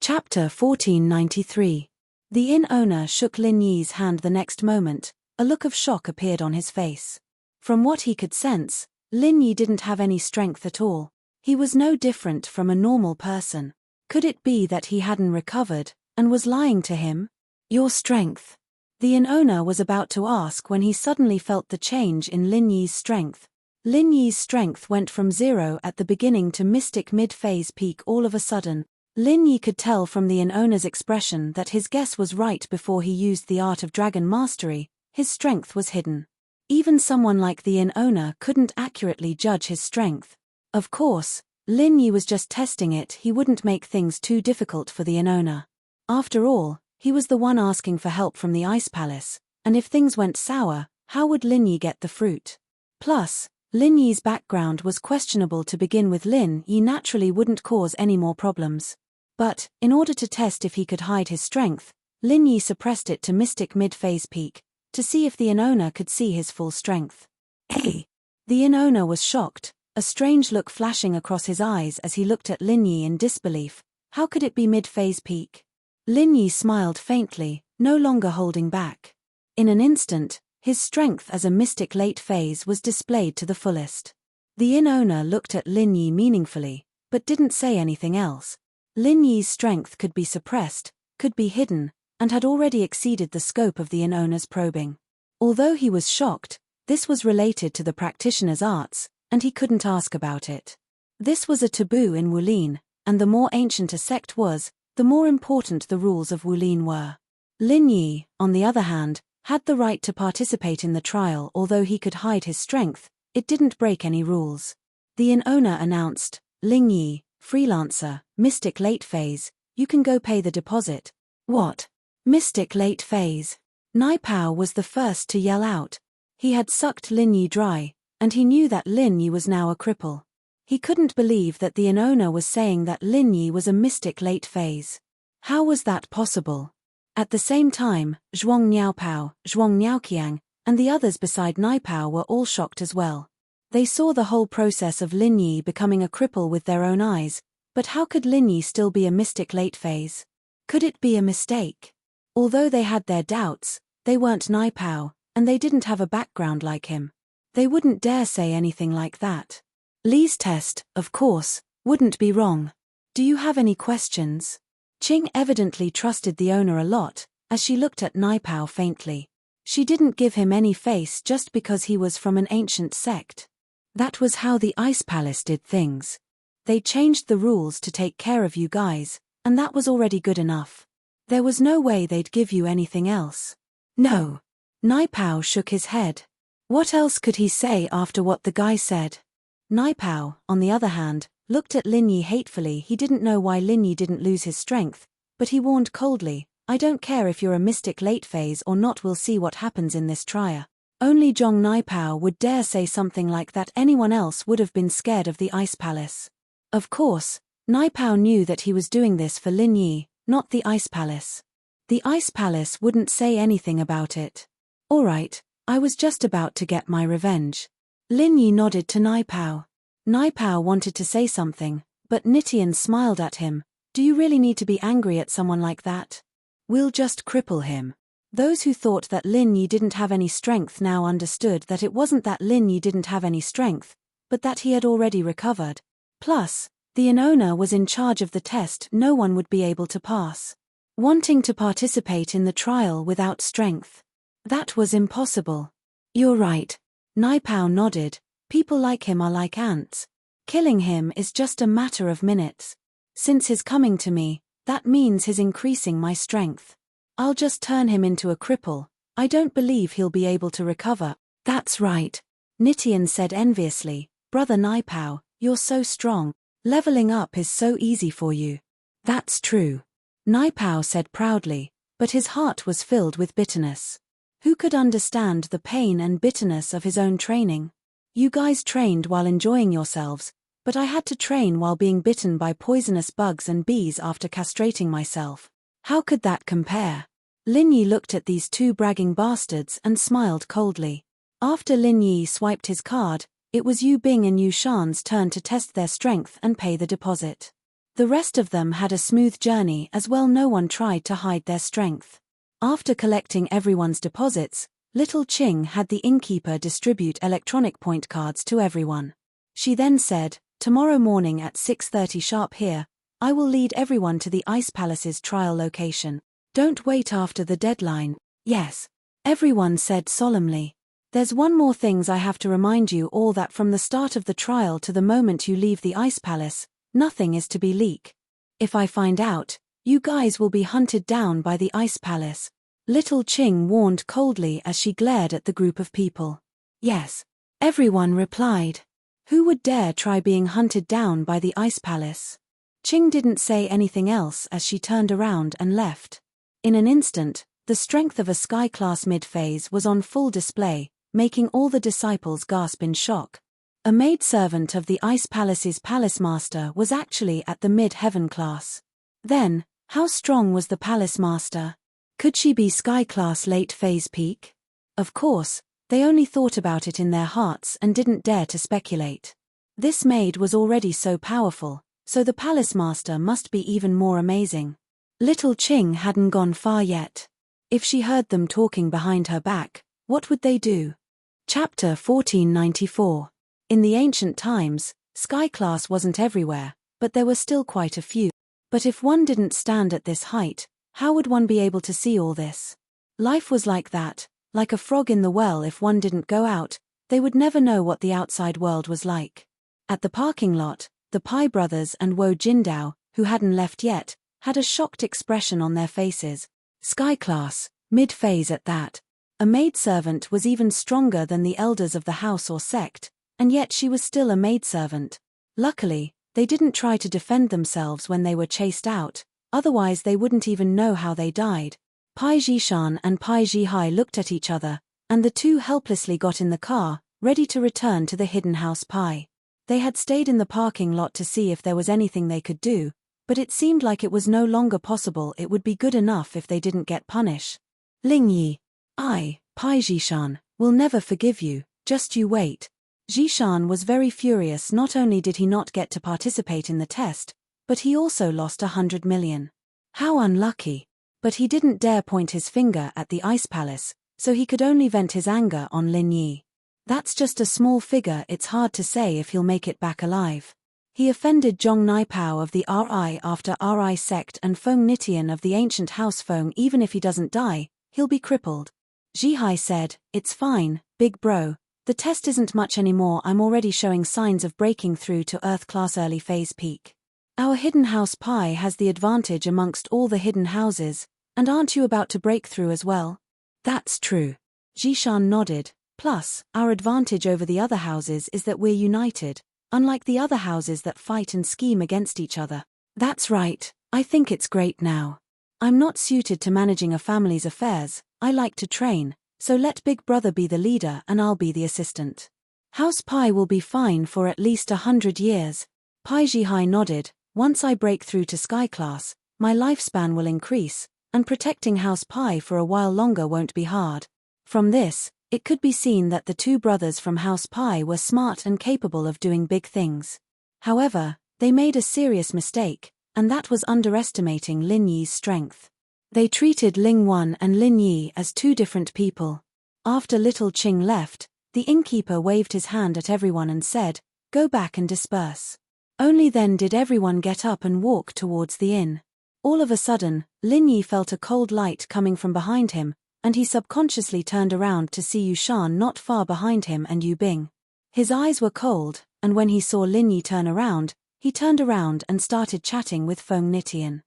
Chapter 1493. The inn owner shook Lin Yi's hand the next moment. A look of shock appeared on his face. From what he could sense, Lin Yi didn't have any strength at all. He was no different from a normal person. Could it be that he hadn't recovered, and was lying to him? Your strength. The inn owner was about to ask when he suddenly felt the change in Lin Yi's strength. Lin Yi's strength went from 0 at the beginning to mystic mid-phase peak all of a sudden. Lin Yi could tell from the inn owner's expression that his guess was right before he used the art of dragon mastery. His strength was hidden. Even someone like the inn owner couldn't accurately judge his strength. Of course, Lin Yi was just testing it. He wouldn't make things too difficult for the inn owner. After all, he was the one asking for help from the Ice Palace, and if things went sour, how would Lin Yi get the fruit? Plus, Lin Yi's background was questionable to begin with. Lin Yi naturally wouldn't cause any more problems. But, in order to test if he could hide his strength, Lin Yi suppressed it to mystic mid-phase peak, to see if the inn owner could see his full strength. Hey! The inn owner was shocked, a strange look flashing across his eyes as he looked at Lin Yi in disbelief. How could it be mid-phase peak? Lin Yi smiled faintly, no longer holding back. In an instant, his strength as a mystic late phase was displayed to the fullest. The inn owner looked at Lin Yi meaningfully, but didn't say anything else. Lin Yi's strength could be suppressed, could be hidden, and had already exceeded the scope of the inn owner's probing. Although he was shocked, this was related to the practitioner's arts, and he couldn't ask about it. This was a taboo in Wulin, and the more ancient a sect was, the more important the rules of Wulin were. Lin Yi, on the other hand, had the right to participate in the trial. Although he could hide his strength, it didn't break any rules. The inn owner announced, "Lin Yi, freelancer, mystic late phase, you can go pay the deposit." What? Mystic late phase? Nai Pao was the first to yell out. He had sucked Lin Yi dry, and he knew that Lin Yi was now a cripple. He couldn't believe that the inn owner was saying that Lin Yi was a mystic late phase. How was that possible? At the same time, Zhuang Niaopao, Zhuang Niaoqiang, and the others beside Nai Pao were all shocked as well. They saw the whole process of Lin Yi becoming a cripple with their own eyes, but how could Lin Yi still be a mystic late phase? Could it be a mistake? Although they had their doubts, they weren't Nai Pao, and they didn't have a background like him. They wouldn't dare say anything like that. Li's test, of course, wouldn't be wrong. Do you have any questions? Qing evidently trusted the owner a lot, as she looked at Nai Pao faintly. She didn't give him any face just because he was from an ancient sect. That was how the Ice Palace did things. They changed the rules to take care of you guys, and that was already good enough. There was no way they'd give you anything else. No. Nai Pao shook his head. What else could he say after what the guy said? Nai Pao, on the other hand, looked at Lin Yi hatefully. He didn't know why Lin Yi didn't lose his strength, but he warned coldly, "I don't care if you're a mystic late phase or not, we'll see what happens in this trial." Only Zhong Nai Pao would dare say something like that. Anyone else would have been scared of the Ice Palace. Of course, Nai Pao knew that he was doing this for Lin Yi, not the Ice Palace. The Ice Palace wouldn't say anything about it. "Alright, I was just about to get my revenge." Lin Yi nodded to Nai Pao. Nai Pao wanted to say something, but Nitian smiled at him. "Do you really need to be angry at someone like that? We'll just cripple him." Those who thought that Lin Yi didn't have any strength now understood that it wasn't that Lin Yi didn't have any strength, but that he had already recovered. Plus, the inn owner was in charge of the test. No one would be able to pass. Wanting to participate in the trial without strength. That was impossible. "You're right." Nai Pao nodded. "People like him are like ants. Killing him is just a matter of minutes. Since his coming to me, that means his increasing my strength. I'll just turn him into a cripple. I don't believe he'll be able to recover." "That's right," Nitian said enviously. "Brother Nai Pao, you're so strong. Leveling up is so easy for you." "That's true," Nai Pao said proudly, but his heart was filled with bitterness. Who could understand the pain and bitterness of his own training? You guys trained while enjoying yourselves, but I had to train while being bitten by poisonous bugs and bees after castrating myself. How could that compare? Lin Yi looked at these two bragging bastards and smiled coldly. After Lin Yi swiped his card, it was Yu Bing and Yu Shan's turn to test their strength and pay the deposit. The rest of them had a smooth journey as well. No one tried to hide their strength. After collecting everyone's deposits, little Ching had the innkeeper distribute electronic point cards to everyone. She then said, "Tomorrow morning at 6:30 sharp here, I will lead everyone to the Ice Palace's trial location. Don't wait after the deadline." "Yes," everyone said solemnly. "There's one more thing I have to remind you all, that from the start of the trial to the moment you leave the Ice Palace, nothing is to be leaked. If I find out, you guys will be hunted down by the Ice Palace," little Ching warned coldly as she glared at the group of people. "Yes," everyone replied. Who would dare try being hunted down by the Ice Palace? Ching didn't say anything else as she turned around and left. In an instant, the strength of a sky-class mid-phase was on full display, making all the disciples gasp in shock. A maidservant of the Ice Palace's palace master was actually at the mid-heaven class. Then, how strong was the palace master? Could she be sky-class late-phase peak? Of course, they only thought about it in their hearts and didn't dare to speculate. This maid was already so powerful, so the palace master must be even more amazing. Little Ching hadn't gone far yet. If she heard them talking behind her back, what would they do? Chapter 1494. In the ancient times, sky class wasn't everywhere, but there were still quite a few. But if one didn't stand at this height, how would one be able to see all this? Life was like that, like a frog in the well. If one didn't go out, they would never know what the outside world was like. At the parking lot, the Pai brothers and Wo Jindao, who hadn't left yet, had a shocked expression on their faces. Sky class, mid-phase at that. A maidservant was even stronger than the elders of the house or sect, and yet she was still a maidservant. Luckily, they didn't try to defend themselves when they were chased out, otherwise they wouldn't even know how they died. Pai Jishan and Pai Jihai looked at each other, and the two helplessly got in the car, ready to return to the hidden house Pai. They had stayed in the parking lot to see if there was anything they could do, but it seemed like it was no longer possible. It would be good enough if they didn't get punished. "Ling Yi, Pai Jishan, will never forgive you, just you wait." Jishan was very furious. Not only did he not get to participate in the test, but he also lost 100 million. How unlucky. But he didn't dare point his finger at the Ice Palace, so he could only vent his anger on Lin Yi. That's just a small figure. It's hard to say if he'll make it back alive. He offended Zhong Naipao of the RI after RI sect and Feng Nitian of the ancient house Feng. Even if he doesn't die, he'll be crippled. Jihai said, "It's fine, big bro. The test isn't much anymore. I'm already showing signs of breaking through to Earth-class early phase peak. Our hidden house Pai has the advantage amongst all the hidden houses, and aren't you about to break through as well?" "That's true." Jishan nodded. "Plus, our advantage over the other houses is that we're united, unlike the other houses that fight and scheme against each other." "That's right, I think it's great now. I'm not suited to managing a family's affairs. I like to train. So let Big Brother be the leader and I'll be the assistant. House Pai will be fine for at least 100 years. Pai Jihai nodded. "Once I break through to Sky Class, my lifespan will increase, and protecting House Pai for a while longer won't be hard." From this, it could be seen that the two brothers from House Pai were smart and capable of doing big things. However, they made a serious mistake, and that was underestimating Lin Yi's strength. They treated Ling Wan and Lin Yi as two different people. After little Ching left, the innkeeper waved his hand at everyone and said, "Go back and disperse." Only then did everyone get up and walk towards the inn. All of a sudden, Lin Yi felt a cold light coming from behind him, and he subconsciously turned around to see Yu Shan not far behind him and Yu Bing. His eyes were cold, and when he saw Lin Yi turn around, he turned around and started chatting with Feng Nitian.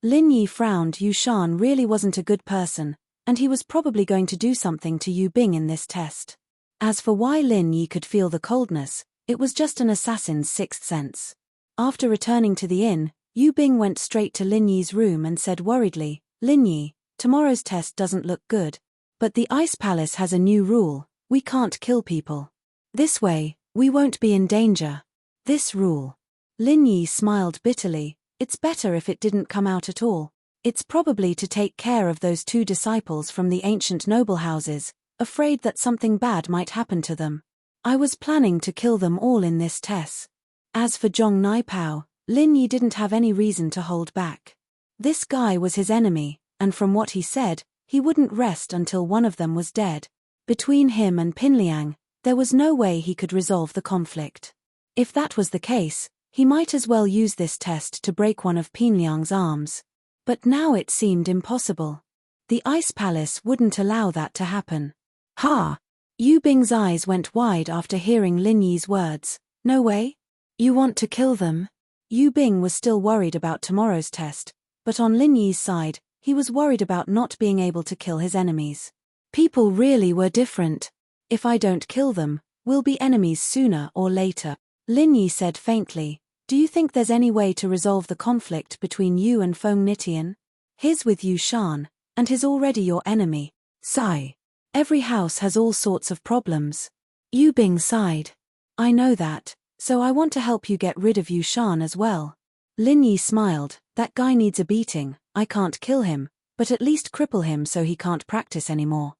Lin Yi frowned. Yu Shan really wasn't a good person, and he was probably going to do something to Yu Bing in this test. As for why Lin Yi could feel the coldness, it was just an assassin's sixth sense. After returning to the inn, Yu Bing went straight to Lin Yi's room and said worriedly, "Lin Yi, tomorrow's test doesn't look good. But the Ice Palace has a new rule: we can't kill people. This way, we won't be in danger." "This rule?" Lin Yi smiled bitterly. "It's better if it didn't come out at all. It's probably to take care of those two disciples from the ancient noble houses, afraid that something bad might happen to them. I was planning to kill them all in this test. As for Zhong Naipao, Lin Yi didn't have any reason to hold back. This guy was his enemy, and from what he said, he wouldn't rest until one of them was dead. Between him and Pinliang, there was no way he could resolve the conflict. If that was the case, he might as well use this test to break one of Pinliang's arms. But now it seemed impossible. The Ice Palace wouldn't allow that to happen. Ha! Yu Bing's eyes went wide after hearing Lin Yi's words. No way? You want to kill them? Yu Bing was still worried about tomorrow's test, but on Lin Yi's side, he was worried about not being able to kill his enemies. People really were different. If I don't kill them, we'll be enemies sooner or later. Lin Yi said faintly, do you think there's any way to resolve the conflict between you and Feng Nitian? His with Yu Shan, and his already your enemy. Sigh. Every house has all sorts of problems. Yu Bing sighed. I know that, so I want to help you get rid of Yu Shan as well. Lin Yi smiled, that guy needs a beating. I can't kill him, but at least cripple him so he can't practice anymore.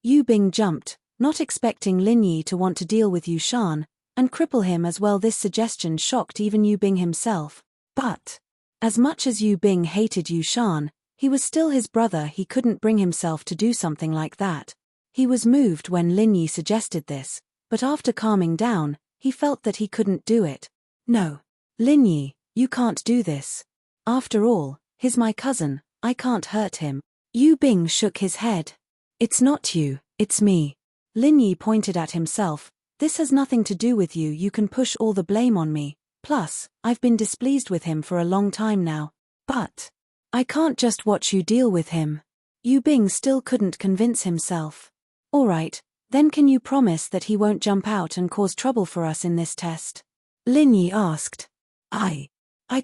Yu Bing jumped, not expecting Lin Yi to want to deal with Yu Shan, and cripple him as well. This suggestion shocked even Yu Bing himself. But, as much as Yu Bing hated Yu Shan, he was still his brother. He couldn't bring himself to do something like that. He was moved when Lin Yi suggested this, but after calming down, he felt that he couldn't do it. No. Lin Yi, you can't do this. After all, he's my cousin, I can't hurt him. Yu Bing shook his head. It's not you, it's me. Lin Yi pointed at himself. This has nothing to do with you. You can push all the blame on me. Plus, I've been displeased with him for a long time now. But I can't just watch you deal with him. Yu Bing still couldn't convince himself. Alright, then can you promise that he won't jump out and cause trouble for us in this test? Lin Yi asked. I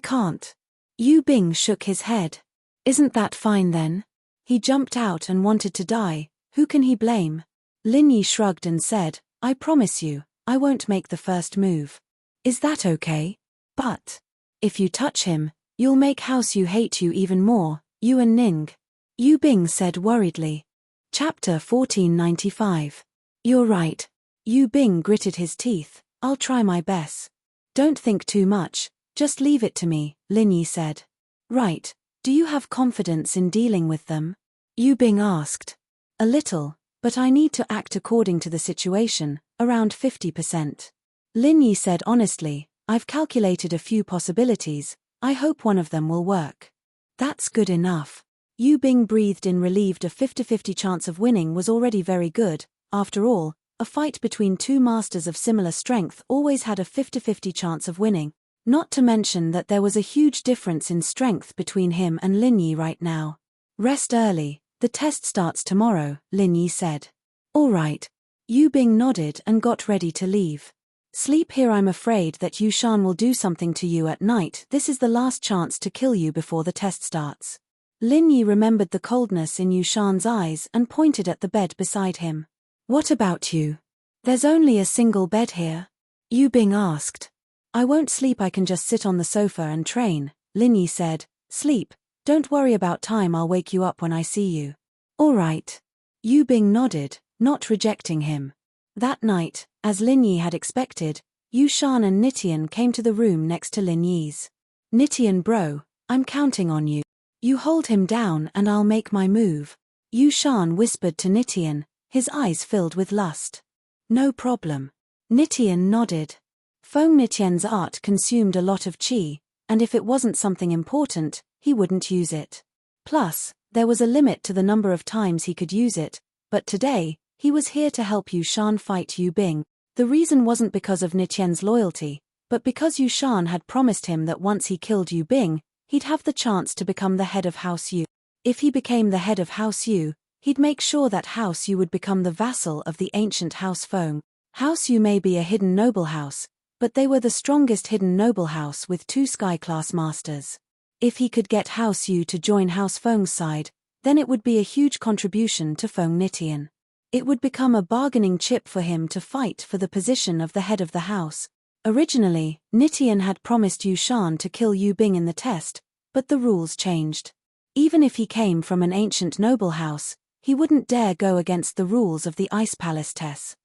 can't. Yu Bing shook his head. Isn't that fine then? He jumped out and wanted to die. Who can he blame? Lin Yi shrugged and said, I promise you, I won't make the first move. Is that okay? But if you touch him, you'll make House Yu hate you even more, you and Ning. Yu Bing said worriedly. Chapter 1495. You're right. Yu Bing gritted his teeth. I'll try my best. Don't think too much, just leave it to me, Lin Yi said. Right. Do you have confidence in dealing with them? Yu Bing asked. A little, but I need to act according to the situation, around 50%. Lin Yi said honestly, I've calculated a few possibilities, I hope one of them will work. That's good enough. Yu Bing breathed in, relieved. A 50-50 chance of winning was already very good. After all, a fight between two masters of similar strength always had a 50-50 chance of winning, not to mention that there was a huge difference in strength between him and Lin Yi right now. Rest early, the test starts tomorrow, Lin Yi said. All right. Yu Bing nodded and got ready to leave. Sleep here. I'm afraid that Yu Shan will do something to you at night. This is the last chance to kill you before the test starts. Lin Yi remembered the coldness in Yu Shan's eyes and pointed at the bed beside him. What about you? There's only a single bed here. Yu Bing asked. I won't sleep. I can just sit on the sofa and train, Lin Yi said. Sleep. Don't worry about time. I'll wake you up when I see you. All right. Yu Bing nodded, not rejecting him. That night, as Lin Yi had expected, Yu Shan and Nitian came to the room next to Lin Yi's. Nitian bro, I'm counting on you. You hold him down and I'll make my move. Yu Shan whispered to Nitian, his eyes filled with lust. No problem. Nitian nodded. Feng Nitian's art consumed a lot of qi, and if it wasn't something important, he wouldn't use it. Plus, there was a limit to the number of times he could use it, but today, he was here to help Yu Shan fight Yu Bing. The reason wasn't because of Nitian's loyalty, but because Yu Shan had promised him that once he killed Yu Bing, he'd have the chance to become the head of House Yu. If he became the head of House Yu, he'd make sure that House Yu would become the vassal of the ancient House Feng. House Yu may be a hidden noble house, but they were the strongest hidden noble house with 2 sky-class masters. If he could get House Yu to join House Feng's side, then it would be a huge contribution to Feng Nitian. It would become a bargaining chip for him to fight for the position of the head of the house. Originally, Nitian had promised Yu Shan to kill Yu Bing in the test, but the rules changed. Even if he came from an ancient noble house, he wouldn't dare go against the rules of the Ice Palace test.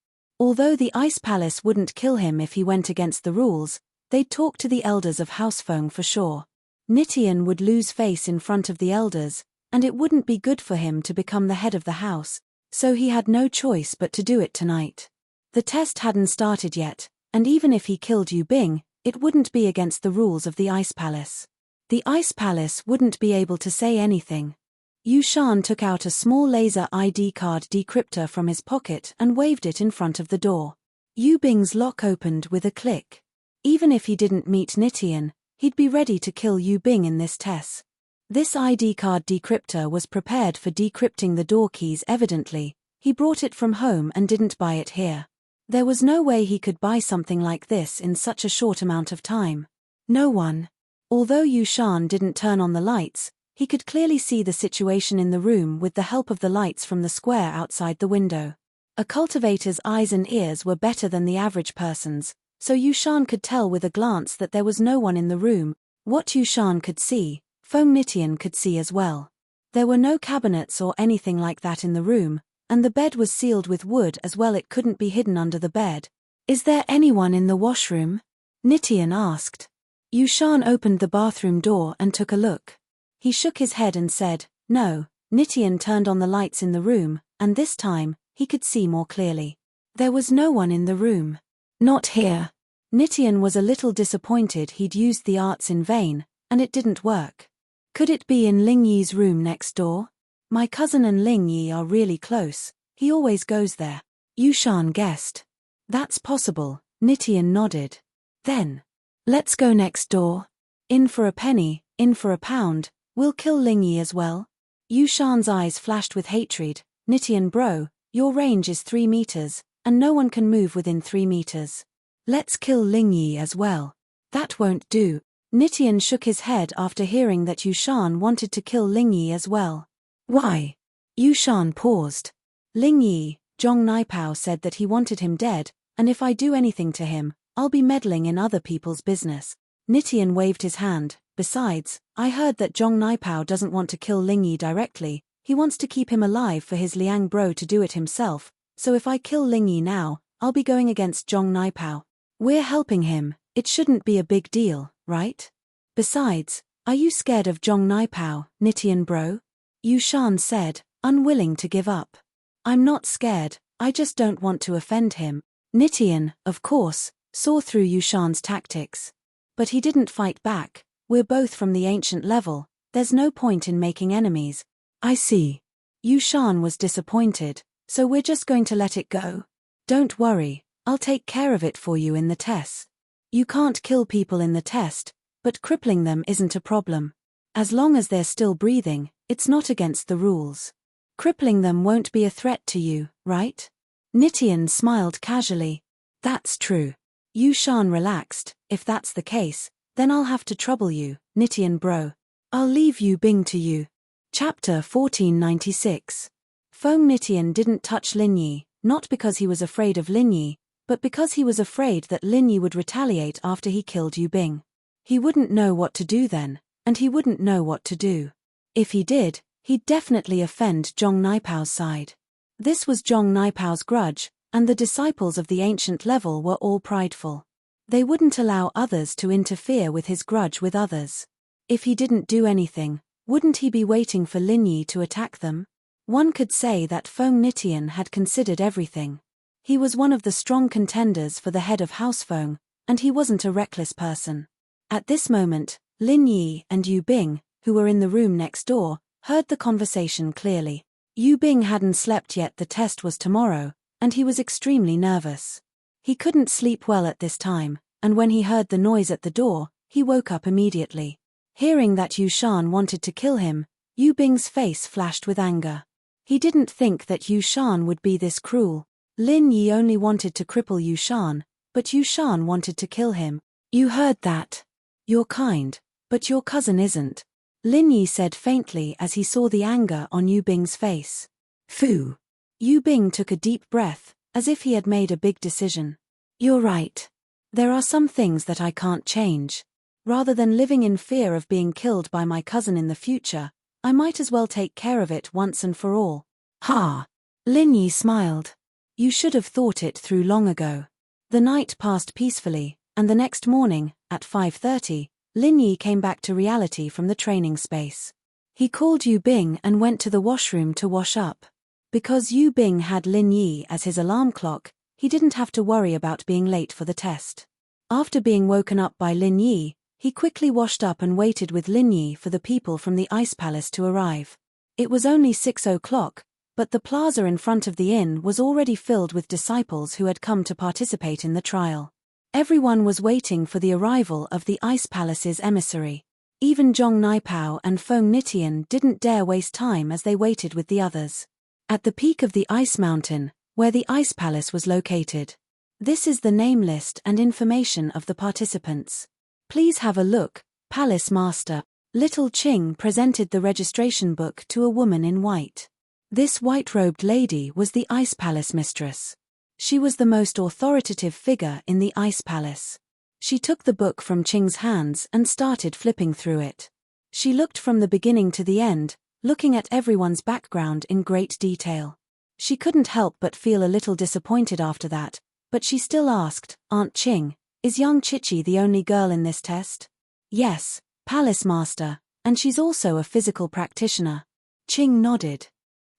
Although the Ice Palace wouldn't kill him if he went against the rules, They'd talk to the elders of Housefeng for sure. Nitian would lose face in front of the elders, and it wouldn't be good for him to become the head of the house, so he had no choice but to do it tonight. The test hadn't started yet, and even if he killed Yu Bing, it wouldn't be against the rules of the Ice Palace. The Ice Palace wouldn't be able to say anything. Yu Shan took out a small laser ID card decryptor from his pocket and waved it in front of the door. Yu Bing's lock opened with a click. Even if he didn't meet Nitian, he'd be ready to kill Yu Bing in this test. This ID card decryptor was prepared for decrypting the door keys evidently. He brought it from home and didn't buy it here. There was no way he could buy something like this in such a short amount of time. No one. Although Yu Shan didn't turn on the lights, he could clearly see the situation in the room with the help of the lights from the square outside the window. A cultivator's eyes and ears were better than the average person's, so Yu Shan could tell with a glance that there was no one in the room. What Yu Shan could see, Feng Nitian could see as well. There were no cabinets or anything like that in the room, and the bed was sealed with wood as well. It couldn't be hidden under the bed. Is there anyone in the washroom? Nitian asked. Yu Shan opened the bathroom door and took a look. He shook his head and said, no. Nitian turned on the lights in the room, and this time, he could see more clearly. There was no one in the room. Not here. Nitian was a little disappointed he'd used the arts in vain, and it didn't work. Could it be in Ling Yi's room next door? My cousin and Ling Yi are really close, he always goes there. Yu Shan guessed. That's possible, Nitian nodded. Then, let's go next door. In for a penny, in for a pound, we'll kill Ling Yi as well. Yu Shan's eyes flashed with hatred. Nitian bro, your range is 3 meters, and no one can move within 3 meters. Let's kill Ling Yi as well. That won't do. Nitian shook his head after hearing that Yu Shan wanted to kill Ling Yi as well. Why? Yu Shan paused. Ling Yi, Zhong Naipao said that he wanted him dead, and if I do anything to him, I'll be meddling in other people's business. Nitian waved his hand. Besides, I heard that Zhong Naipao doesn't want to kill Ling Yi directly, he wants to keep him alive for his Liang bro to do it himself, so if I kill Ling Yi now, I'll be going against Zhong Naipao. We're helping him, it shouldn't be a big deal, right? Besides, are you scared of Zhong Naipao, Nitian bro? Yu Shan said, unwilling to give up. I'm not scared, I just don't want to offend him. Nitian, of course, saw through Yu Shan's tactics. But he didn't fight back. We're both from the ancient level, there's no point in making enemies. I see. Yu Shan was disappointed, so we're just going to let it go. Don't worry, I'll take care of it for you in the test. You can't kill people in the test, but crippling them isn't a problem. As long as they're still breathing, it's not against the rules. Crippling them won't be a threat to you, right? Nitian smiled casually. That's true. Yu Shan relaxed. If that's the case, then I'll have to trouble you, Nitian bro. I'll leave Yu Bing to you. Chapter 1496. Feng Nitian didn't touch Lin Yi, not because he was afraid of Lin Yi, but because he was afraid that Lin Yi would retaliate after he killed Yu Bing. He wouldn't know what to do then, and he wouldn't know what to do. If he did, he'd definitely offend Zhong Naipao's side. This was Zhong Naipao's grudge, and the disciples of the ancient level were all prideful. They wouldn't allow others to interfere with his grudge with others. If he didn't do anything, wouldn't he be waiting for Lin Yi to attack them? One could say that Feng Nitian had considered everything. He was one of the strong contenders for the head of Housefeng, and he wasn't a reckless person. At this moment, Lin Yi and Yu Bing, who were in the room next door, heard the conversation clearly. Yu Bing hadn't slept yet. The test was tomorrow, and he was extremely nervous. He couldn't sleep well at this time, and when he heard the noise at the door, he woke up immediately. Hearing that Yu Shan wanted to kill him, Yu Bing's face flashed with anger. He didn't think that Yu Shan would be this cruel. Lin Yi only wanted to cripple Yu Shan, but Yu Shan wanted to kill him. You heard that? You're kind, but your cousin isn't. Lin Yi said faintly as he saw the anger on Yu Bing's face. Phew. Yu Bing took a deep breath, as if he had made a big decision. You're right. There are some things that I can't change. Rather than living in fear of being killed by my cousin in the future, I might as well take care of it once and for all. Ha! Lin Yi smiled. You should have thought it through long ago. The night passed peacefully, And the next morning, at 5:30, Lin Yi came back to reality from the training space. He called Yu Bing and went to the washroom to wash up. Because Yu Bing had Lin Yi as his alarm clock, he didn't have to worry about being late for the test. After being woken up by Lin Yi, he quickly washed up and waited with Lin Yi for the people from the Ice Palace to arrive. It was only 6 o'clock, but the plaza in front of the inn was already filled with disciples who had come to participate in the trial. Everyone was waiting for the arrival of the Ice Palace's emissary. Even Zhong Naipao and Feng Nitian didn't dare waste time as they waited with the others. At the peak of the Ice Mountain, where the Ice Palace was located. This is the name list and information of the participants. Please have a look, Palace Master. Little Qing presented the registration book to a woman in white. This white-robed lady was the Ice Palace mistress. She was the most authoritative figure in the Ice Palace. She took the book from Qing's hands and started flipping through it. She looked from the beginning to the end, looking at everyone's background in great detail. She couldn't help but feel a little disappointed after that, but she still asked, "Aunt Qing, is young Chichi the only girl in this test?" "Yes, Palace Master, and she's also a physical practitioner." Qing nodded.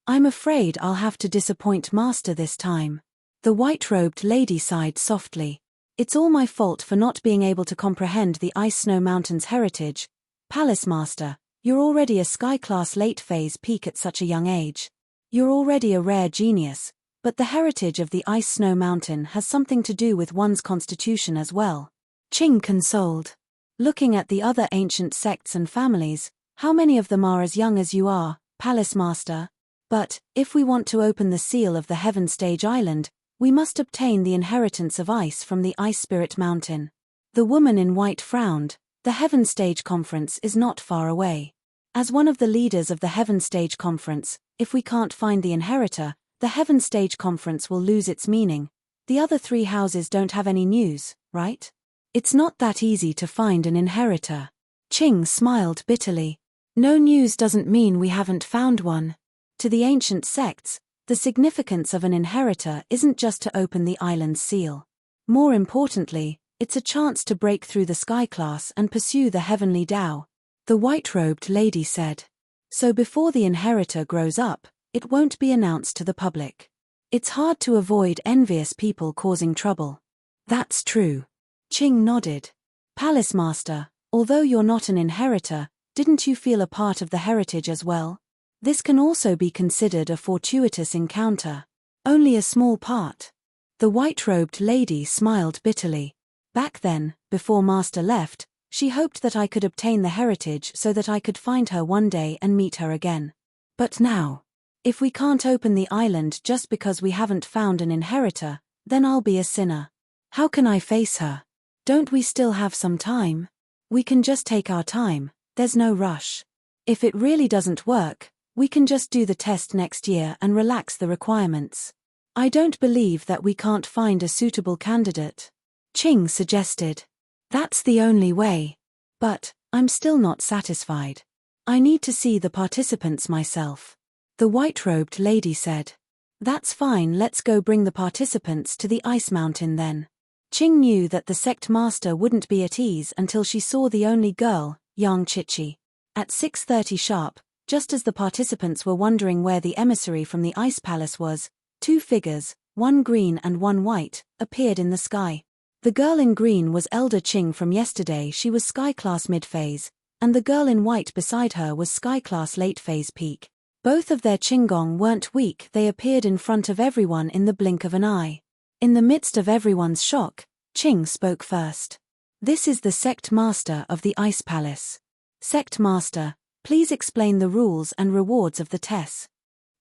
"I'm afraid I'll have to disappoint Master this time." The white-robed lady sighed softly. "It's all my fault for not being able to comprehend the Ice Snow Mountain's heritage. Palace Master, you're already a sky-class late-phase peak at such a young age. You're already a rare genius, but the heritage of the Ice Snow Mountain has something to do with one's constitution as well." Qing consoled. "Looking at the other ancient sects and families, how many of them are as young as you are, Palace Master? But, if we want to open the seal of the Heaven Stage Island, we must obtain the inheritance of ice from the Ice Spirit Mountain." The woman in white frowned. "The Heaven Stage Conference is not far away. As one of the leaders of the Heaven Stage Conference, if we can't find the inheritor, the Heaven Stage Conference will lose its meaning. The other 3 houses don't have any news, right? It's not that easy to find an inheritor." Qing smiled bitterly. "No news doesn't mean we haven't found one. To the ancient sects, the significance of an inheritor isn't just to open the island's seal. More importantly, it's a chance to break through the sky class and pursue the heavenly Tao," the white-robed lady said. "So before the inheritor grows up, it won't be announced to the public. It's hard to avoid envious people causing trouble." "That's true." Qing nodded. "Palace Master, although you're not an inheritor, didn't you feel a part of the heritage as well? This can also be considered a fortuitous encounter." "Only a small part." The white-robed lady smiled bitterly. "Back then, before Master left, she hoped that I could obtain the heritage so that I could find her one day and meet her again. But now, if we can't open the island just because we haven't found an inheritor, then I'll be a sinner. How can I face her? Don't we still have some time? We can just take our time, there's no rush. If it really doesn't work, we can just do the test next year and relax the requirements. I don't believe that we can't find a suitable candidate," Qing suggested. "That's the only way. But, I'm still not satisfied. I need to see the participants myself," the white-robed lady said. "That's fine, let's go bring the participants to the Ice Mountain then." Qing knew that the sect master wouldn't be at ease until she saw the only girl, young Chichi. At 6:30 sharp, just as the participants were wondering where the emissary from the Ice Palace was, 2 figures, one green and one white, appeared in the sky. The girl in green was Elder Qing from yesterday. She was Sky Class Mid-Phase, and the girl in white beside her was Sky Class Late-Phase Peak. Both of their Qinggong weren't weak. They appeared in front of everyone in the blink of an eye. In the midst of everyone's shock, Qing spoke first. "This is the Sect Master of the Ice Palace. Sect Master, please explain the rules and rewards of the test."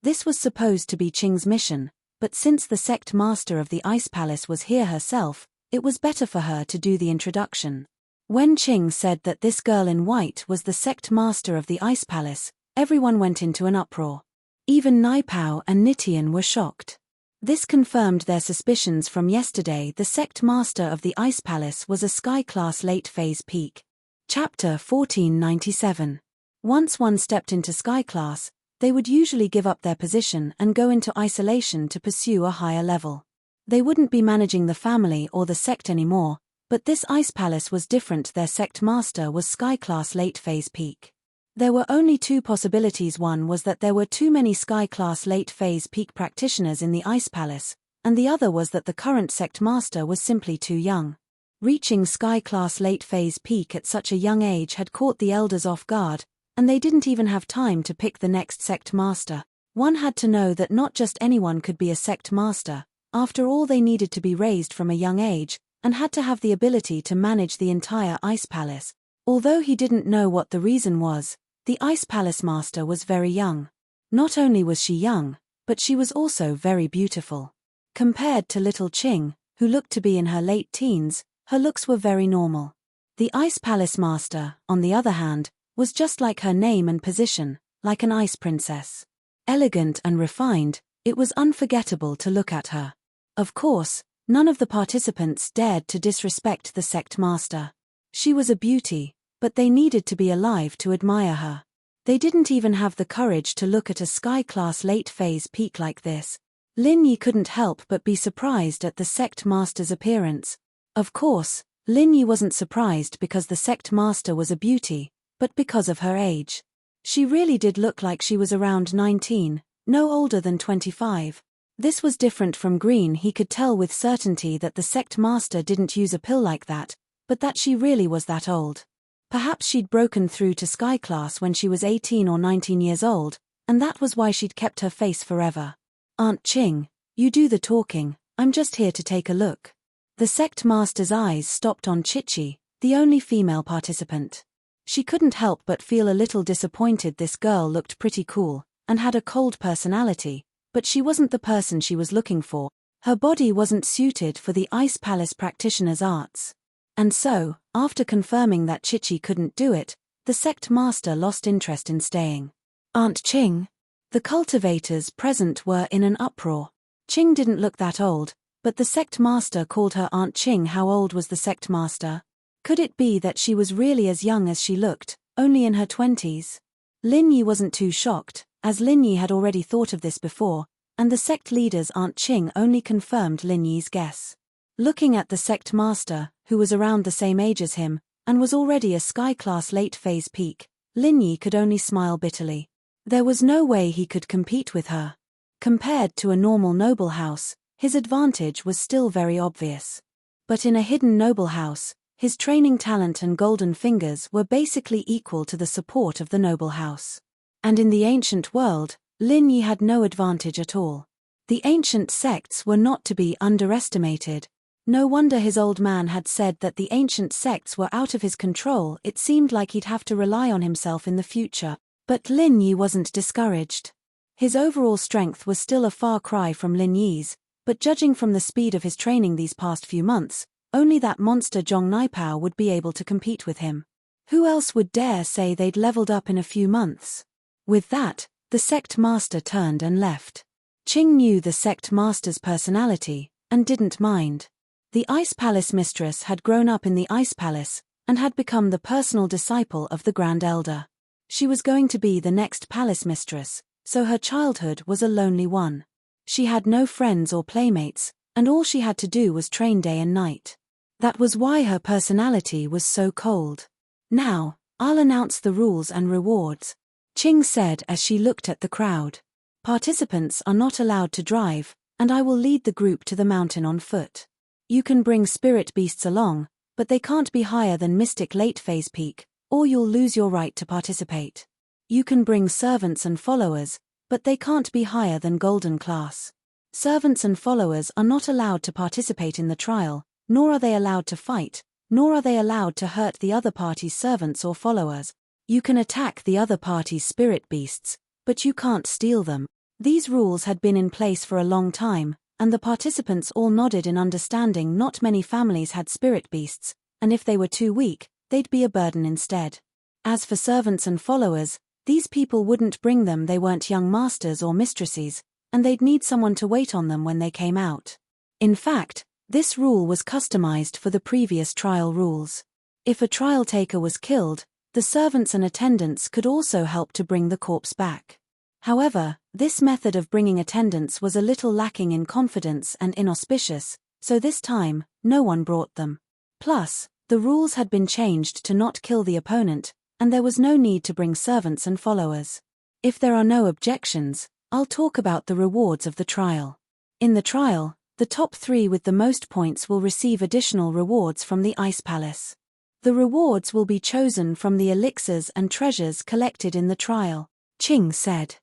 This was supposed to be Qing's mission, but since the Sect Master of the Ice Palace was here herself, it was better for her to do the introduction. When Qing said that this girl in white was the Sect Master of the Ice Palace, everyone went into an uproar. Even Naipao and Nitian were shocked. This confirmed their suspicions from yesterday. The Sect Master of the Ice Palace was a Sky Class Late-Phase Peak. Chapter 1497. Once one stepped into Sky Class, they would usually give up their position and go into isolation to pursue a higher level. They wouldn't be managing the family or the sect anymore, But this ice palace was different. Their sect master was sky-class late-phase peak. There were only two possibilities. One was that there were too many sky-class late-phase peak practitioners in the ice palace, and the other was that the current sect master was simply too young. Reaching sky-class late-phase peak at such a young age had caught the elders off guard, and they didn't even have time to pick the next sect master. One had to know that not just anyone could be a sect master. After all, they needed to be raised from a young age, and had to have the ability to manage the entire ice palace. Although he didn't know what the reason was, the ice palace master was very young. Not only was she young, but she was also very beautiful. Compared to little Ching, who looked to be in her late teens, her looks were very normal. The ice palace master, on the other hand, was just like her name and position, like an ice princess. Elegant and refined, it was unforgettable to look at her. Of course, none of the participants dared to disrespect the sect master. She was a beauty, but they needed to be alive to admire her. They didn't even have the courage to look at a sky-class late-phase peak like this. Lin Yi couldn't help but be surprised at the sect master's appearance. Of course, Lin Yi wasn't surprised because the sect master was a beauty, but because of her age. She really did look like she was around 19, no older than 25. This was different from Green. He could tell with certainty that the sect master didn't use a pill like that, but that she really was that old. Perhaps she'd broken through to sky class when she was 18 or 19 years old, and that was why she'd kept her face forever. Aunt Ching, you do the talking, I'm just here to take a look. The sect master's eyes stopped on Chichi, the only female participant. She couldn't help but feel a little disappointed. This girl looked pretty cool, and had a cold personality, but she wasn't the person she was looking for. Her body wasn't suited for the Ice Palace practitioner's arts. And so, after confirming that Chichi couldn't do it, the sect master lost interest in staying. Aunt Ching? The cultivators present were in an uproar. Ching didn't look that old, but the sect master called her Aunt Ching. How old was the sect master? Could it be that she was really as young as she looked, only in her 20s? Lin Yi wasn't too shocked, as Lin Yi had already thought of this before, and the sect leader's Aunt Ching only confirmed Lin Yi's guess. Looking at the sect master, who was around the same age as him, and was already a sky-class late-phase peak, Lin Yi could only smile bitterly. There was no way he could compete with her. Compared to a normal noble house, his advantage was still very obvious. But in a hidden noble house, his training talent and golden fingers were basically equal to the support of the noble house. And in the ancient world, Lin Yi had no advantage at all. The ancient sects were not to be underestimated. No wonder his old man had said that the ancient sects were out of his control. It seemed like he'd have to rely on himself in the future. But Lin Yi wasn't discouraged. His overall strength was still a far cry from Lin Yi's, but judging from the speed of his training these past few months, only that monster Zhong Naipao would be able to compete with him. Who else would dare say they'd leveled up in a few months? With that, the sect master turned and left. Ching knew the sect master's personality, and didn't mind. The Ice Palace mistress had grown up in the Ice Palace, and had become the personal disciple of the Grand Elder. She was going to be the next palace mistress, so her childhood was a lonely one. She had no friends or playmates, and all she had to do was train day and night. That was why her personality was so cold. Now, I'll announce the rules and rewards, Ching said as she looked at the crowd. Participants are not allowed to drive, and I will lead the group to the mountain on foot. You can bring spirit beasts along, but they can't be higher than Mystic Late Phase Peak, or you'll lose your right to participate. You can bring servants and followers, but they can't be higher than Golden Class. Servants and followers are not allowed to participate in the trial, nor are they allowed to fight, nor are they allowed to hurt the other party's servants or followers. You can attack the other party's spirit beasts, but you can't steal them. These rules had been in place for a long time, and the participants all nodded in understanding. Not many families had spirit beasts, and if they were too weak, they'd be a burden instead. As for servants and followers, these people wouldn't bring them. They weren't young masters or mistresses, and they'd need someone to wait on them when they came out. In fact, this rule was customized for the previous trial rules. If a trial taker was killed, the servants and attendants could also help to bring the corpse back. However, this method of bringing attendants was a little lacking in confidence and inauspicious, so this time, no one brought them. Plus, the rules had been changed to not kill the opponent, and there was no need to bring servants and followers. If there are no objections, I'll talk about the rewards of the trial. In the trial, the top 3 with the most points will receive additional rewards from the Ice Palace. The rewards will be chosen from the elixirs and treasures collected in the trial, Qing said.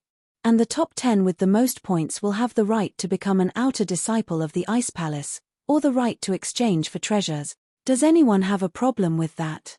And the top 10 with the most points will have the right to become an outer disciple of the Ice Palace, or the right to exchange for treasures. Does anyone have a problem with that?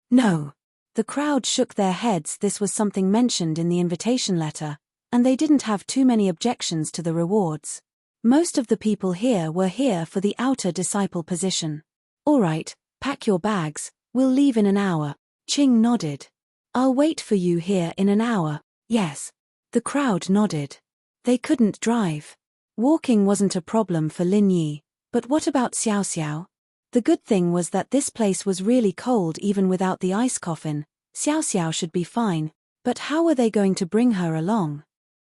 No. The crowd shook their heads. This was something mentioned in the invitation letter, and they didn't have too many objections to the rewards. Most of the people here were here for the outer disciple position. All right, pack your bags, we'll leave in an hour. Qing nodded. I'll wait for you here in an hour. Yes. The crowd nodded. They couldn't drive. Walking wasn't a problem for Lin Yi, but what about Xiao Xiao? The good thing was that this place was really cold even without the ice coffin. Xiao Xiao should be fine, but how were they going to bring her along?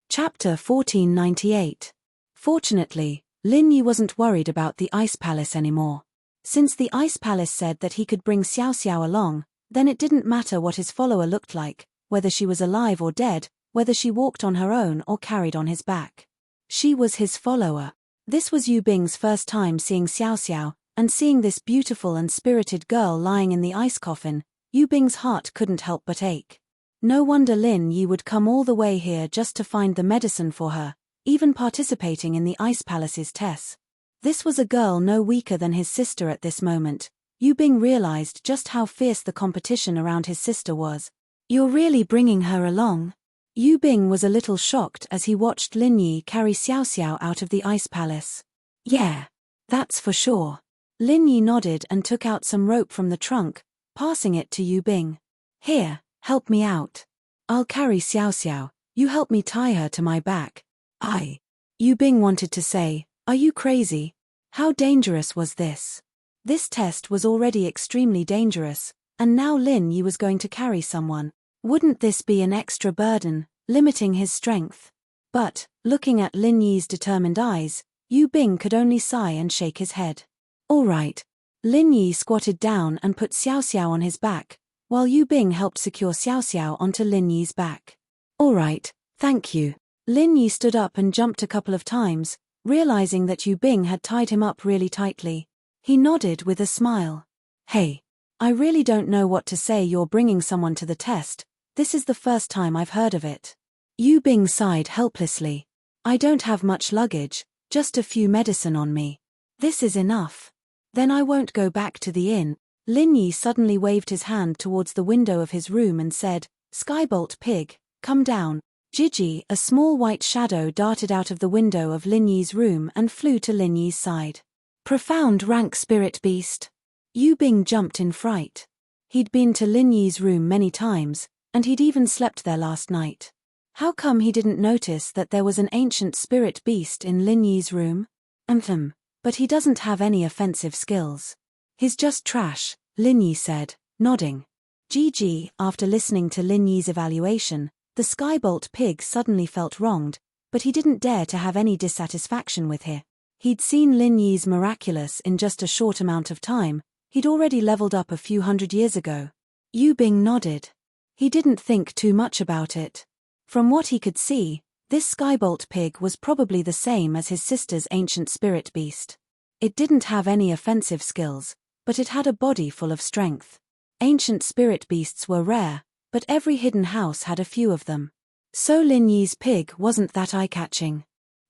Chapter 1498. Fortunately, Lin Yi wasn't worried about the Ice Palace anymore. Since the Ice Palace said that he could bring Xiao Xiao along, then it didn't matter what his follower looked like, whether she was alive or dead, whether she walked on her own or carried on his back. She was his follower. This was Yu Bing's first time seeing Xiao Xiao, and seeing this beautiful and spirited girl lying in the ice coffin, Yu Bing's heart couldn't help but ache. No wonder Lin Yi would come all the way here just to find the medicine for her, even participating in the Ice Palace's tests. This was a girl no weaker than his sister at this moment. Yu Bing realized just how fierce the competition around his sister was. You're really bringing her along? Yu Bing was a little shocked as he watched Lin Yi carry Xiao Xiao out of the Ice Palace. Yeah, that's for sure. Lin Yi nodded and took out some rope from the trunk, passing it to Yu Bing. Here, help me out. I'll carry Xiao Xiao, you help me tie her to my back. Yu Bing wanted to say, are you crazy? How dangerous was this? This test was already extremely dangerous, and now Lin Yi was going to carry someone. Wouldn't this be an extra burden, limiting his strength? But, looking at Lin Yi's determined eyes, Yu Bing could only sigh and shake his head. All right. Lin Yi squatted down and put Xiao Xiao on his back, while Yu Bing helped secure Xiao Xiao onto Lin Yi's back. All right, thank you. Lin Yi stood up and jumped a couple of times, realizing that Yu Bing had tied him up really tightly. He nodded with a smile. Hey, I really don't know what to say. You're bringing someone to the test. This is the first time I've heard of it. Yu Bing sighed helplessly. I don't have much luggage, just a few medicine on me. This is enough. Then I won't go back to the inn. Lin Yi suddenly waved his hand towards the window of his room and said, Skybolt pig, come down. Gigi, a small white shadow, darted out of the window of Lin Yi's room and flew to Lin Yi's side. Profound rank spirit beast. Yu Bing jumped in fright. He'd been to Lin Yi's room many times, and he'd even slept there last night. How come he didn't notice that there was an ancient spirit beast in Lin Yi's room? But he doesn't have any offensive skills. He's just trash, Lin Yi said, nodding. Gigi, after listening to Lin Yi's evaluation, the Skybolt pig suddenly felt wronged, but he didn't dare to have any dissatisfaction with her. He'd seen Lin Yi's miraculous in just a short amount of time. He'd already leveled up a few hundred years ago. Yu Bing nodded. He didn't think too much about it. From what he could see, this Skybolt pig was probably the same as his sister's ancient spirit beast. It didn't have any offensive skills, but it had a body full of strength. Ancient spirit beasts were rare, but every hidden house had a few of them. So Lin Yi's pig wasn't that eye-catching.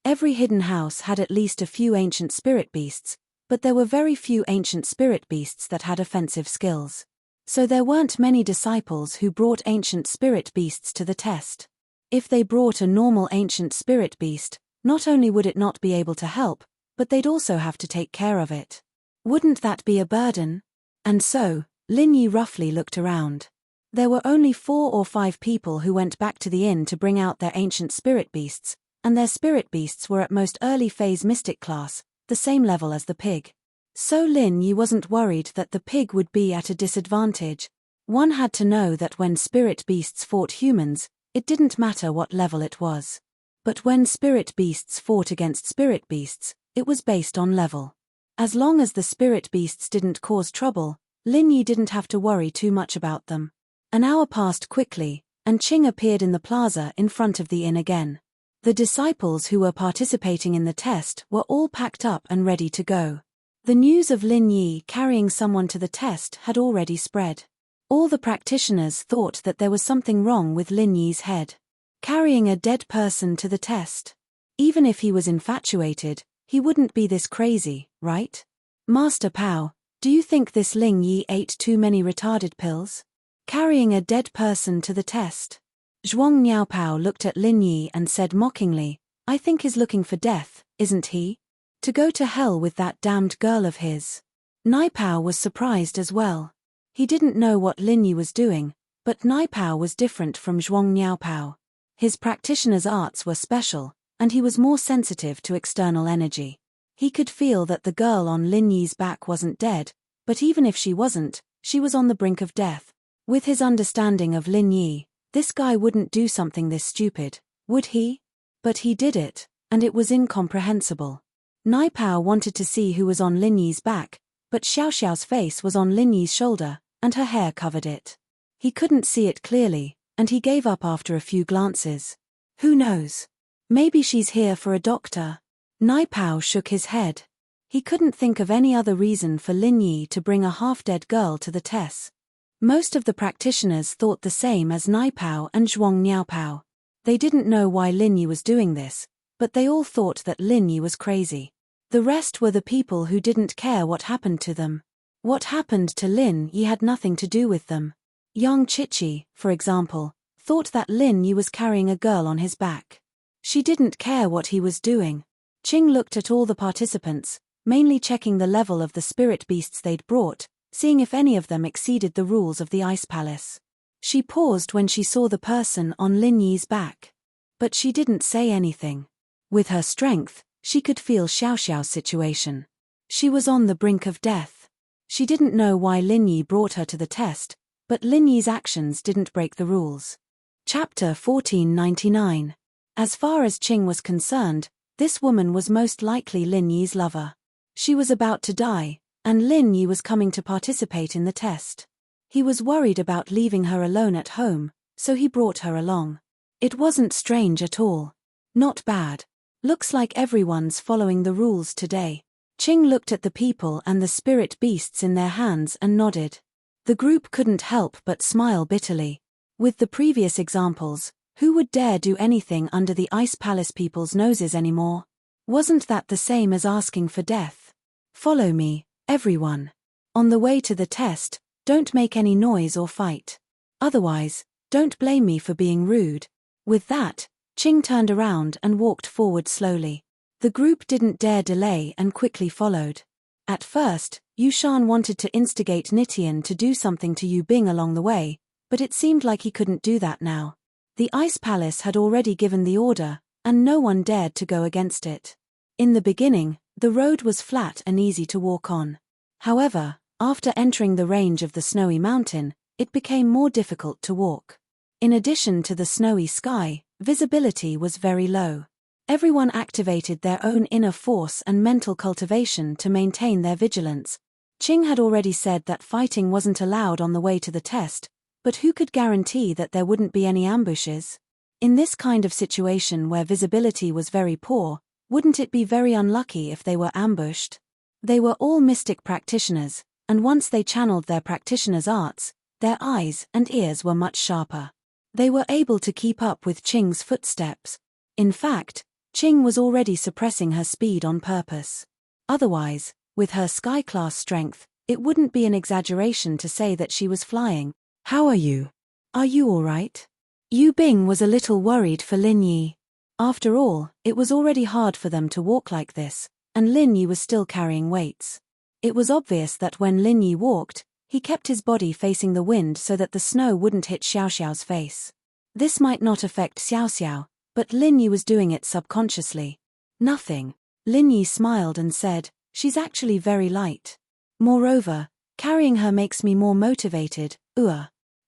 Every hidden house had at least a few ancient spirit beasts, but there were very few ancient spirit beasts that had offensive skills. So there weren't many disciples who brought ancient spirit beasts to the test. If they brought a normal ancient spirit beast, not only would it not be able to help, but they'd also have to take care of it. Wouldn't that be a burden? And so, Lin Yi roughly looked around. There were only 4 or 5 people who went back to the inn to bring out their ancient spirit beasts, and their spirit beasts were at most early phase mystic class, the same level as the pig. So Lin Yi wasn't worried that the pig would be at a disadvantage. One had to know that when spirit beasts fought humans, it didn't matter what level it was. But when spirit beasts fought against spirit beasts, it was based on level. As long as the spirit beasts didn't cause trouble, Lin Yi didn't have to worry too much about them. An hour passed quickly, and Qing appeared in the plaza in front of the inn again. The disciples who were participating in the test were all packed up and ready to go. The news of Lin Yi carrying someone to the test had already spread. All the practitioners thought that there was something wrong with Lin Yi's head. Carrying a dead person to the test. Even if he was infatuated, he wouldn't be this crazy, right? Master Pao, do you think this Lin Yi ate too many retarded pills? Carrying a dead person to the test. Zhuang Niaopao looked at Lin Yi and said mockingly, I think he's looking for death, isn't he? To go to hell with that damned girl of his. Niepao was surprised as well. He didn't know what Lin Yi was doing, but Niepao was different from Zhuang Niaopao. His practitioner's arts were special, and he was more sensitive to external energy. He could feel that the girl on Lin Yi's back wasn't dead, but even if she wasn't, she was on the brink of death. With his understanding of Lin Yi, this guy wouldn't do something this stupid, would he? But he did it, and it was incomprehensible. Niepao wanted to see who was on Lin Yi's back, but Xiaoxiao's face was on Lin Yi's shoulder, and her hair covered it. He couldn't see it clearly, and he gave up after a few glances. Who knows? Maybe she's here for a doctor. Niepao shook his head. He couldn't think of any other reason for Lin Yi to bring a half-dead girl to the test. Most of the practitioners thought the same as Niepao and Zhuang Niaopao. They didn't know why Lin Yi was doing this, but they all thought that Lin Yi was crazy. The rest were the people who didn't care what happened to them. What happened to Lin Yi had nothing to do with them. Yang Chichi, for example, thought that Lin Yi was carrying a girl on his back. She didn't care what he was doing. Qing looked at all the participants, mainly checking the level of the spirit beasts they'd brought, seeing if any of them exceeded the rules of the Ice Palace. She paused when she saw the person on Lin Yi's back. But she didn't say anything. With her strength, she could feel Xiaoxiao's situation. She was on the brink of death. She didn't know why Lin Yi brought her to the test, but Lin Yi's actions didn't break the rules. Chapter 1499. As far as Qing was concerned, this woman was most likely Lin Yi's lover. She was about to die, and Lin Yi was coming to participate in the test. He was worried about leaving her alone at home, so he brought her along. It wasn't strange at all. Not bad. Looks like everyone's following the rules today. Qing looked at the people and the spirit beasts in their hands and nodded. The group couldn't help but smile bitterly. With the previous examples, who would dare do anything under the Ice Palace people's noses anymore? Wasn't that the same as asking for death? Follow me, everyone. On the way to the test, don't make any noise or fight. Otherwise, don't blame me for being rude. With that, Qing turned around and walked forward slowly. The group didn't dare delay and quickly followed. At first, Yushan wanted to instigate Nitian to do something to Yu Bing along the way, but it seemed like he couldn't do that now. The Ice Palace had already given the order, and no one dared to go against it. In the beginning, the road was flat and easy to walk on. However, after entering the range of the snowy mountain, it became more difficult to walk. In addition to the snowy sky, visibility was very low. Everyone activated their own inner force and mental cultivation to maintain their vigilance. Qing had already said that fighting wasn't allowed on the way to the test, but who could guarantee that there wouldn't be any ambushes? In this kind of situation where visibility was very poor, wouldn't it be very unlucky if they were ambushed? They were all mystic practitioners, and once they channeled their practitioners' arts, their eyes and ears were much sharper. They were able to keep up with Qing's footsteps. In fact, Qing was already suppressing her speed on purpose. Otherwise, with her sky-class strength, it wouldn't be an exaggeration to say that she was flying. How are you? Are you all right? Yu Bing was a little worried for Lin Yi. After all, it was already hard for them to walk like this, and Lin Yi was still carrying weights. It was obvious that when Lin Yi walked, he kept his body facing the wind so that the snow wouldn't hit Xiaoxiao's face. This might not affect Xiaoxiao, but Lin Yi was doing it subconsciously. Nothing. Lin Yi smiled and said, she's actually very light. Moreover, carrying her makes me more motivated.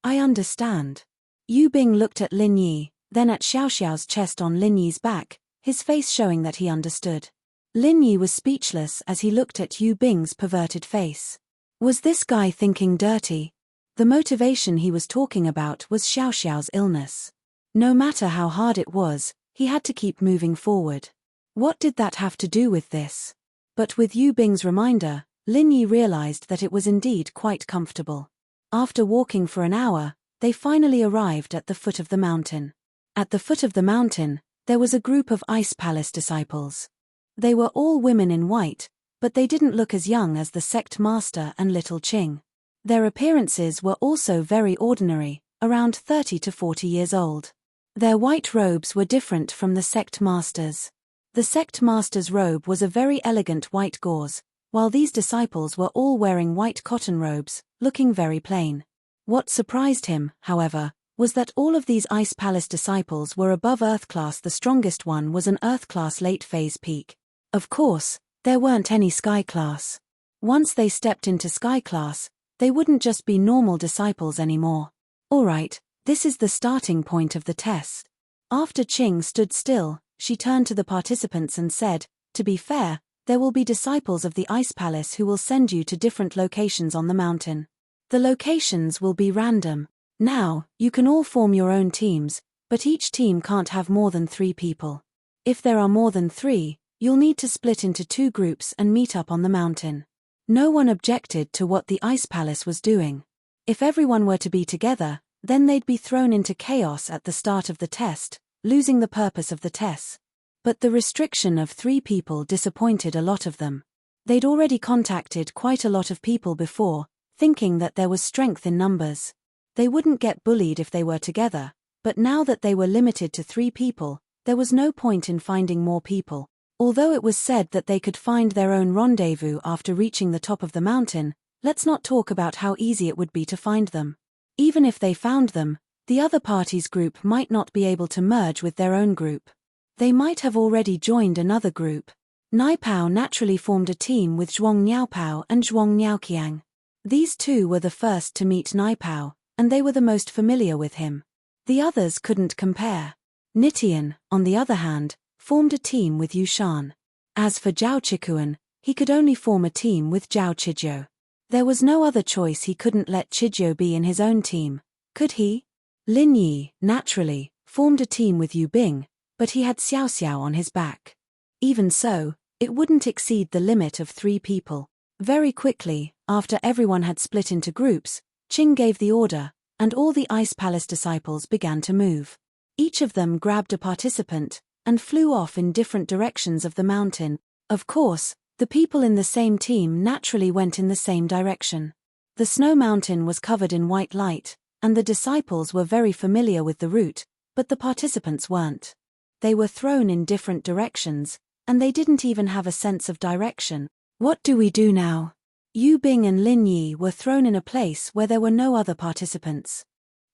I understand. Yu Bing looked at Lin Yi, then at Xiaoxiao's chest on Lin Yi's back, his face showing that he understood. Lin Yi was speechless as he looked at Yu Bing's perverted face. Was this guy thinking dirty? The motivation he was talking about was Xiao Xiao's illness. No matter how hard it was, he had to keep moving forward. What did that have to do with this? But with Yu Bing's reminder, Lin Yi realized that it was indeed quite comfortable. After walking for an hour, they finally arrived at the foot of the mountain. At the foot of the mountain, there was a group of Ice Palace disciples. They were all women in white, but they didn't look as young as the sect master and little Qing. Their appearances were also very ordinary, around 30 to 40 years old. Their white robes were different from the sect master's. The sect master's robe was a very elegant white gauze, while these disciples were all wearing white cotton robes, looking very plain. What surprised him, however, was that all of these Ice Palace disciples were above Earth class. The strongest one was an Earth class late phase peak. Of course, there weren't any Sky class. Once they stepped into Sky class, they wouldn't just be normal disciples anymore. Alright, this is the starting point of the test. After Qing stood still, she turned to the participants and said, "To be fair, there will be disciples of the Ice Palace who will send you to different locations on the mountain. The locations will be random. Now, you can all form your own teams, but each team can't have more than 3 people. If there are more than 3, you'll need to split into 2 groups and meet up on the mountain." No one objected to what the Ice Palace was doing. If everyone were to be together, then they'd be thrown into chaos at the start of the test, losing the purpose of the test. But the restriction of 3 people disappointed a lot of them. They'd already contacted quite a lot of people before, thinking that there was strength in numbers. They wouldn't get bullied if they were together, but now that they were limited to 3 people, there was no point in finding more people. Although it was said that they could find their own rendezvous after reaching the top of the mountain, let's not talk about how easy it would be to find them. Even if they found them, the other party's group might not be able to merge with their own group. They might have already joined another group. Naipao naturally formed a team with Zhuang Niaopao and Zhuang Niaoqiang. These 2 were the first to meet Naipao, and they were the most familiar with him. The others couldn't compare. Nitian, on the other hand, formed a team with Yushan. As for Zhao Chikuan, he could only form a team with Zhao Chijiu. There was no other choice. He couldn't let Chijiu be in his own team, could he? Lin Yi, naturally, formed a team with Yu Bing, but he had Xiao Xiao on his back. Even so, it wouldn't exceed the limit of 3 people. Very quickly, after everyone had split into groups, Qing gave the order, and all the Ice Palace disciples began to move. Each of them grabbed a participant and flew off in different directions of the mountain. Of course, the people in the same team naturally went in the same direction. The snow mountain was covered in white light, and the disciples were very familiar with the route, but the participants weren't. They were thrown in different directions, and they didn't even have a sense of direction. What do we do now? Yu Bing and Lin Yi were thrown in a place where there were no other participants.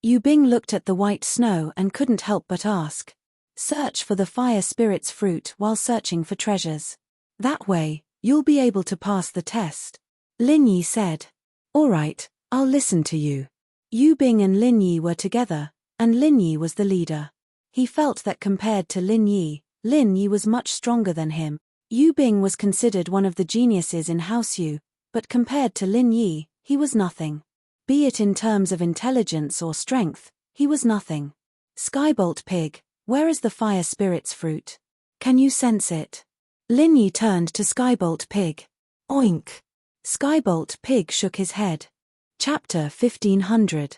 Yu Bing looked at the white snow and couldn't help but ask. Search for the fire spirit's fruit while searching for treasures. That way, you'll be able to pass the test. Lin Yi said. Alright, I'll listen to you. Yu Bing and Lin Yi were together, and Lin Yi was the leader. He felt that compared to Lin Yi was much stronger than him. Yu Bing was considered one of the geniuses in House Yu, but compared to Lin Yi, he was nothing. Be it in terms of intelligence or strength, he was nothing. Skybolt Pig, where is the fire spirit's fruit? Can you sense it? Lin Yi turned to Skybolt Pig. Oink. Skybolt Pig shook his head. Chapter 1500.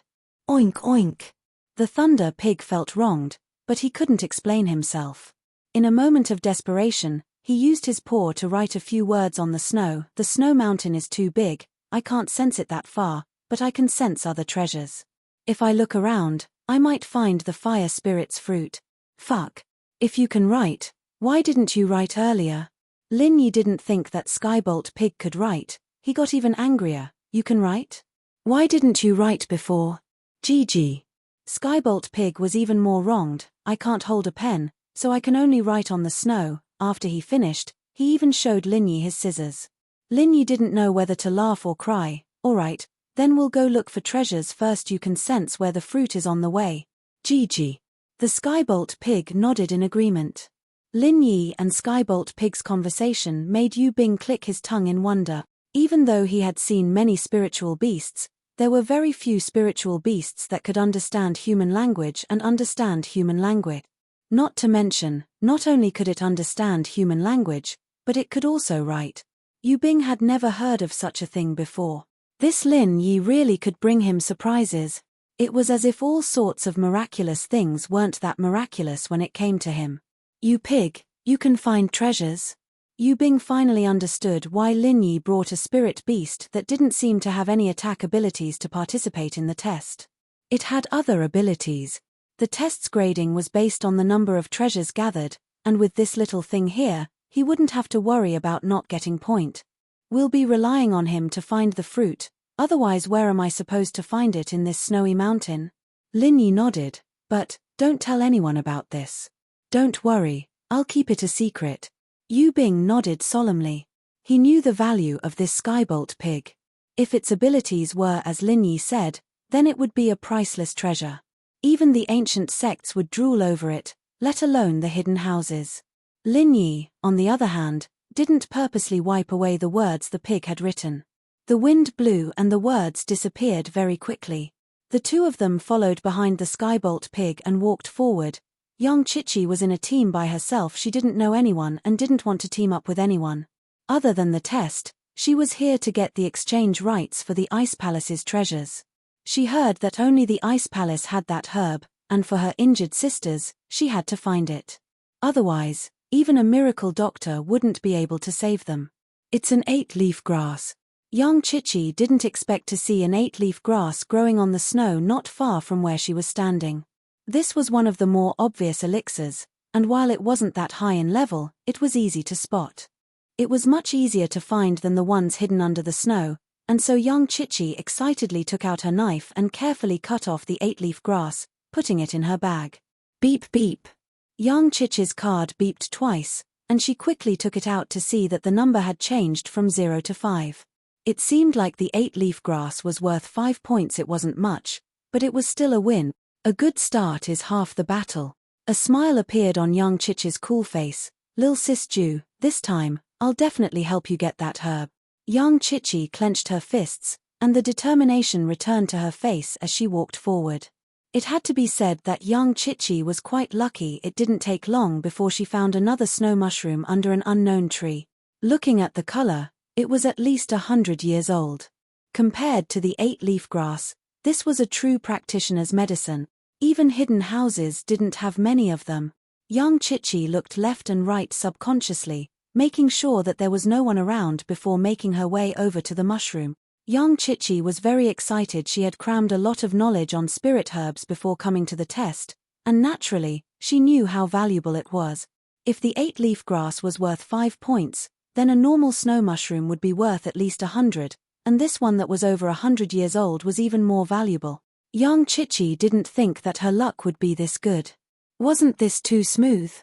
Oink oink. The Thunder Pig felt wronged, but he couldn't explain himself. In a moment of desperation, he used his paw to write a few words on the snow. The snow mountain is too big, I can't sense it that far, but I can sense other treasures. If I look around, I might find the fire spirit's fruit. Fuck. If you can write, why didn't you write earlier? Lin Yi didn't think that Skybolt Pig could write. He got even angrier. You can write? Why didn't you write before? GG. Skybolt Pig was even more wronged. I can't hold a pen, so I can only write on the snow. After he finished, he even showed Lin Yi his scissors. Lin Yi didn't know whether to laugh or cry. Alright, then we'll go look for treasures first. You can sense where the fruit is on the way. GG. The Skybolt Pig nodded in agreement. Lin Yi and Skybolt Pig's conversation made Yu Bing click his tongue in wonder. Even though he had seen many spiritual beasts, there were very few spiritual beasts that could understand human language and understand human language. Not to mention, not only could it understand human language, but it could also write. Yu Bing had never heard of such a thing before. This Lin Yi really could bring him surprises. It was as if all sorts of miraculous things weren't that miraculous when it came to him. You pig, you can find treasures. Yu Bing finally understood why Lin Yi brought a spirit beast that didn't seem to have any attack abilities to participate in the test. It had other abilities. The test's grading was based on the number of treasures gathered, and with this little thing here, he wouldn't have to worry about not getting point. We'll be relying on him to find the fruit, otherwise where am I supposed to find it in this snowy mountain? Lin Yi nodded, but, don't tell anyone about this. Don't worry, I'll keep it a secret. Yu Bing nodded solemnly. He knew the value of this Skybolt pig. If its abilities were as Lin Yi said, then it would be a priceless treasure. Even the ancient sects would drool over it, let alone the hidden houses. Lin Yi, on the other hand, didn't purposely wipe away the words the pig had written. The wind blew and the words disappeared very quickly. The two of them followed behind the Skybolt pig and walked forward. Young Chichi was in a team by herself. She didn't know anyone and didn't want to team up with anyone. Other than the test, she was here to get the exchange rights for the Ice Palace's treasures. She heard that only the Ice Palace had that herb, and for her injured sisters, she had to find it. Otherwise, even a miracle doctor wouldn't be able to save them. It's an 8-leaf grass. Young Chichi didn't expect to see an 8-leaf grass growing on the snow not far from where she was standing. This was one of the more obvious elixirs, and while it wasn't that high in level, it was easy to spot. It was much easier to find than the ones hidden under the snow, and so young Chichi excitedly took out her knife and carefully cut off the 8-leaf grass, putting it in her bag. Beep beep. Young Chichi's card beeped twice, and she quickly took it out to see that the number had changed from 0 to 5. It seemed like the 8-leaf grass was worth 5 points. It wasn't much, but it was still a win. A good start is half the battle. A smile appeared on young Chichi's cool face. Lil sis Ju, this time, I'll definitely help you get that herb. Young Chichi clenched her fists, and the determination returned to her face as she walked forward. It had to be said that young Chichi was quite lucky. It didn't take long before she found another snow mushroom under an unknown tree. Looking at the color, it was at least 100 years old. Compared to the 8-leaf grass, this was a true practitioner's medicine. Even hidden houses didn't have many of them. Young Chichi looked left and right subconsciously, making sure that there was no one around before making her way over to the mushroom. Young Chichi was very excited. She had crammed a lot of knowledge on spirit herbs before coming to the test, and naturally, she knew how valuable it was. If the 8-leaf grass was worth 5 points, then a normal snow mushroom would be worth at least 100, and this one that was over 100 years old was even more valuable. Young Chichi didn't think that her luck would be this good. Wasn't this too smooth?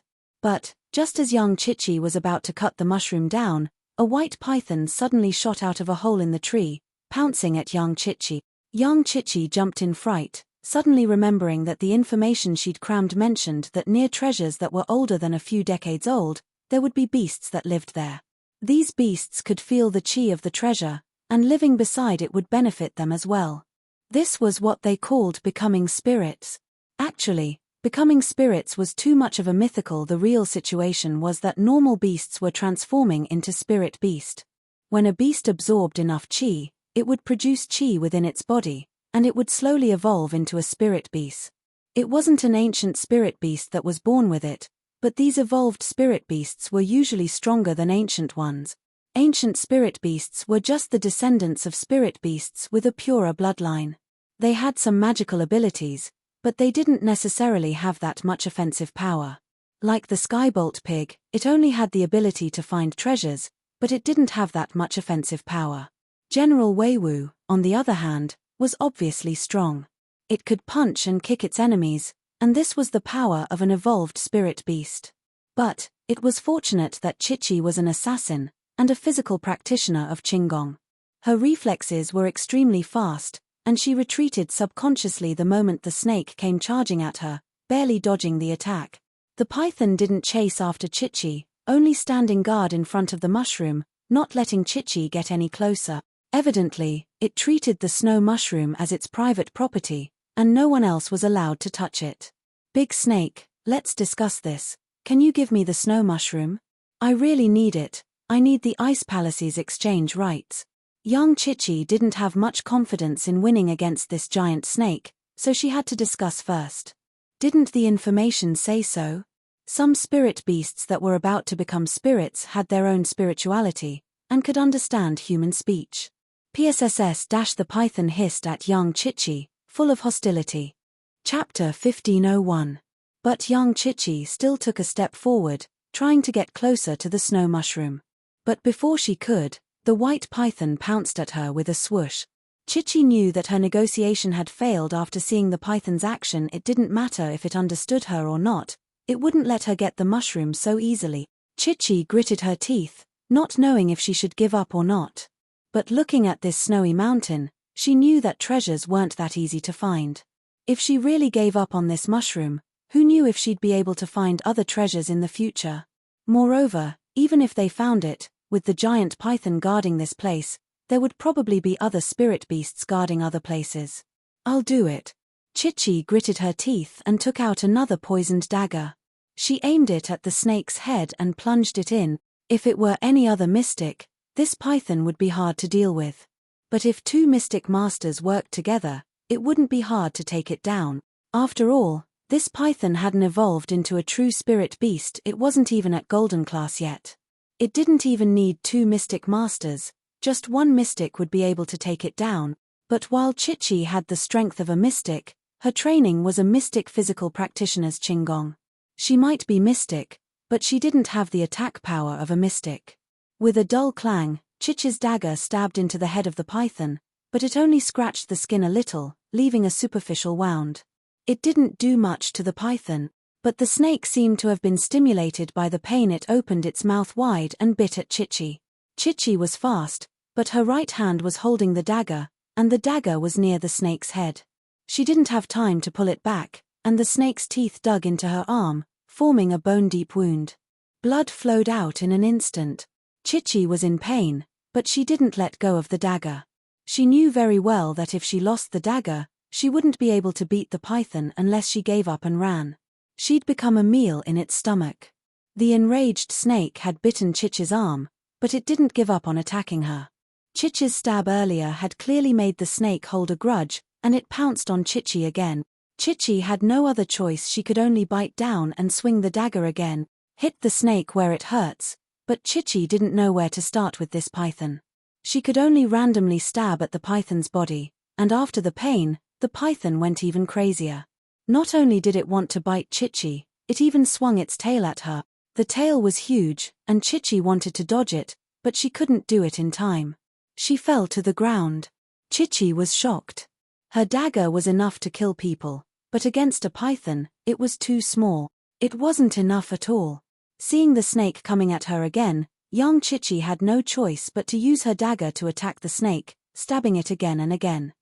But, just as young Chichi was about to cut the mushroom down, a white python suddenly shot out of a hole in the tree, pouncing at young Chichi. Young Chichi jumped in fright, suddenly remembering that the information she'd crammed mentioned that near treasures that were older than a few decades old, there would be beasts that lived there. These beasts could feel the chi of the treasure, and living beside it would benefit them as well. This was what they called becoming spirits. Actually, becoming spirits was too much of a mythical. The real situation was that normal beasts were transforming into spirit beast. When a beast absorbed enough chi, it would produce chi within its body, and it would slowly evolve into a spirit beast. It wasn't an ancient spirit beast that was born with it, but these evolved spirit beasts were usually stronger than ancient ones. Ancient spirit beasts were just the descendants of spirit beasts with a purer bloodline. They had some magical abilities, but they didn't necessarily have that much offensive power. Like the Skybolt pig, it only had the ability to find treasures, but it didn't have that much offensive power. General Weiwu, on the other hand, was obviously strong. It could punch and kick its enemies, and this was the power of an evolved spirit beast. But, it was fortunate that Chichi was an assassin, and a physical practitioner of Qigong. Her reflexes were extremely fast, and she retreated subconsciously the moment the snake came charging at her, barely dodging the attack. The python didn't chase after Chichi, only standing guard in front of the mushroom, not letting Chichi get any closer. Evidently, it treated the snow mushroom as its private property, and no one else was allowed to touch it. Big Snake, let's discuss this. Can you give me the snow mushroom? I really need it. I need the Ice Palace's exchange rights. Young Chichi didn't have much confidence in winning against this giant snake, so she had to discuss first. Didn't the information say so? Some spirit beasts that were about to become spirits had their own spirituality, and could understand human speech. PSSS the python hissed at young Chichi, full of hostility. Chapter 1501. But young Chichi still took a step forward, trying to get closer to the snow mushroom. But before she could, the white python pounced at her with a swoosh. Chichi knew that her negotiation had failed after seeing the python's action. It didn't matter if it understood her or not, it wouldn't let her get the mushroom so easily. Chichi gritted her teeth, not knowing if she should give up or not. But looking at this snowy mountain, she knew that treasures weren't that easy to find. If she really gave up on this mushroom, who knew if she'd be able to find other treasures in the future? Moreover, even if they found it, with the giant python guarding this place, there would probably be other spirit beasts guarding other places. I'll do it. Chichi gritted her teeth and took out another poisoned dagger. She aimed it at the snake's head and plunged it in. If it were any other mystic, this python would be hard to deal with. But if two mystic masters worked together, it wouldn't be hard to take it down. After all, this python hadn't evolved into a true spirit beast. It wasn't even at golden class yet. It didn't even need two mystic masters, just one mystic would be able to take it down. But while Chichi had the strength of a mystic, her training was a mystic physical practitioner's qigong. She might be mystic, but she didn't have the attack power of a mystic. With a dull clang, Chichi's dagger stabbed into the head of the python, but it only scratched the skin a little, leaving a superficial wound. It didn't do much to the python, but the snake seemed to have been stimulated by the pain. It opened its mouth wide and bit at Chichi. Chichi was fast, but her right hand was holding the dagger, and the dagger was near the snake's head. She didn't have time to pull it back, and the snake's teeth dug into her arm, forming a bone-deep wound. Blood flowed out in an instant. Chichi was in pain, but she didn't let go of the dagger. She knew very well that if she lost the dagger, she wouldn't be able to beat the python unless she gave up and ran. She'd become a meal in its stomach. The enraged snake had bitten Chichi's arm, but it didn't give up on attacking her. Chichi's stab earlier had clearly made the snake hold a grudge, and it pounced on Chichi again. Chichi had no other choice. She could only bite down and swing the dagger again, hit the snake where it hurts, but Chichi didn't know where to start with this python. She could only randomly stab at the python's body, and after the pain, the python went even crazier. Not only did it want to bite Chichi, it even swung its tail at her. The tail was huge, and Chichi wanted to dodge it, but she couldn't do it in time. She fell to the ground. Chichi was shocked. Her dagger was enough to kill people, but against a python, it was too small. It wasn't enough at all. Seeing the snake coming at her again, young Chichi had no choice but to use her dagger to attack the snake, stabbing it again and again.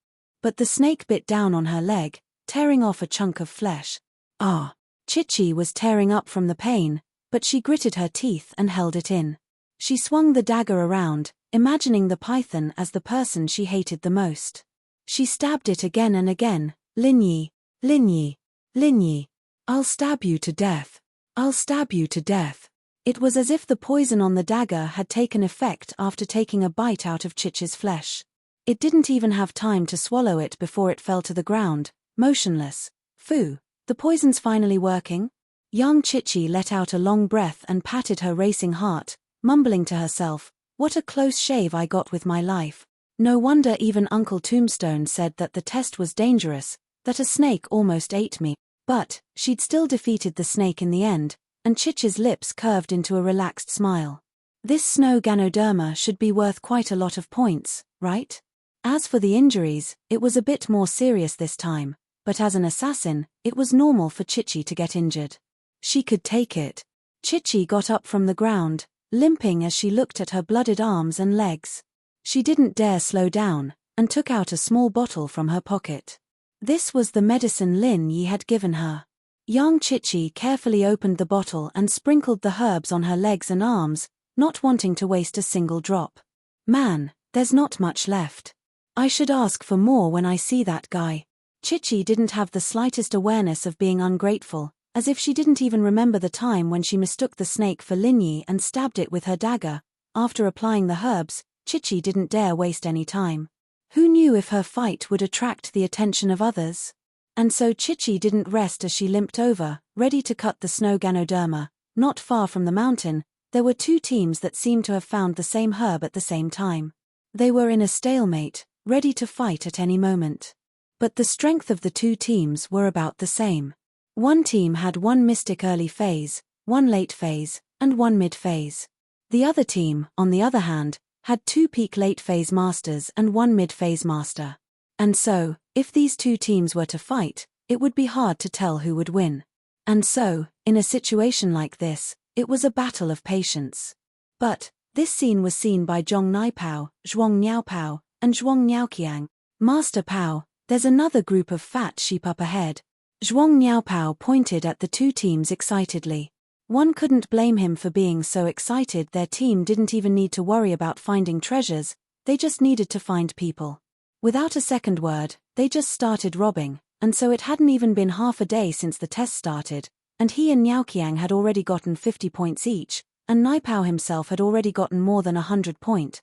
But the snake bit down on her leg, tearing off a chunk of flesh. Ah! Chichi was tearing up from the pain, but she gritted her teeth and held it in. She swung the dagger around, imagining the python as the person she hated the most. She stabbed it again and again. Linyi, Linyi, Linyi. I'll stab you to death. I'll stab you to death. It was as if the poison on the dagger had taken effect after taking a bite out of Chichi's flesh. It didn't even have time to swallow it before it fell to the ground, motionless. Phew, the poison's finally working? Young Chichi let out a long breath and patted her racing heart, mumbling to herself, what a close shave I got with my life. No wonder even Uncle Tombstone said that the test was dangerous, that a snake almost ate me. But, she'd still defeated the snake in the end, and Chichi's lips curved into a relaxed smile. This snow Ganoderma should be worth quite a lot of points, right? As for the injuries, it was a bit more serious this time, but as an assassin, it was normal for Chichi to get injured. She could take it. Chichi got up from the ground, limping as she looked at her blooded arms and legs. She didn't dare slow down, and took out a small bottle from her pocket. This was the medicine Lin Yi had given her. Yang Chichi carefully opened the bottle and sprinkled the herbs on her legs and arms, not wanting to waste a single drop. Man, there's not much left. I should ask for more when I see that guy. Chichi didn't have the slightest awareness of being ungrateful, as if she didn't even remember the time when she mistook the snake for Linyi and stabbed it with her dagger. After applying the herbs, Chichi didn't dare waste any time. Who knew if her fight would attract the attention of others? And so Chichi didn't rest as she limped over, ready to cut the snow Ganoderma. Not far from the mountain, there were two teams that seemed to have found the same herb at the same time. They were in a stalemate, ready to fight at any moment. But the strength of the two teams were about the same. One team had one mystic early phase, one late phase, and one mid phase. The other team, on the other hand, had two peak late phase masters and one mid phase master. And so, if these two teams were to fight, it would be hard to tell who would win. And so, in a situation like this, it was a battle of patience. But this scene was seen by Zhong Naipao, Zhuang Niaopao, and Zhuang Niaoqiang. Master Pao, there's another group of fat sheep up ahead. Zhuang Niaopao pointed at the two teams excitedly. One couldn't blame him for being so excited. Their team didn't even need to worry about finding treasures, they just needed to find people. Without a second word, they just started robbing, and so it hadn't even been half a day since the test started, and he and Niaoqiang had already gotten 50 points each, and Naipao himself had already gotten more than 100 points.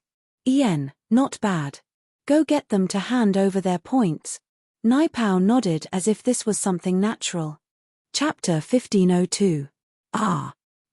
Not bad. Go get them to hand over their points. Naipao nodded as if this was something natural. Chapter 1502.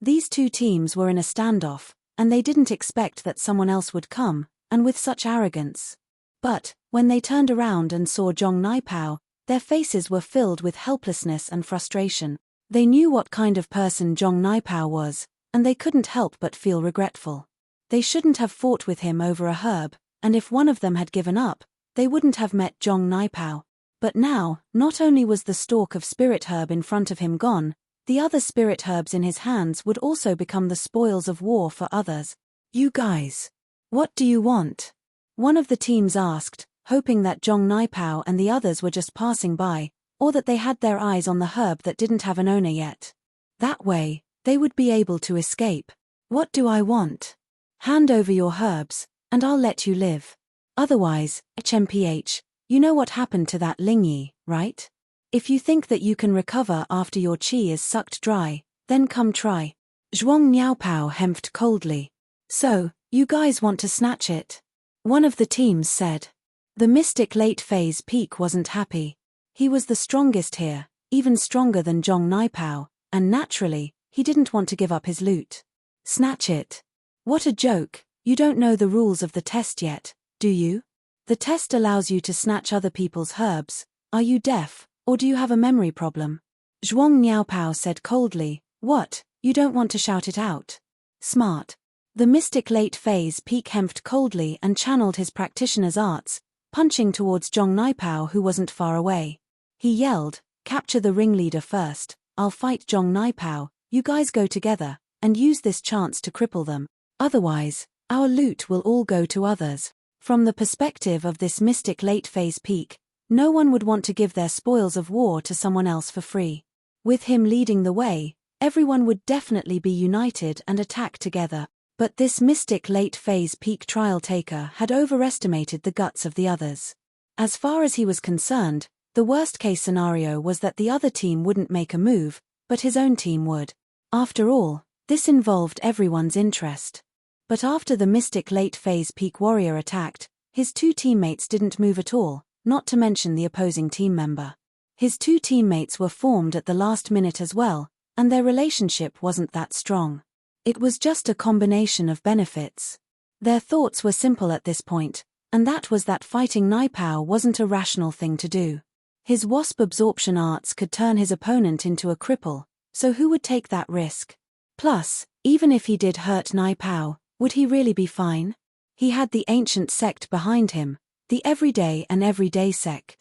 These two teams were in a standoff, and they didn't expect that someone else would come, and with such arrogance. But, when they turned around and saw Zhong Naipao, their faces were filled with helplessness and frustration. They knew what kind of person Zhong Naipao was, and they couldn't help but feel regretful. They shouldn't have fought with him over a herb, and if one of them had given up, they wouldn't have met Zhong Naipao. But now, not only was the stalk of spirit herb in front of him gone, the other spirit herbs in his hands would also become the spoils of war for others. You guys, what do you want? One of the teams asked, hoping that Zhong Naipao and the others were just passing by, or that they had their eyes on the herb that didn't have an owner yet. That way, they would be able to escape. What do I want? Hand over your herbs, and I'll let you live. Otherwise, HMPH, you know what happened to that Lingyi, right? If you think that you can recover after your qi is sucked dry, then come try. Zhuang Niaopao hemphed coldly. So, you guys want to snatch it? One of the teams said. The mystic late phase peak wasn't happy. He was the strongest here, even stronger than Zhong Naipao, and naturally, he didn't want to give up his loot. Snatch it. What a joke, you don't know the rules of the test yet, do you? The test allows you to snatch other people's herbs. Are you deaf, or do you have a memory problem? Zhuang Niaopao said coldly. What, you don't want to shout it out? Smart. The mystic late phase peak hemphed coldly and channeled his practitioner's arts, punching towards Zhong Naipao who wasn't far away. He yelled, capture the ringleader first, I'll fight Zhong Naipao, you guys go together, and use this chance to cripple them. Otherwise, our loot will all go to others. From the perspective of this mystic late phase peak, no one would want to give their spoils of war to someone else for free. With him leading the way, everyone would definitely be united and attack together. But this mystic late phase peak trial taker had overestimated the guts of the others. As far as he was concerned, the worst case scenario was that the other team wouldn't make a move, but his own team would. After all, this involved everyone's interest. But after the mystic late phase peak warrior attacked, his two teammates didn't move at all, not to mention the opposing team member. His two teammates were formed at the last minute as well, and their relationship wasn't that strong. It was just a combination of benefits. Their thoughts were simple at this point, and that was that fighting Naipao wasn't a rational thing to do. His wasp absorption arts could turn his opponent into a cripple, so who would take that risk? Plus, even if he did hurt Naipao, would he really be fine? He had the ancient sect behind him, the everyday and everyday sect.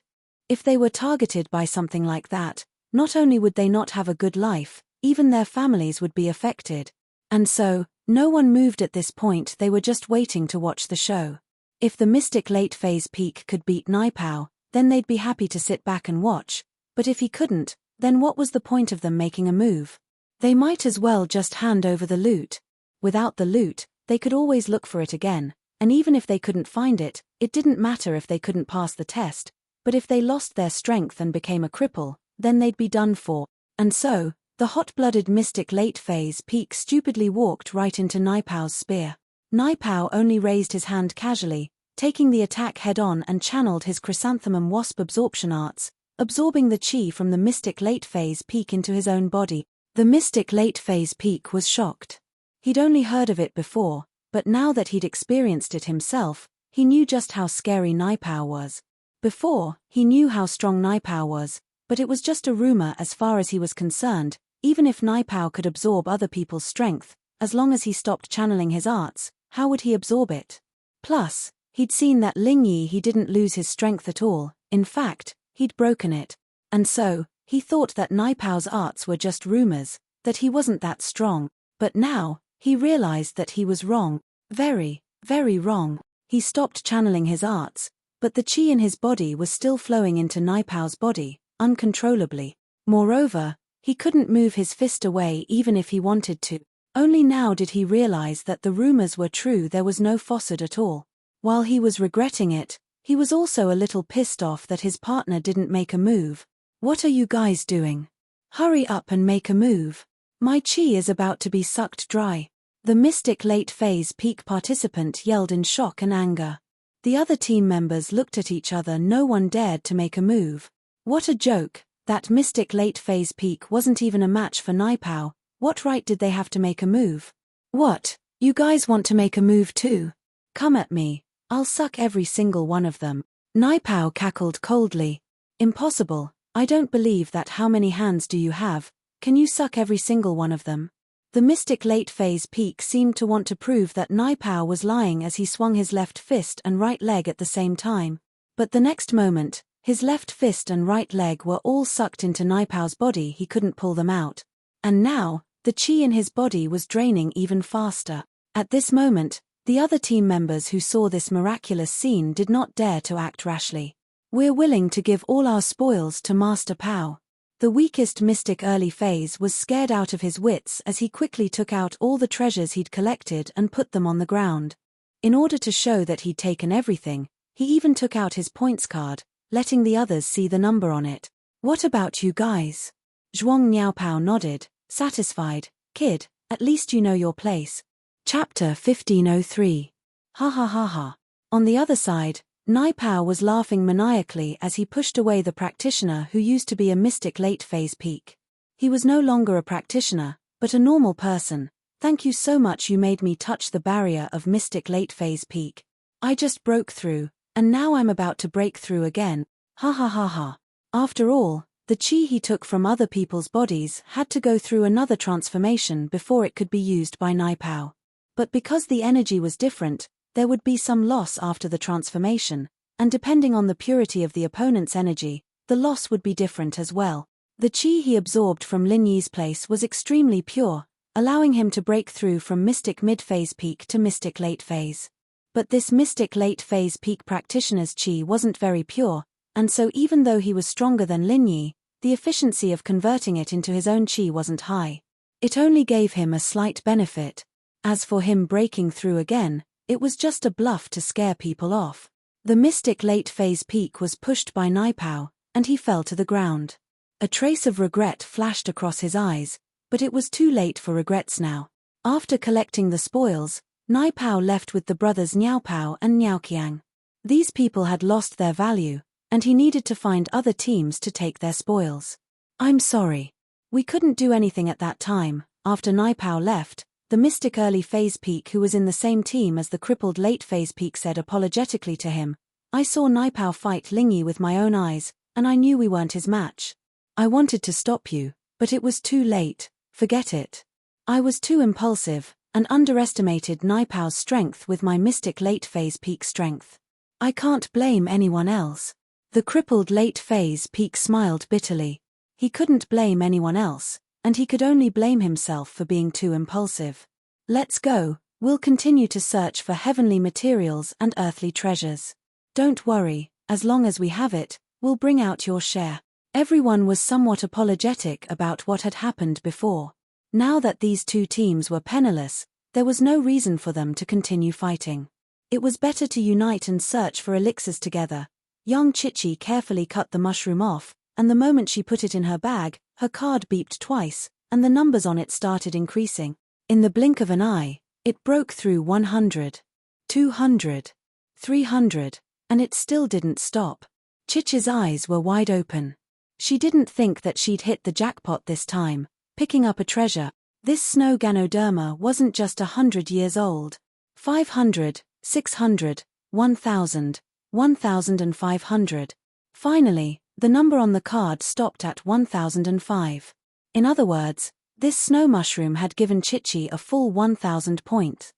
If they were targeted by something like that, not only would they not have a good life, even their families would be affected. And so, no one moved at this point, they were just waiting to watch the show. If the mystic late phase peak could beat Naipao, then they'd be happy to sit back and watch, but if he couldn't, Then what was the point of them making a move? They might as well just hand over the loot. Without the loot, they could always look for it again, and even if they couldn't find it, it didn't matter if they couldn't pass the test, but if they lost their strength and became a cripple, then they'd be done for. And so, the hot-blooded mystic late phase peak stupidly walked right into Naipao's spear. Naipao only raised his hand casually, taking the attack head-on, and channeled his chrysanthemum wasp absorption arts, absorbing the chi from the mystic late phase peak into his own body. The mystic late phase peak was shocked. He'd only heard of it before, but now that he'd experienced it himself, he knew just how scary Naipao was. Before, he knew how strong Naipao was, but it was just a rumor as far as he was concerned. Even if Naipao could absorb other people's strength, as long as he stopped channeling his arts, how would he absorb it? Plus, he'd seen that Lingyi he didn't lose his strength at all, in fact, he'd broken it. And so, he thought that Naipao's arts were just rumors, that he wasn't that strong. But now, he realized that he was wrong. Very, very wrong. He stopped channeling his arts, but the chi in his body was still flowing into Naipao's body, uncontrollably. Moreover, he couldn't move his fist away even if he wanted to. Only now did he realize that the rumors were true. There was no faucet at all. While he was regretting it, he was also a little pissed off that his partner didn't make a move. What are you guys doing? Hurry up and make a move. My chi is about to be sucked dry. The mystic late phase peak participant yelled in shock and anger. The other team members looked at each other. No one dared to make a move. What a joke. That mystic late phase peak wasn't even a match for Naipao. What right did they have to make a move? What, you guys want to make a move too? Come at me. I'll suck every single one of them. Naipao cackled coldly. Impossible. I don't believe that. How many hands do you have? Can you suck every single one of them? The mystic late phase peak seemed to want to prove that Naipao was lying as he swung his left fist and right leg at the same time. But the next moment, his left fist and right leg were all sucked into Naipao's body. He couldn't pull them out. And now, the chi in his body was draining even faster. At this moment, the other team members who saw this miraculous scene did not dare to act rashly. We're willing to give all our spoils to Master Pao. The weakest mystic early phase was scared out of his wits as he quickly took out all the treasures he'd collected and put them on the ground. In order to show that he'd taken everything, he even took out his points card, letting the others see the number on it. What about you guys? Zhuang Niaopao nodded, satisfied. Kid, at least you know your place. Chapter 1503. Ha ha ha ha. On the other side, Naipao was laughing maniacally as he pushed away the practitioner who used to be a mystic late phase peak. He was no longer a practitioner, but a normal person. Thank you so much. You made me touch the barrier of mystic late phase peak. I just broke through, and now I'm about to break through again. Ha ha ha ha. After all, the chi he took from other people's bodies had to go through another transformation before it could be used by Naipao. But because the energy was different, there would be some loss after the transformation, and depending on the purity of the opponent's energy, the loss would be different as well. The chi he absorbed from Lingyi's place was extremely pure, allowing him to break through from mystic mid-phase peak to mystic late phase. But this mystic late phase peak practitioner's chi wasn't very pure, and so even though he was stronger than Lingyi, the efficiency of converting it into his own chi wasn't high. It only gave him a slight benefit. As for him breaking through again, it was just a bluff to scare people off. The mystic late phase peak was pushed by Naipao, and he fell to the ground. A trace of regret flashed across his eyes, but it was too late for regrets now. After collecting the spoils, Naipao left with the brothers Niaopao and Niaoqiang. These people had lost their value, and he needed to find other teams to take their spoils. I'm sorry. We couldn't do anything at that time. After Naipao left, the mystic early phase peak who was in the same team as the crippled late phase peak said apologetically to him, I saw Naipao fight Lingyi with my own eyes, and I knew we weren't his match. I wanted to stop you, but it was too late. Forget it. I was too impulsive, and underestimated Naipao's strength with my mystic late phase peak strength. I can't blame anyone else. The crippled late phase peak smiled bitterly. He couldn't blame anyone else, and he could only blame himself for being too impulsive. Let's go, we'll continue to search for heavenly materials and earthly treasures. Don't worry, as long as we have it, we'll bring out your share. Everyone was somewhat apologetic about what had happened before. Now that these two teams were penniless, there was no reason for them to continue fighting. It was better to unite and search for elixirs together. Young Chichi carefully cut the mushroom off, and the moment she put it in her bag, her card beeped twice, and the numbers on it started increasing. In the blink of an eye, it broke through 100, 200, 300, and it still didn't stop. Chichi's eyes were wide open. She didn't think that she'd hit the jackpot this time, picking up a treasure. This snow Ganoderma wasn't just 100 years old. 500, 600, 1,000, 1,500. Finally, the number on the card stopped at 1,005. In other words, this snow mushroom had given Chichi a full 1,000 points.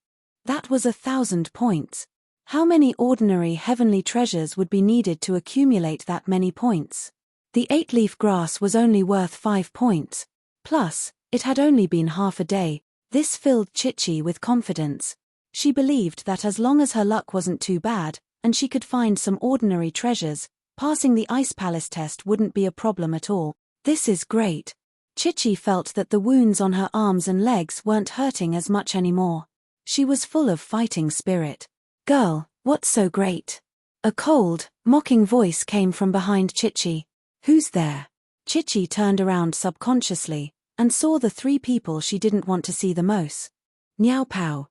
That was 1,000 points. How many ordinary heavenly treasures would be needed to accumulate that many points? The 8-leaf grass was only worth 5 points. Plus, it had only been half a day. This filled Chichi with confidence. She believed that as long as her luck wasn't too bad, and she could find some ordinary treasures, passing the Ice Palace test wouldn't be a problem at all. This is great. Chichi felt that the wounds on her arms and legs weren't hurting as much anymore. She was full of fighting spirit. "Girl, what's so great?" A cold, mocking voice came from behind Chichi. "Who's there?" Chichi turned around subconsciously, and saw the three people she didn't want to see the most. Niao Pao,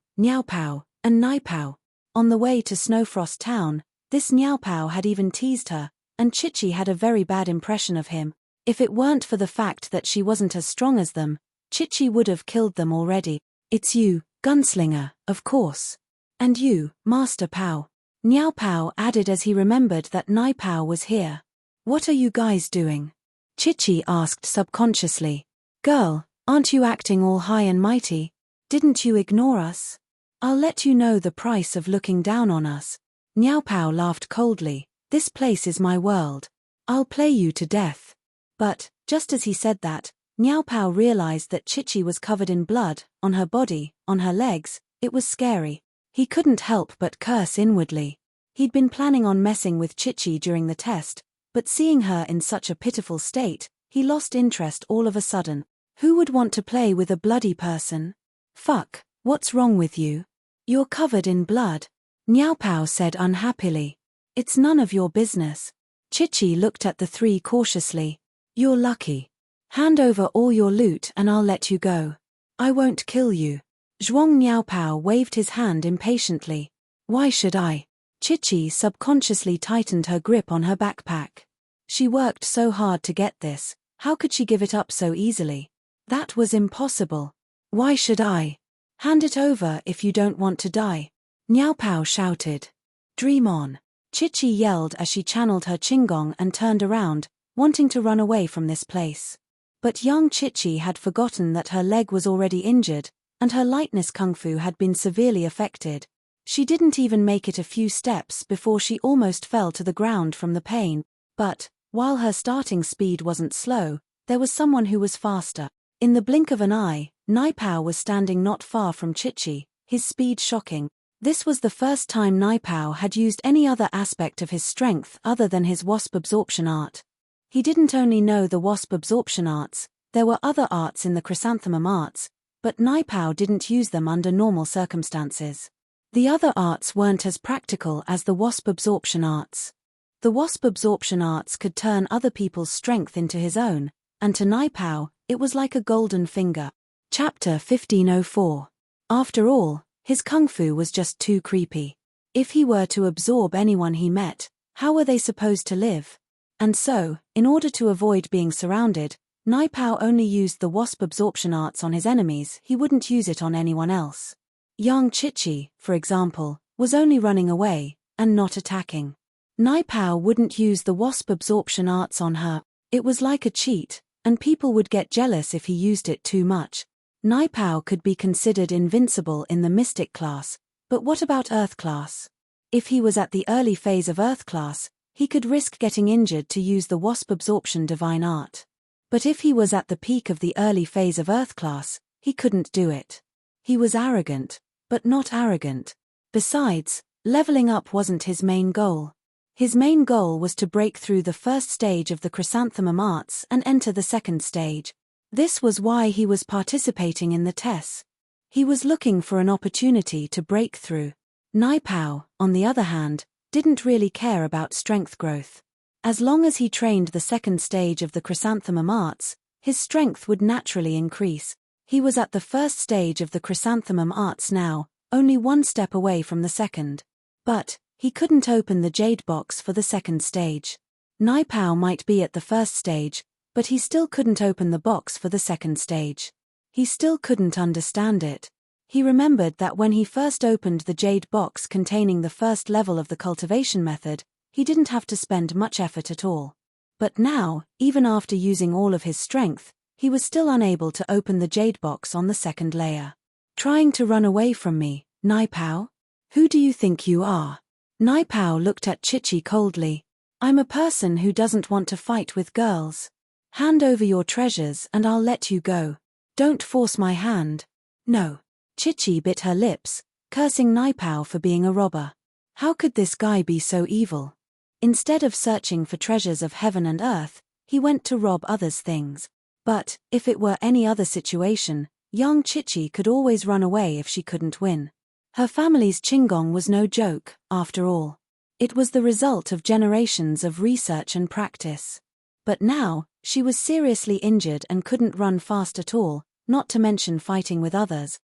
and Nai Pao. On the way to Snowfrost Town, this Niao Pao had even teased her, and Chichi had a very bad impression of him. If it weren't for the fact that she wasn't as strong as them, Chichi would have killed them already. "It's you, gunslinger, of course. And you, Master Pao." Niao Pao added as he remembered that Nai Pao was here. "What are you guys doing?" Chichi asked subconsciously. "Girl, aren't you acting all high and mighty? Didn't you ignore us? I'll let you know the price of looking down on us." Niao Pao laughed coldly. "This place is my world. I'll play you to death." But, just as he said that, Niao Pao realized that Chichi was covered in blood, on her body, on her legs. It was scary. He couldn't help but curse inwardly. He'd been planning on messing with Chichi during the test, but seeing her in such a pitiful state, he lost interest all of a sudden. Who would want to play with a bloody person? "Fuck, what's wrong with you? You're covered in blood," Niao Pao said unhappily. "It's none of your business." Chichi looked at the three cautiously. "You're lucky. Hand over all your loot and I'll let you go. I won't kill you." Zhuang Niao Pao waved his hand impatiently. "Why should I?" Chichi subconsciously tightened her grip on her backpack. She worked so hard to get this, how could she give it up so easily? That was impossible. "Why should I? Hand it over if you don't want to die," Niao Pao shouted. "Dream on." Chichi yelled as she channeled her Qinggong and turned around, wanting to run away from this place. But young Chichi had forgotten that her leg was already injured, and her lightness kung fu had been severely affected. She didn't even make it a few steps before she almost fell to the ground from the pain. But, while her starting speed wasn't slow, there was someone who was faster. In the blink of an eye, Nai Pao was standing not far from Chichi, his speed shocking. This was the first time Nai Pao had used any other aspect of his strength other than his wasp absorption art. He didn't only know the wasp absorption arts, there were other arts in the chrysanthemum arts, but Nai Pao didn't use them under normal circumstances. The other arts weren't as practical as the wasp absorption arts. The wasp absorption arts could turn other people's strength into his own, and to Nai Pao, it was like a golden finger. Chapter 1504. After all, his kung fu was just too creepy. If he were to absorb anyone he met, how were they supposed to live? And so, in order to avoid being surrounded, Nai Pao only used the wasp absorption arts on his enemies. He wouldn't use it on anyone else. Young Chichi, for example, was only running away, and not attacking. Nai Pao wouldn't use the wasp absorption arts on her. It was like a cheat, and people would get jealous if he used it too much. Nai Pao could be considered invincible in the Mystic class, but what about Earth class? If he was at the early phase of Earth class, he could risk getting injured to use the wasp absorption divine art. But if he was at the peak of the early phase of Earth class, he couldn't do it. He was arrogant, but not arrogant. Besides, leveling up wasn't his main goal. His main goal was to break through the first stage of the chrysanthemum arts and enter the second stage. This was why he was participating in the tests. He was looking for an opportunity to break through. Naipao, on the other hand, didn't really care about strength growth. As long as he trained the second stage of the chrysanthemum arts, his strength would naturally increase. He was at the first stage of the chrysanthemum arts now, only one step away from the second. But he couldn't open the jade box for the second stage. Naipao might be at the first stage, but he still couldn't open the box for the second stage. He still couldn't understand it. He remembered that when he first opened the jade box containing the first level of the cultivation method, he didn't have to spend much effort at all. But now, even after using all of his strength, he was still unable to open the jade box on the second layer. Trying to run away from me, Naipao? Who do you think you are? Naipao looked at Chichi coldly. I'm a person who doesn't want to fight with girls. Hand over your treasures and I'll let you go. Don't force my hand. No. Chichi bit her lips, cursing Naipao for being a robber. How could this guy be so evil? Instead of searching for treasures of heaven and earth, he went to rob others' things. But, if it were any other situation, young Chichi could always run away if she couldn't win. Her family's Qigong was no joke, after all. It was the result of generations of research and practice. But now, she was seriously injured and couldn't run fast at all, not to mention fighting with others.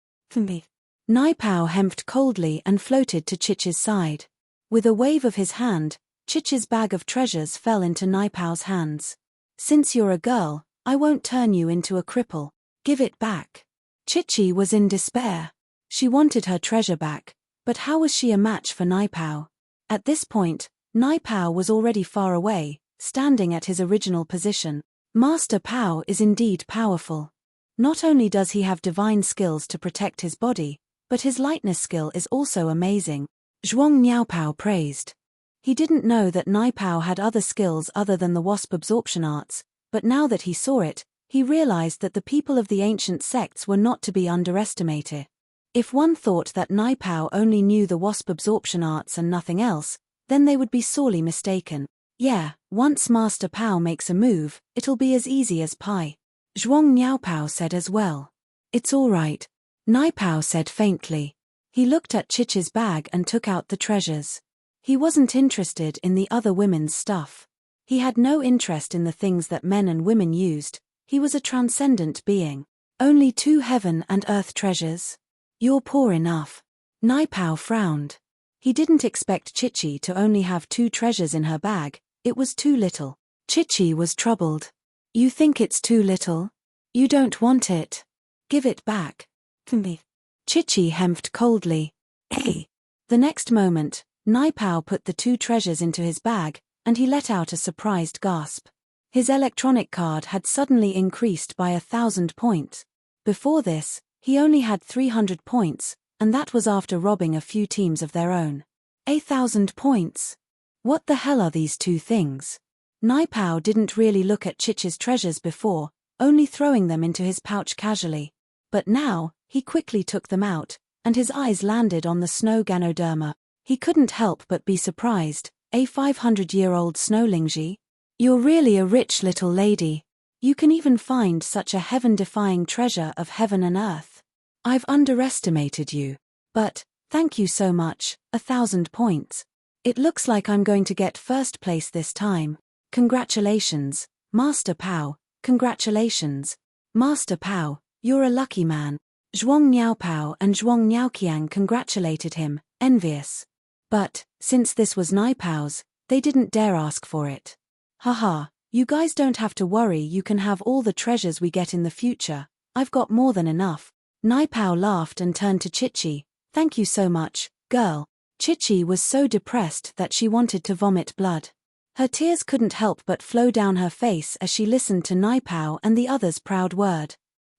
Naipao hemped coldly and floated to Chichi's side. With a wave of his hand, Chichi's bag of treasures fell into Naipao's hands. Since you're a girl, I won't turn you into a cripple. Give it back. Chichi was in despair. She wanted her treasure back, but how was she a match for Naipao? At this point, Naipao was already far away, standing at his original position. Master Pao is indeed powerful. Not only does he have divine skills to protect his body, but his lightness skill is also amazing, Zhuang Niaopao praised. He didn't know that Naipao had other skills other than the wasp absorption arts, but now that he saw it, he realized that the people of the ancient sects were not to be underestimated. If one thought that Naipao only knew the wasp absorption arts and nothing else, then they would be sorely mistaken. Yeah, once Master Pao makes a move, it'll be as easy as pie. Zhuang Niaopao said as well. It's all right. Naipao said faintly. He looked at Chichi's bag and took out the treasures. He wasn't interested in the other women's stuff. He had no interest in the things that men and women used. He was a transcendent being. Only 2 heaven and earth treasures? You're poor enough. Naipao frowned. He didn't expect Chichi to only have 2 treasures in her bag. It was too little. Chichi was troubled. You think it's too little? You don't want it. Give it back. Me. Chichi hemped coldly. Hey. The next moment, Naipao put the 2 treasures into his bag, and he let out a surprised gasp. His electronic card had suddenly increased by 1,000 points. Before this, he only had 300 points, and that was after robbing a few teams of their own. 1,000 points? What the hell are these 2 things? Naipao didn't really look at Chichi's treasures before, only throwing them into his pouch casually. But now, he quickly took them out, and his eyes landed on the snow Ganoderma. He couldn't help but be surprised. A 500-year-old snowlingji? You're really a rich little lady. You can even find such a heaven-defying treasure of heaven and earth. I've underestimated you. But, thank you so much, 1,000 points. It looks like I'm going to get first place this time. Congratulations, Master Pao, congratulations. Master Pao, you're a lucky man. Zhuang Niaopao and Zhuang Niaoqiang congratulated him, envious. But, since this was Naipao's, they didn't dare ask for it. Haha, you guys don't have to worry, you can have all the treasures we get in the future. I've got more than enough. Naipao laughed and turned to Chichi. Thank you so much, girl. Chichi was so depressed that she wanted to vomit blood. Her tears couldn't help but flow down her face as she listened to Naipao and the others' proud word.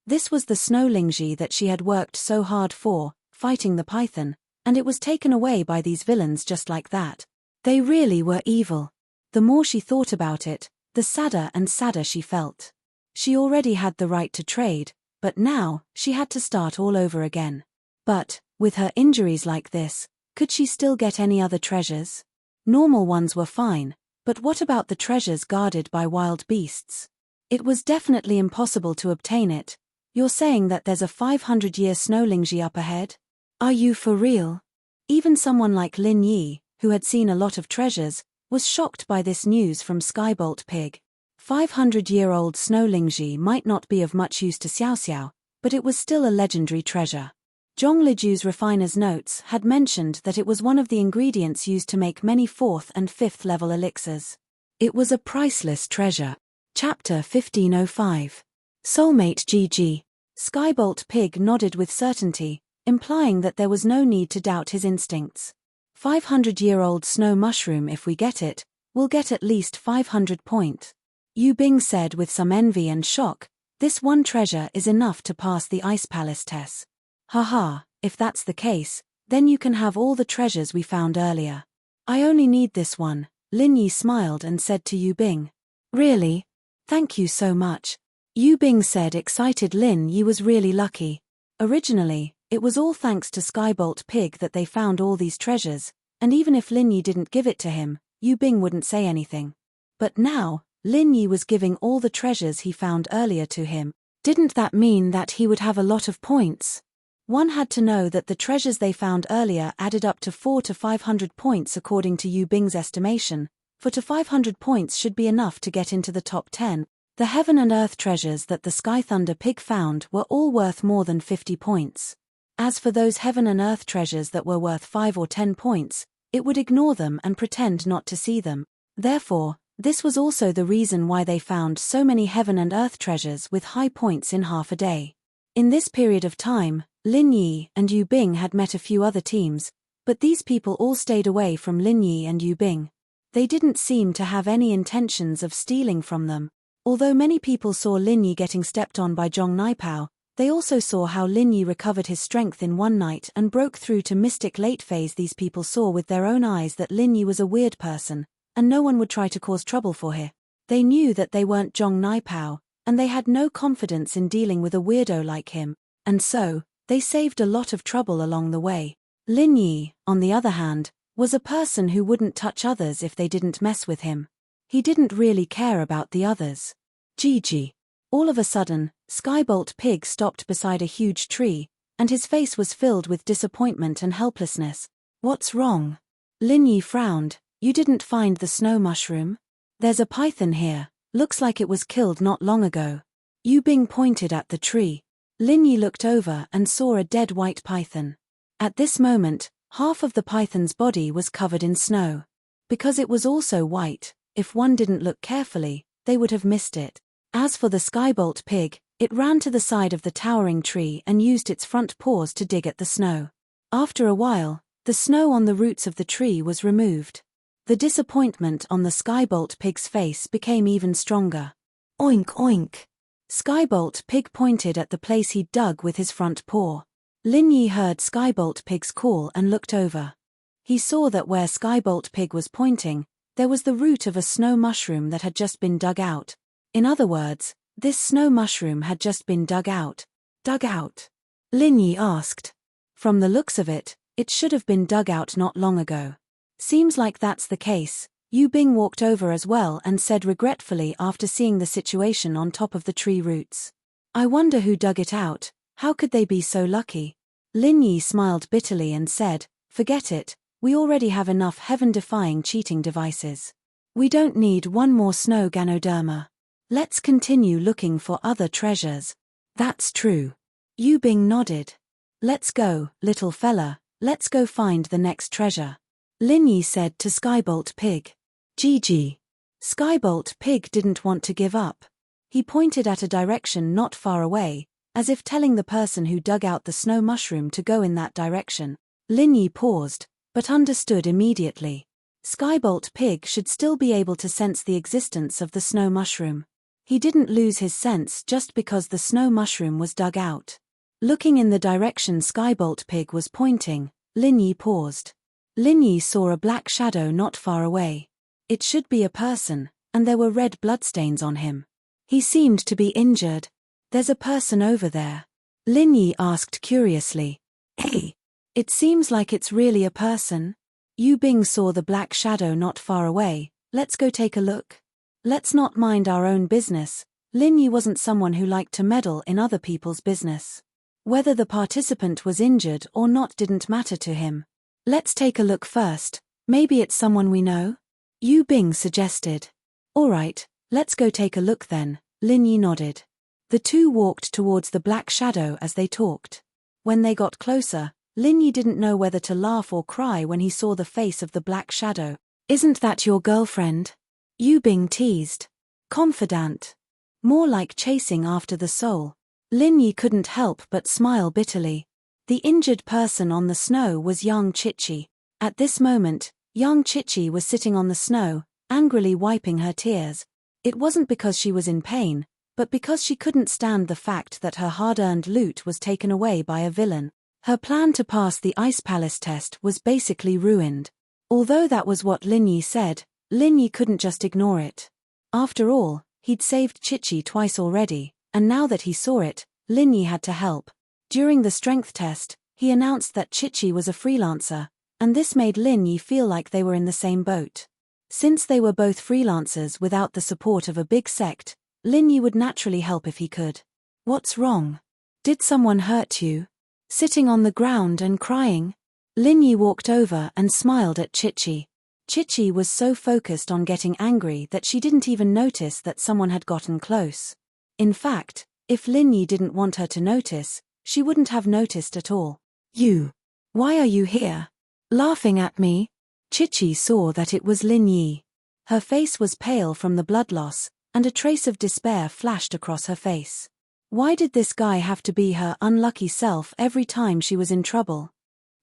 This was the snowlingji that she had worked so hard for, fighting the python, and it was taken away by these villains just like that. They really were evil. The more she thought about it, the sadder and sadder she felt. She already had the right to trade, but now, she had to start all over again. But, with her injuries like this, could she still get any other treasures? Normal ones were fine, but what about the treasures guarded by wild beasts? It was definitely impossible to obtain it. You're saying that there's a 500-year snow Lingji up ahead? Are you for real? Even someone like Lin Yi, who had seen a lot of treasures, was shocked by this news from Skybolt Pig. 500-year-old snow Lingji might not be of much use to Xiao Xiao, but it was still a legendary treasure. Zhong Liju's refiner's notes had mentioned that it was one of the ingredients used to make many 4th and 5th level elixirs. It was a priceless treasure. Chapter 1505. Soulmate GG. Skybolt Pig nodded with certainty, implying that there was no need to doubt his instincts. 500-year-old snow mushroom. If we get it, we'll get at least 500 points. Yu Bing said with some envy and shock, this one treasure is enough to pass the Ice Palace test. Haha, if that's the case, then you can have all the treasures we found earlier. I only need this one, Lin Yi smiled and said to Yu Bing. Really? Thank you so much. Yu Bing said excited. Lin Yi was really lucky. Originally, it was all thanks to Skybolt Pig that they found all these treasures, and even if Lin Yi didn't give it to him, Yu Bing wouldn't say anything. But now, Lin Yi was giving all the treasures he found earlier to him. Didn't that mean that he would have a lot of points? One had to know that the treasures they found earlier added up to 400 to 500 points according to Yu Bing's estimation. 400 to 500 points should be enough to get into the top 10. The heaven and earth treasures that the Sky Thunder Pig found were all worth more than 50 points. As for those heaven and earth treasures that were worth 5 or 10 points, it would ignore them and pretend not to see them. Therefore, this was also the reason why they found so many heaven and earth treasures with high points in half a day. In this period of time, Lin Yi and Yu Bing had met a few other teams, but these people all stayed away from Lin Yi and Yu Bing. They didn't seem to have any intentions of stealing from them. Although many people saw Lin Yi getting stepped on by Zhong Naipao, they also saw how Lin Yi recovered his strength in one night and broke through to mystic late phase. These people saw with their own eyes that Lin Yi was a weird person, and no one would try to cause trouble for her. They knew that they weren't Zhong Naipao, and they had no confidence in dealing with a weirdo like him, and so, they saved a lot of trouble along the way. Lin Yi, on the other hand, was a person who wouldn't touch others if they didn't mess with him. He didn't really care about the others. GG. All of a sudden, Skybolt Pig stopped beside a huge tree, and his face was filled with disappointment and helplessness. What's wrong? Lin Yi frowned. You didn't find the snow mushroom? There's a python here. Looks like it was killed not long ago. Yu Bing pointed at the tree. Lin Yi looked over and saw a dead white python. At this moment, half of the python's body was covered in snow. Because it was also white, if one didn't look carefully, they would have missed it. As for the Skybolt Pig, it ran to the side of the towering tree and used its front paws to dig at the snow. After a while, the snow on the roots of the tree was removed. The disappointment on the Skybolt Pig's face became even stronger. Oink oink. Skybolt Pig pointed at the place he'd dug with his front paw. Lin Yi heard Skybolt Pig's call and looked over. He saw that where Skybolt Pig was pointing, there was the root of a snow mushroom that had just been dug out. In other words, this snow mushroom had just been dug out. Dug out? Lin Yi asked. From the looks of it, it should have been dug out not long ago. Seems like that's the case. Yu Bing walked over as well and said regretfully after seeing the situation on top of the tree roots. I wonder who dug it out. How could they be so lucky? Lin Yi smiled bitterly and said, forget it, we already have enough heaven-defying cheating devices. We don't need one more snow Ganoderma. Let's continue looking for other treasures. That's true. Yu Bing nodded. Let's go, little fella, let's go find the next treasure. Lin Yi said to Skybolt Pig. GG. Skybolt Pig didn't want to give up. He pointed at a direction not far away, as if telling the person who dug out the snow mushroom to go in that direction. Lin Yi paused, but understood immediately. Skybolt Pig should still be able to sense the existence of the snow mushroom. He didn't lose his sense just because the snow mushroom was dug out. Looking in the direction Skybolt Pig was pointing, Lin Yi paused. Lin Yi saw a black shadow not far away. It should be a person, and there were red bloodstains on him. He seemed to be injured. There's a person over there. Lin Yi asked curiously. Hey, it seems like it's really a person. Yu Bing saw the black shadow not far away. Let's go take a look. Let's not mind our own business. Lin Yi wasn't someone who liked to meddle in other people's business. Whether the participant was injured or not didn't matter to him. Let's take a look first. Maybe it's someone we know? Yu Bing suggested. Alright, let's go take a look then, Lin Yi nodded. The two walked towards the black shadow as they talked. When they got closer, Lin Yi didn't know whether to laugh or cry when he saw the face of the black shadow. Isn't that your girlfriend? Yu Bing teased. Confidant. More like chasing after the soul. Lin Yi couldn't help but smile bitterly. The injured person on the snow was young Chichi. At this moment, young Chichi was sitting on the snow, angrily wiping her tears. It wasn't because she was in pain, but because she couldn't stand the fact that her hard-earned loot was taken away by a villain. Her plan to pass the Ice Palace test was basically ruined. Although that was what Lin Yi said, Lin Yi couldn't just ignore it. After all, he'd saved Chichi twice already, and now that he saw it, Lin Yi had to help. During the strength test, he announced that Chichi was a freelancer, and this made Lin Yi feel like they were in the same boat. Since they were both freelancers without the support of a big sect, Lin Yi would naturally help if he could. What's wrong? Did someone hurt you? Sitting on the ground and crying? Lin Yi walked over and smiled at Chichi. Chichi was so focused on getting angry that she didn't even notice that someone had gotten close. In fact, if Lin Yi didn't want her to notice, she wouldn't have noticed at all. You. Why are you here? Laughing at me? Chichi saw that it was Lin Yi. Her face was pale from the blood loss, and a trace of despair flashed across her face. Why did this guy have to be her unlucky self every time she was in trouble?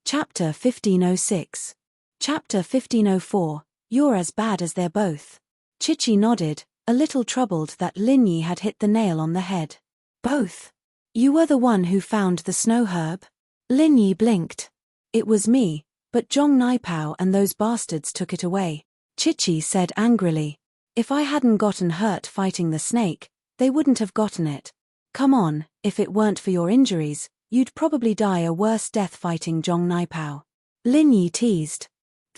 Chapter 1506. Chapter 1504, You're as bad as they're both. Chichi nodded, a little troubled that Lin Yi had hit the nail on the head. Both? You were the one who found the snow herb? Lin Yi blinked. It was me, but Zhong Naipao and those bastards took it away. Chichi said angrily. If I hadn't gotten hurt fighting the snake, they wouldn't have gotten it. Come on, if it weren't for your injuries, you'd probably die a worse death fighting Zhong Naipao. Lin Yi teased.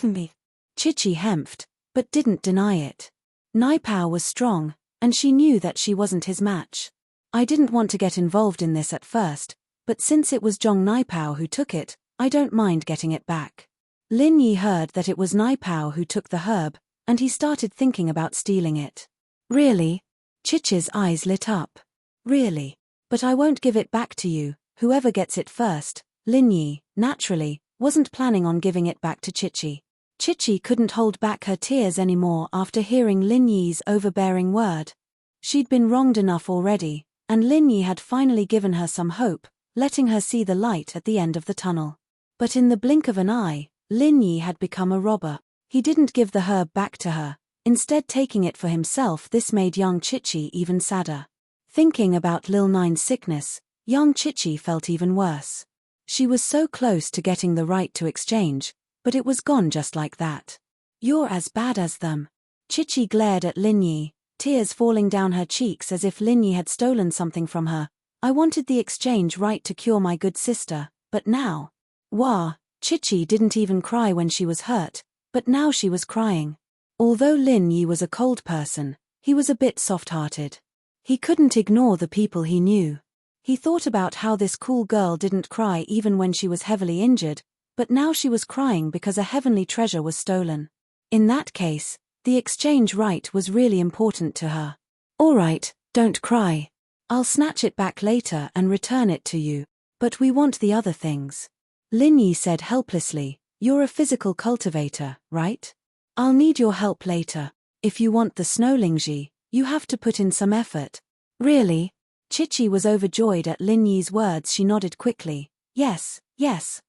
Me. Chichi hemphed, but didn't deny it. Naipao was strong, and she knew that she wasn't his match. I didn't want to get involved in this at first, but since it was Zhong Naipao who took it, I don't mind getting it back. Lin Yi heard that it was Naipao who took the herb, and he started thinking about stealing it. Really? Chichi's eyes lit up. Really? But I won't give it back to you, whoever gets it first. Lin Yi, naturally, wasn't planning on giving it back to Chichi. Chichi couldn't hold back her tears anymore after hearing Lin Yi's overbearing word. She'd been wronged enough already, and Lin Yi had finally given her some hope, letting her see the light at the end of the tunnel. But in the blink of an eye, Lin Yi had become a robber. He didn't give the herb back to her, instead taking it for himself. This made young Chichi even sadder. Thinking about Lil Nine's sickness, young Chichi felt even worse. She was so close to getting the right to exchange, but it was gone just like that. You're as bad as them. Chichi glared at Lin Yi, tears falling down her cheeks as if Lin Yi had stolen something from her. I wanted the exchange right to cure my good sister, but now. Wah, Chichi didn't even cry when she was hurt, but now she was crying. Although Lin Yi was a cold person, he was a bit soft-hearted. He couldn't ignore the people he knew. He thought about how this cool girl didn't cry even when she was heavily injured, but now she was crying because a heavenly treasure was stolen. In that case, the exchange right was really important to her. All right, don't cry. I'll snatch it back later and return it to you, but we want the other things. Lin Yi said helplessly, you're a physical cultivator, right? I'll need your help later. If you want the snow lingji, you have to put in some effort. Really? Chichi was overjoyed at Lin Yi's words. She nodded quickly. Yes,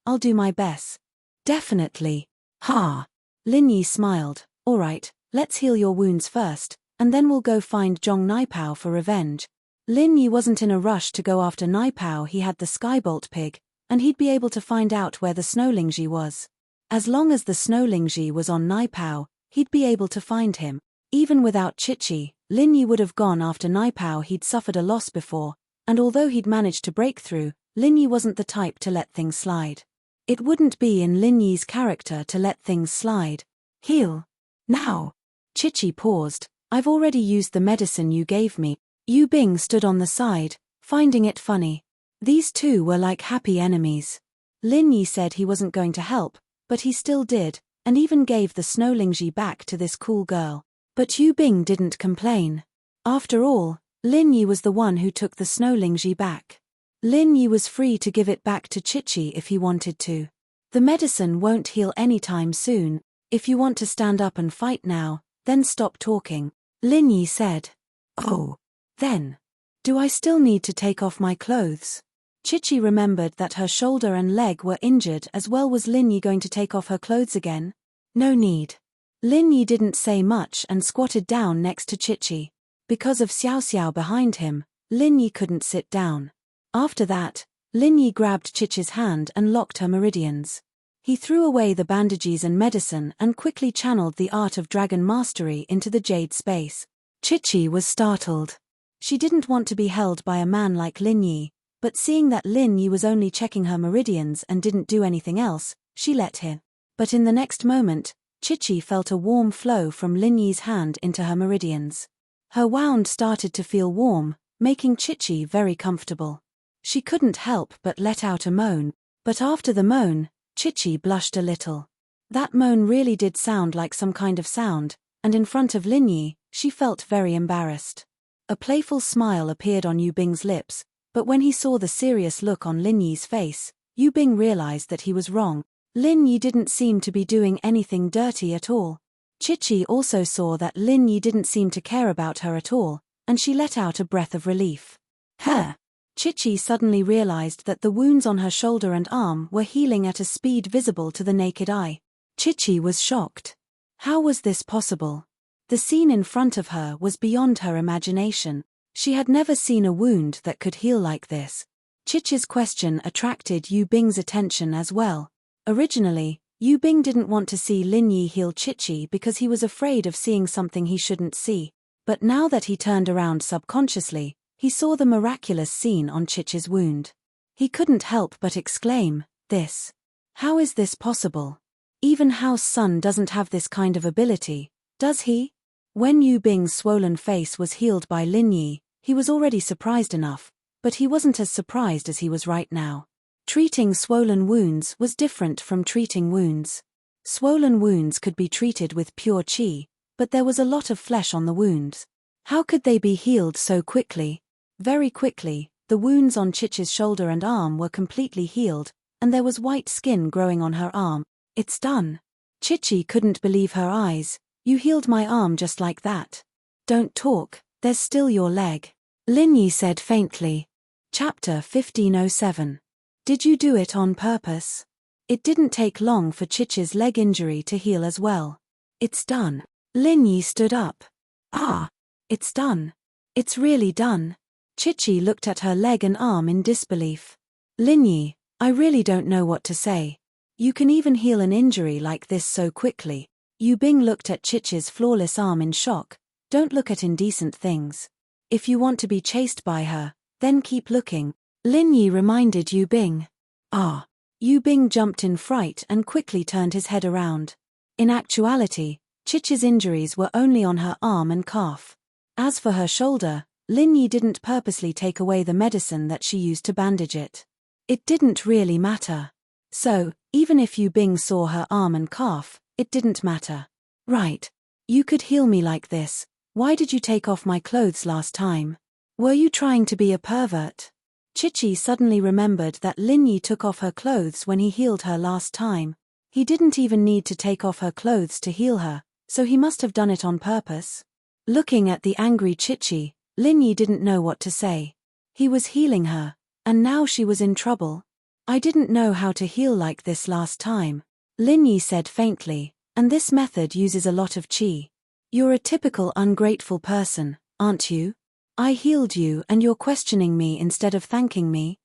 I'll do my best. Definitely. Ha! Lin Yi smiled. Alright, let's heal your wounds first, and then we'll go find Zhong Naipao for revenge. Lin Yi wasn't in a rush to go after Naipao. He had the Skybolt pig, and he'd be able to find out where the snow lingji was. As long as the snow lingji was on Naipao, he'd be able to find him. Even without Chichi, Lin Yi would have gone after Naipao. He'd suffered a loss before, and although he'd managed to break through, Lin Yi wasn't the type to let things slide. It wouldn't be in Lin Yi's character to let things slide. Heal. Now. Chichi paused. I've already used the medicine you gave me. Yu Bing stood on the side, finding it funny. These two were like happy enemies. Lin Yi said he wasn't going to help, but he still did, and even gave the snow Lingji back to this cool girl. But Yu Bing didn't complain. After all, Lin Yi was the one who took the snow Lingji back. Lin Yi was free to give it back to Chichi if he wanted to. The medicine won't heal anytime soon. If you want to stand up and fight now, then stop talking, Lin Yi said. Oh. Then. Do I still need to take off my clothes? Chichi remembered that her shoulder and leg were injured, as well was Lin Yi going to take off her clothes again? No need. Lin Yi didn't say much and squatted down next to Chichi. Because of Xiao Xiao behind him, Lin Yi couldn't sit down. After that, Lin Yi grabbed Chichi's hand and locked her meridians. He threw away the bandages and medicine and quickly channeled the art of dragon mastery into the jade space. Chichi was startled. She didn't want to be held by a man like Lin Yi, but seeing that Lin Yi was only checking her meridians and didn't do anything else, she let him. But in the next moment, Chichi felt a warm flow from Lin Yi's hand into her meridians. Her wound started to feel warm, making Chichi very comfortable. She couldn't help but let out a moan, but after the moan, Chichi blushed a little. That moan really did sound like some kind of sound, and in front of Lin Yi, she felt very embarrassed. A playful smile appeared on Yu Bing's lips, but when he saw the serious look on Lin Yi's face, Yu Bing realized that he was wrong. Lin Yi didn't seem to be doing anything dirty at all. Chichi also saw that Lin Yi didn't seem to care about her at all, and she let out a breath of relief. Huh! Chichi suddenly realized that the wounds on her shoulder and arm were healing at a speed visible to the naked eye. Chichi was shocked. How was this possible? The scene in front of her was beyond her imagination. She had never seen a wound that could heal like this. Chichi's question attracted Yu Bing's attention as well. Originally, Yu Bing didn't want to see Lin Yi heal Chichi because he was afraid of seeing something he shouldn't see. But now that he turned around subconsciously, he saw the miraculous scene on Chichi's wound. He couldn't help but exclaim, "This. How is this possible? Even House Sun doesn't have this kind of ability, does he?" When Yu Bing's swollen face was healed by Lin Yi, he was already surprised enough, but he wasn't as surprised as he was right now. Treating swollen wounds was different from treating wounds. Swollen wounds could be treated with pure qi, but there was a lot of flesh on the wounds. How could they be healed so quickly? Very quickly, the wounds on Chichi's shoulder and arm were completely healed, and there was white skin growing on her arm. It's done. Chichi couldn't believe her eyes. You healed my arm just like that. Don't talk, there's still your leg. Lin Yi said faintly. Chapter 1507. Did you do it on purpose? It didn't take long for Chichi's leg injury to heal as well. It's done. Lin Yi stood up. Ah, it's done. It's really done. Chichi looked at her leg and arm in disbelief. Lin Yi, I really don't know what to say. You can even heal an injury like this so quickly. Yu Bing looked at Chichi's flawless arm in shock. Don't look at indecent things. If you want to be chased by her, then keep looking. Lin Yi reminded Yu Bing. Ah. Yu Bing jumped in fright and quickly turned his head around. In actuality, Chichi's injuries were only on her arm and calf. As for her shoulder, Lin Yi didn't purposely take away the medicine that she used to bandage it. It didn't really matter. So, even if Yu Bing saw her arm and calf, it didn't matter. Right. You could heal me like this. Why did you take off my clothes last time? Were you trying to be a pervert? Chichi suddenly remembered that Lin Yi took off her clothes when he healed her last time. He didn't even need to take off her clothes to heal her, so he must have done it on purpose. Looking at the angry Chichi, Lin Yi didn't know what to say. He was healing her, and now she was in trouble. I didn't know how to heal like this last time, Lin Yi said faintly, and this method uses a lot of qi. You're a typical ungrateful person, aren't you? I healed you and you're questioning me instead of thanking me?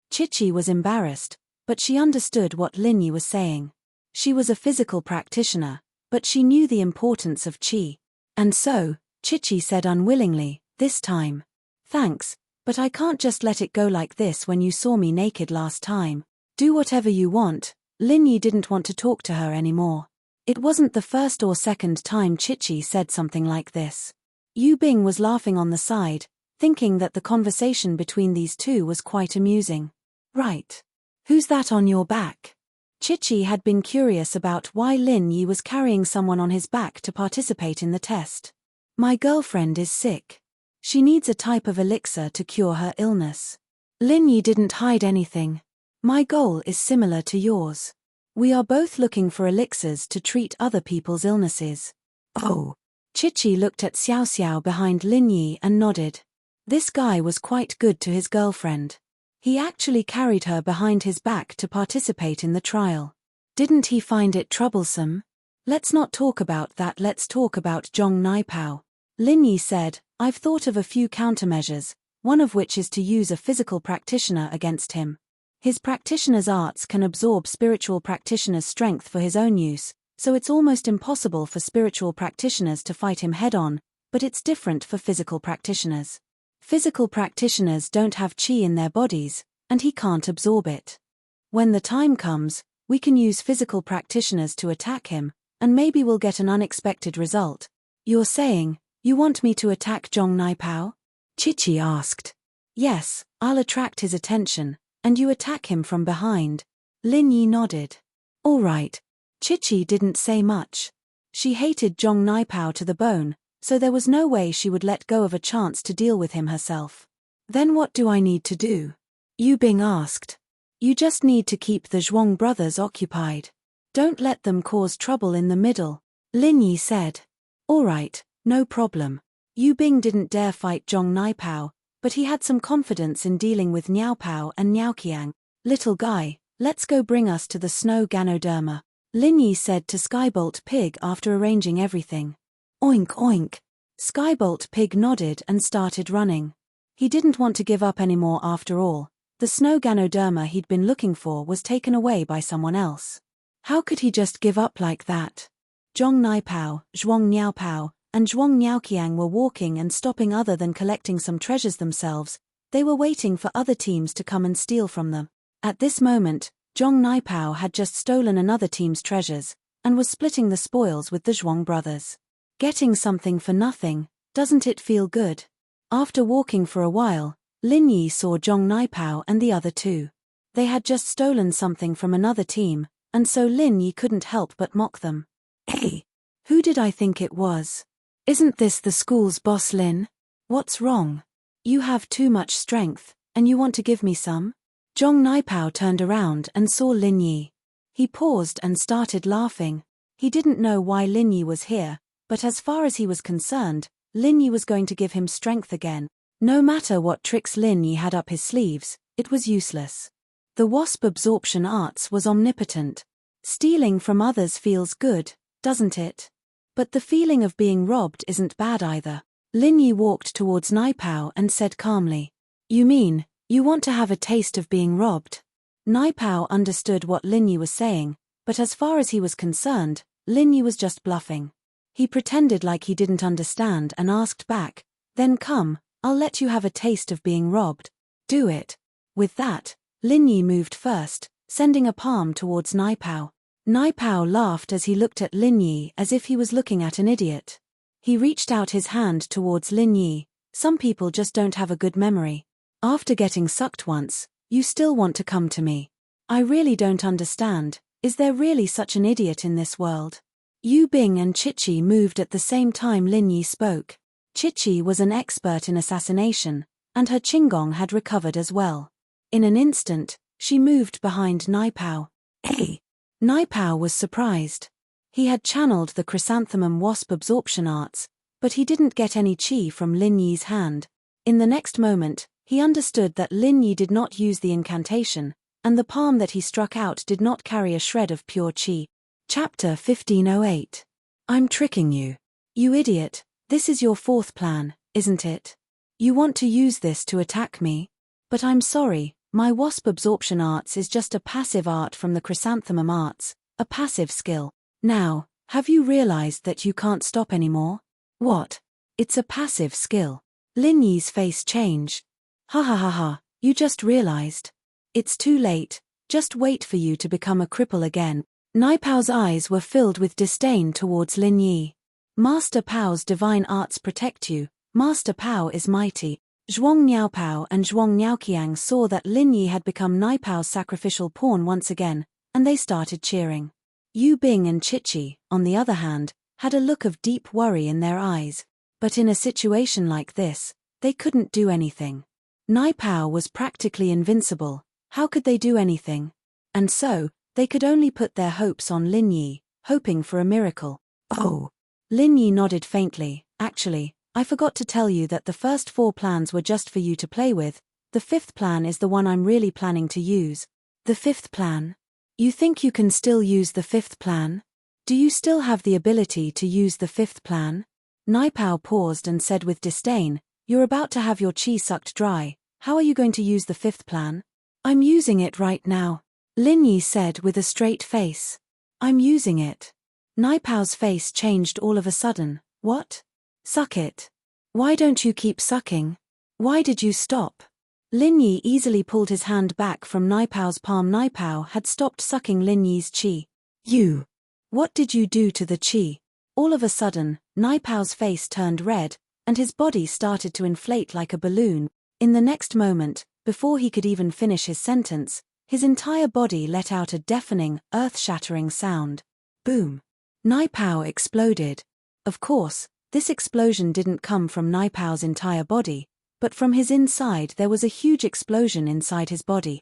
Chichi was embarrassed, but she understood what Lin Yi was saying. She was a physical practitioner, but she knew the importance of qi. And so, Chichi said unwillingly, this time. Thanks, but I can't just let it go like this when you saw me naked last time. Do whatever you want. Lin Yi didn't want to talk to her anymore. It wasn't the first or second time Chichi said something like this. Yu Bing was laughing on the side, thinking that the conversation between these two was quite amusing. Right. Who's that on your back? Chichi had been curious about why Lin Yi was carrying someone on his back to participate in the test. My girlfriend is sick. She needs a type of elixir to cure her illness. Lin Yi didn't hide anything. My goal is similar to yours. We are both looking for elixirs to treat other people's illnesses. Oh. Chichi looked at Xiao Xiao behind Lin Yi and nodded. This guy was quite good to his girlfriend. He actually carried her behind his back to participate in the trial. Didn't he find it troublesome? Let's not talk about that, let's talk about Zhong Naipao. Lin Yi said, I've thought of a few countermeasures, one of which is to use a physical practitioner against him. His practitioner's arts can absorb spiritual practitioner's strength for his own use, so it's almost impossible for spiritual practitioners to fight him head-on, but it's different for physical practitioners. Physical practitioners don't have qi in their bodies, and he can't absorb it. When the time comes, we can use physical practitioners to attack him, and maybe we'll get an unexpected result. You're saying, you want me to attack Zhong Naipao? Chichi asked. Yes, I'll attract his attention, and you attack him from behind. Lin Yi nodded. All right. Chichi didn't say much. She hated Zhong Naipao to the bone, so there was no way she would let go of a chance to deal with him herself. Then what do I need to do? Yu Bing asked. You just need to keep the Zhuang brothers occupied. Don't let them cause trouble in the middle, Lin Yi said. All right, no problem. Yu Bing didn't dare fight Zhong Naipao, but he had some confidence in dealing with Niao Pao and Niao Qiang. Little guy, let's go, bring us to the snow Ganoderma, Lin Yi said to Skybolt Pig after arranging everything. Oink oink. Skybolt Pig nodded and started running. He didn't want to give up anymore after all. The snow Ganoderma he'd been looking for was taken away by someone else. How could he just give up like that? Zhong Naipao, Zhuang Niaopao, and Zhuang Niaoqiang were walking and stopping other than collecting some treasures themselves. They were waiting for other teams to come and steal from them. At this moment, Zhong Naipao had just stolen another team's treasures, and was splitting the spoils with the Zhuang brothers. Getting something for nothing, doesn't it feel good? After walking for a while, Lin Yi saw Zhong Naipao and the other two. They had just stolen something from another team, and so Lin Yi couldn't help but mock them. Hey, who did I think it was? Isn't this the school's boss, Lin? What's wrong? You have too much strength, and you want to give me some? Zhong Naipao turned around and saw Lin Yi. He paused and started laughing. He didn't know why Lin Yi was here, but as far as he was concerned, Lin Yi was going to give him strength again. No matter what tricks Lin Yi had up his sleeves, it was useless. The wasp absorption arts was omnipotent. Stealing from others feels good, doesn't it? But the feeling of being robbed isn't bad either. Lin Yi walked towards Naipao and said calmly, You mean, you want to have a taste of being robbed? Naipao understood what Lin Yi was saying, but as far as he was concerned, Lin Yi was just bluffing. He pretended like he didn't understand and asked back, Then come, I'll let you have a taste of being robbed. Do it. With that, Lin Yi moved first, sending a palm towards Naipao. Naipao laughed as he looked at Lin Yi as if he was looking at an idiot. He reached out his hand towards Lin Yi. Some people just don't have a good memory. After getting sucked once, you still want to come to me. I really don't understand, is there really such an idiot in this world? Yu Bing and Chichi moved at the same time Lin Yi spoke. Chichi was an expert in assassination, and her Qinggong had recovered as well. In an instant, she moved behind Naipao. Hey! Naipao was surprised. He had channeled the chrysanthemum wasp absorption arts, but he didn't get any qi from Lin Yi's hand. In the next moment, he understood that Lin Yi did not use the incantation, and the palm that he struck out did not carry a shred of pure qi. Chapter 1508. I'm tricking you. You idiot, this is your fourth plan, isn't it? You want to use this to attack me? But I'm sorry, my wasp absorption arts is just a passive art from the chrysanthemum arts, a passive skill. Now, have you realized that you can't stop anymore? What? It's a passive skill. Lin Yi's face changed. Ha ha ha ha, you just realized. It's too late, Just wait for you to become a cripple again. Nai Pao's eyes were filled with disdain towards Lin Yi. Master Pao's divine arts protect you. Master Pao is mighty. Zhuang Niaopao and Zhuang Niaoqiang saw that Lin Yi had become Nai Pao's sacrificial pawn once again, and they started cheering. Yu Bing and Chichi, on the other hand, had a look of deep worry in their eyes. But in a situation like this, they couldn't do anything. Nai Pao was practically invincible. How could they do anything? And so, they could only put their hopes on Lin Yi, hoping for a miracle. Oh! Lin Yi nodded faintly. Actually, I forgot to tell you that the first 4 plans were just for you to play with. The 5th plan is the one I'm really planning to use. The 5th plan? You think you can still use the 5th plan? Do you still have the ability to use the 5th plan? Nai Pao paused and said with disdain, You're about to have your qi sucked dry. How are you going to use the 5th plan? I'm using it right now. Lin Yi said with a straight face. I'm using it. Nai Pao's face changed all of a sudden. What? Suck it. Why don't you keep sucking? Why did you stop? Lin Yi easily pulled his hand back from Nai Pao's palm. Nai Pao had stopped sucking Lin Yi's qi. You! What did you do to the qi? All of a sudden, Nai Pao's face turned red, and his body started to inflate like a balloon. In the next moment, before he could even finish his sentence, his entire body let out a deafening, earth-shattering sound. Boom! Nai Pao exploded. Of course, this explosion didn't come from Nai Pao's entire body, but from his inside there was a huge explosion inside his body.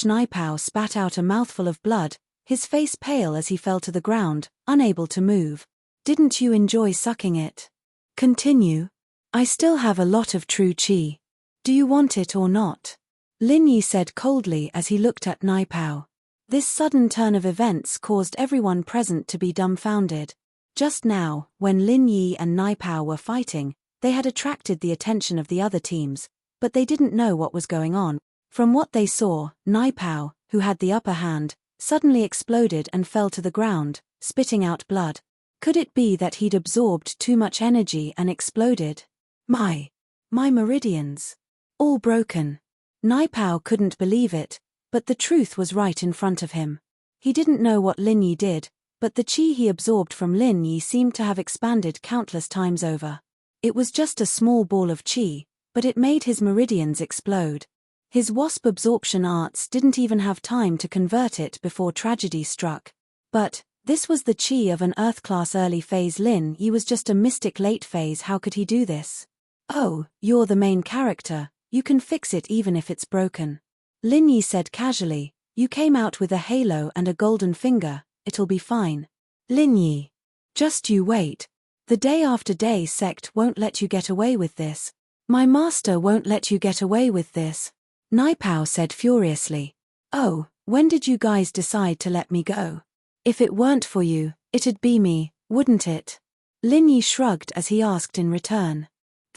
Nai Pao spat out a mouthful of blood, his face pale as he fell to the ground, unable to move. Didn't you enjoy sucking it? Continue. I still have a lot of true qi. Do you want it or not? Lin Yi said coldly as he looked at Nai Pao. This sudden turn of events caused everyone present to be dumbfounded. Just now, when Lin Yi and Nai Pao were fighting, they had attracted the attention of the other teams, but they didn't know what was going on. From what they saw, Nai Pao, who had the upper hand, suddenly exploded and fell to the ground, spitting out blood. Could it be that he'd absorbed too much energy and exploded? My meridians. All broken. Nai Pao couldn't believe it, but the truth was right in front of him. He didn't know what Lin Yi did, but the qi he absorbed from Lin Yi seemed to have expanded countless times over. It was just a small ball of qi, but it made his meridians explode. His wasp absorption arts didn't even have time to convert it before tragedy struck. But this was the qi of an Earth-class early phase. Lin Yi was just a mystic late phase. How could he do this? Oh, you're the main character. You can fix it even if it's broken. Lin Yi said casually, You came out with a halo and a golden finger, it'll be fine. Lin Yi. Just you wait. The day after day sect won't let you get away with this. My master won't let you get away with this. Nai Pao said furiously. Oh, when did you guys decide to let me go? If it weren't for you, it'd be me, wouldn't it? Lin Yi shrugged as he asked in return.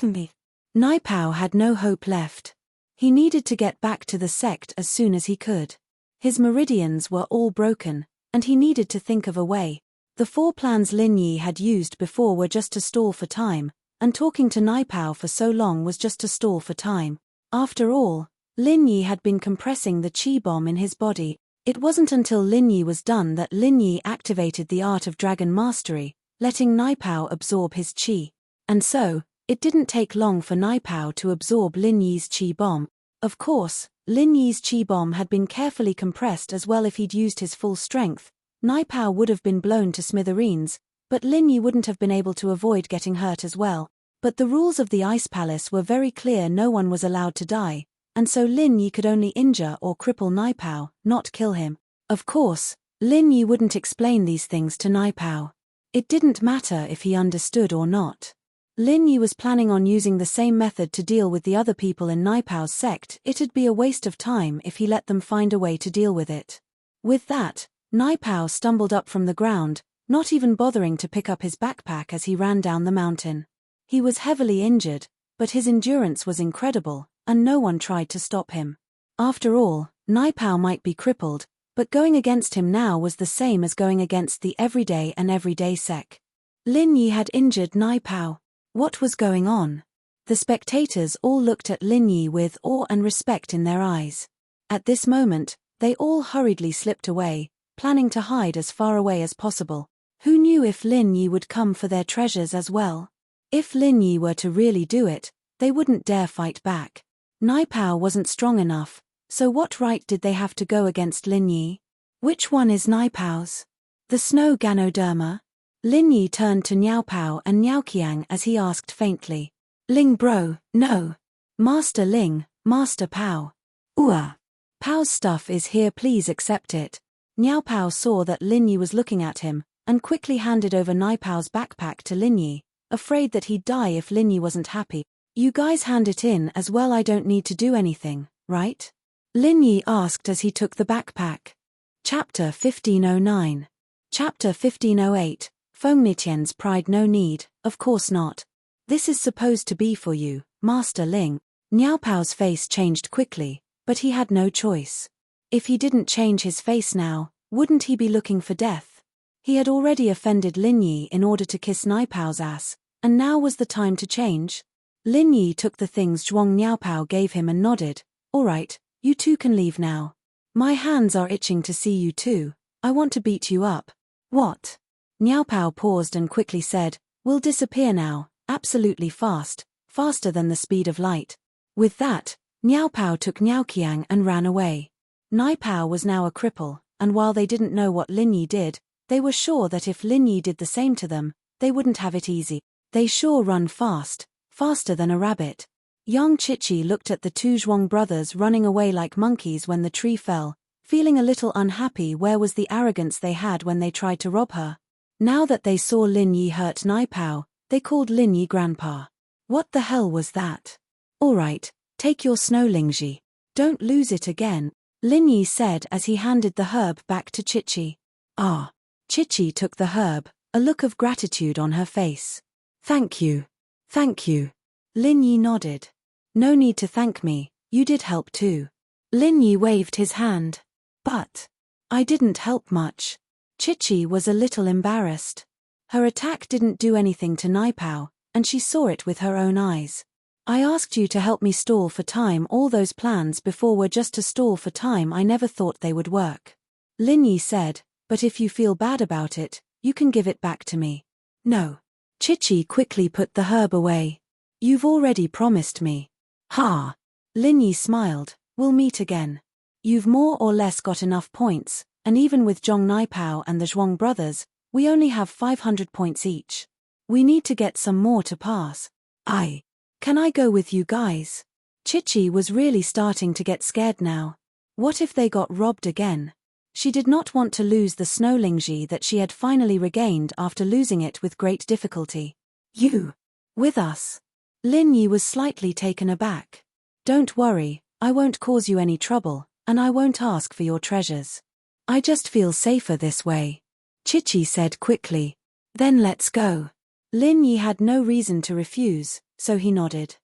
Me. Nai Pao had no hope left. He needed to get back to the sect as soon as he could. His meridians were all broken, and he needed to think of a way. The 4 plans Lin Yi had used before were just to stall for time, and talking to Nai Pao for so long was just to stall for time. After all, Lin Yi had been compressing the qi bomb in his body. It wasn't until Lin Yi was done that Lin Yi activated the art of dragon mastery, letting Nai Pao absorb his qi. And so, it didn't take long for Nai Pao to absorb Lin Yi's qi bomb. Of course, Lin Yi's qi bomb had been carefully compressed as well. If he'd used his full strength, Nai Pao would have been blown to smithereens, but Lin Yi wouldn't have been able to avoid getting hurt as well. But the rules of the Ice Palace were very clear. No one was allowed to die, and so Lin Yi could only injure or cripple Nai Pao, not kill him. Of course, Lin Yi wouldn't explain these things to Nai Pao. It didn't matter if he understood or not. Lin Yi was planning on using the same method to deal with the other people in Nai Pao's sect. It'd be a waste of time if he let them find a way to deal with it. With that, Nai Pao stumbled up from the ground, not even bothering to pick up his backpack as he ran down the mountain. He was heavily injured, but his endurance was incredible, and no one tried to stop him. After all, Nai Pao might be crippled, but going against him now was the same as going against the everyday sec. Lin Yi had injured Nai Pao. What was going on? The spectators all looked at Lin Yi with awe and respect in their eyes. At this moment, They all hurriedly slipped away, planning to hide as far away as possible. Who knew if Lin Yi would come for their treasures as well? If Lin Yi were to really do it, they wouldn't dare fight back. Naipao wasn't strong enough, so what right did they have to go against Lin Yi? Which one is Naipao's? The snow Ganoderma? Lin Yi turned to Niaopao and Niaoqiang as he asked faintly. Ling bro, no. Master Ling, Master Pao. Pao's stuff is here, please accept it. Niaopao saw that Lin Yi was looking at him, and quickly handed over Naipao's backpack to Lin Yi, afraid that he'd die if Lin Yi wasn't happy. You guys hand it in as well, I don't need to do anything, right? Lin Yi asked as he took the backpack. Chapter 1509. Chapter 1508, Feng Nitian's pride. No need, of course not. This is supposed to be for you, Master Ling. Niaopao's face changed quickly, but he had no choice. If he didn't change his face now, wouldn't he be looking for death? He had already offended Lin Yi in order to kiss Naipao's ass, and now was the time to change. Lin Yi took the things Zhuang Niaopao gave him and nodded. All right, you two can leave now. My hands are itching to see you too. I want to beat you up. What? Niaopao paused and quickly said, we'll disappear now, absolutely fast, faster than the speed of light. With that, Niaopao took Niaoqiang and ran away. Naipao was now a cripple, and while they didn't know what Lin Yi did, they were sure that if Lin Yi did the same to them, they wouldn't have it easy. They sure run fast, faster than a rabbit. Young Chichi looked at the two Zhuang brothers running away like monkeys when the tree fell, feeling a little unhappy. Where was the arrogance they had when they tried to rob her? Now that they saw Lin Yi hurt Naipao, they called Lin Yi Grandpa. What the hell was that? All right, take your snow Lingji. Don't lose it again, Lin Yi said as he handed the herb back to Chichi. Ah. Chichi took the herb, a look of gratitude on her face. Thank you. Thank you. Lin Yi nodded. No need to thank me, you did help too. Lin Yi waved his hand. But I didn't help much. Chichi was a little embarrassed. Her attack didn't do anything to Naipao, and she saw it with her own eyes. I asked you to help me stall for time. All those plans before were just to stall for time. I never thought they would work. Lin Yi said, but if you feel bad about it, you can give it back to me. No. Chichi quickly put the herb away. You've already promised me. Ha! Lin Yi smiled, we'll meet again. You've more or less got enough points, and even with Zhong Naipao and the Zhuang brothers, we only have 500 points each. We need to get some more to pass. Can I go with you guys? Chichi was really starting to get scared now. What if they got robbed again? She did not want to lose the snow Lingji that she had finally regained after losing it with great difficulty. You? With us? Lin Yi was slightly taken aback. Don't worry, I won't cause you any trouble, and I won't ask for your treasures. I just feel safer this way. Chichi said quickly. Then let's go. Lin Yi had no reason to refuse, so he nodded.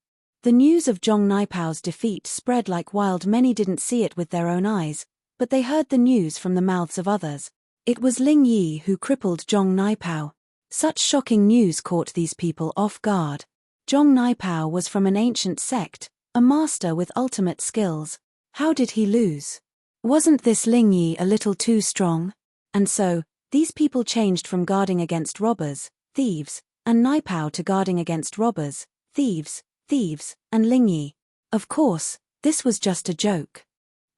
The news of Zhong Naipao's defeat spread like wild. Many didn't see it with their own eyes, but they heard the news from the mouths of others. It was Ling Yi who crippled Zhong Naipao. Such shocking news caught these people off guard. Zhong Naipao was from an ancient sect, a master with ultimate skills. How did he lose? Wasn't this Ling Yi a little too strong? And so, these people changed from guarding against robbers, thieves, and Naipao to guarding against robbers, thieves, and Ling Yi. Of course, this was just a joke.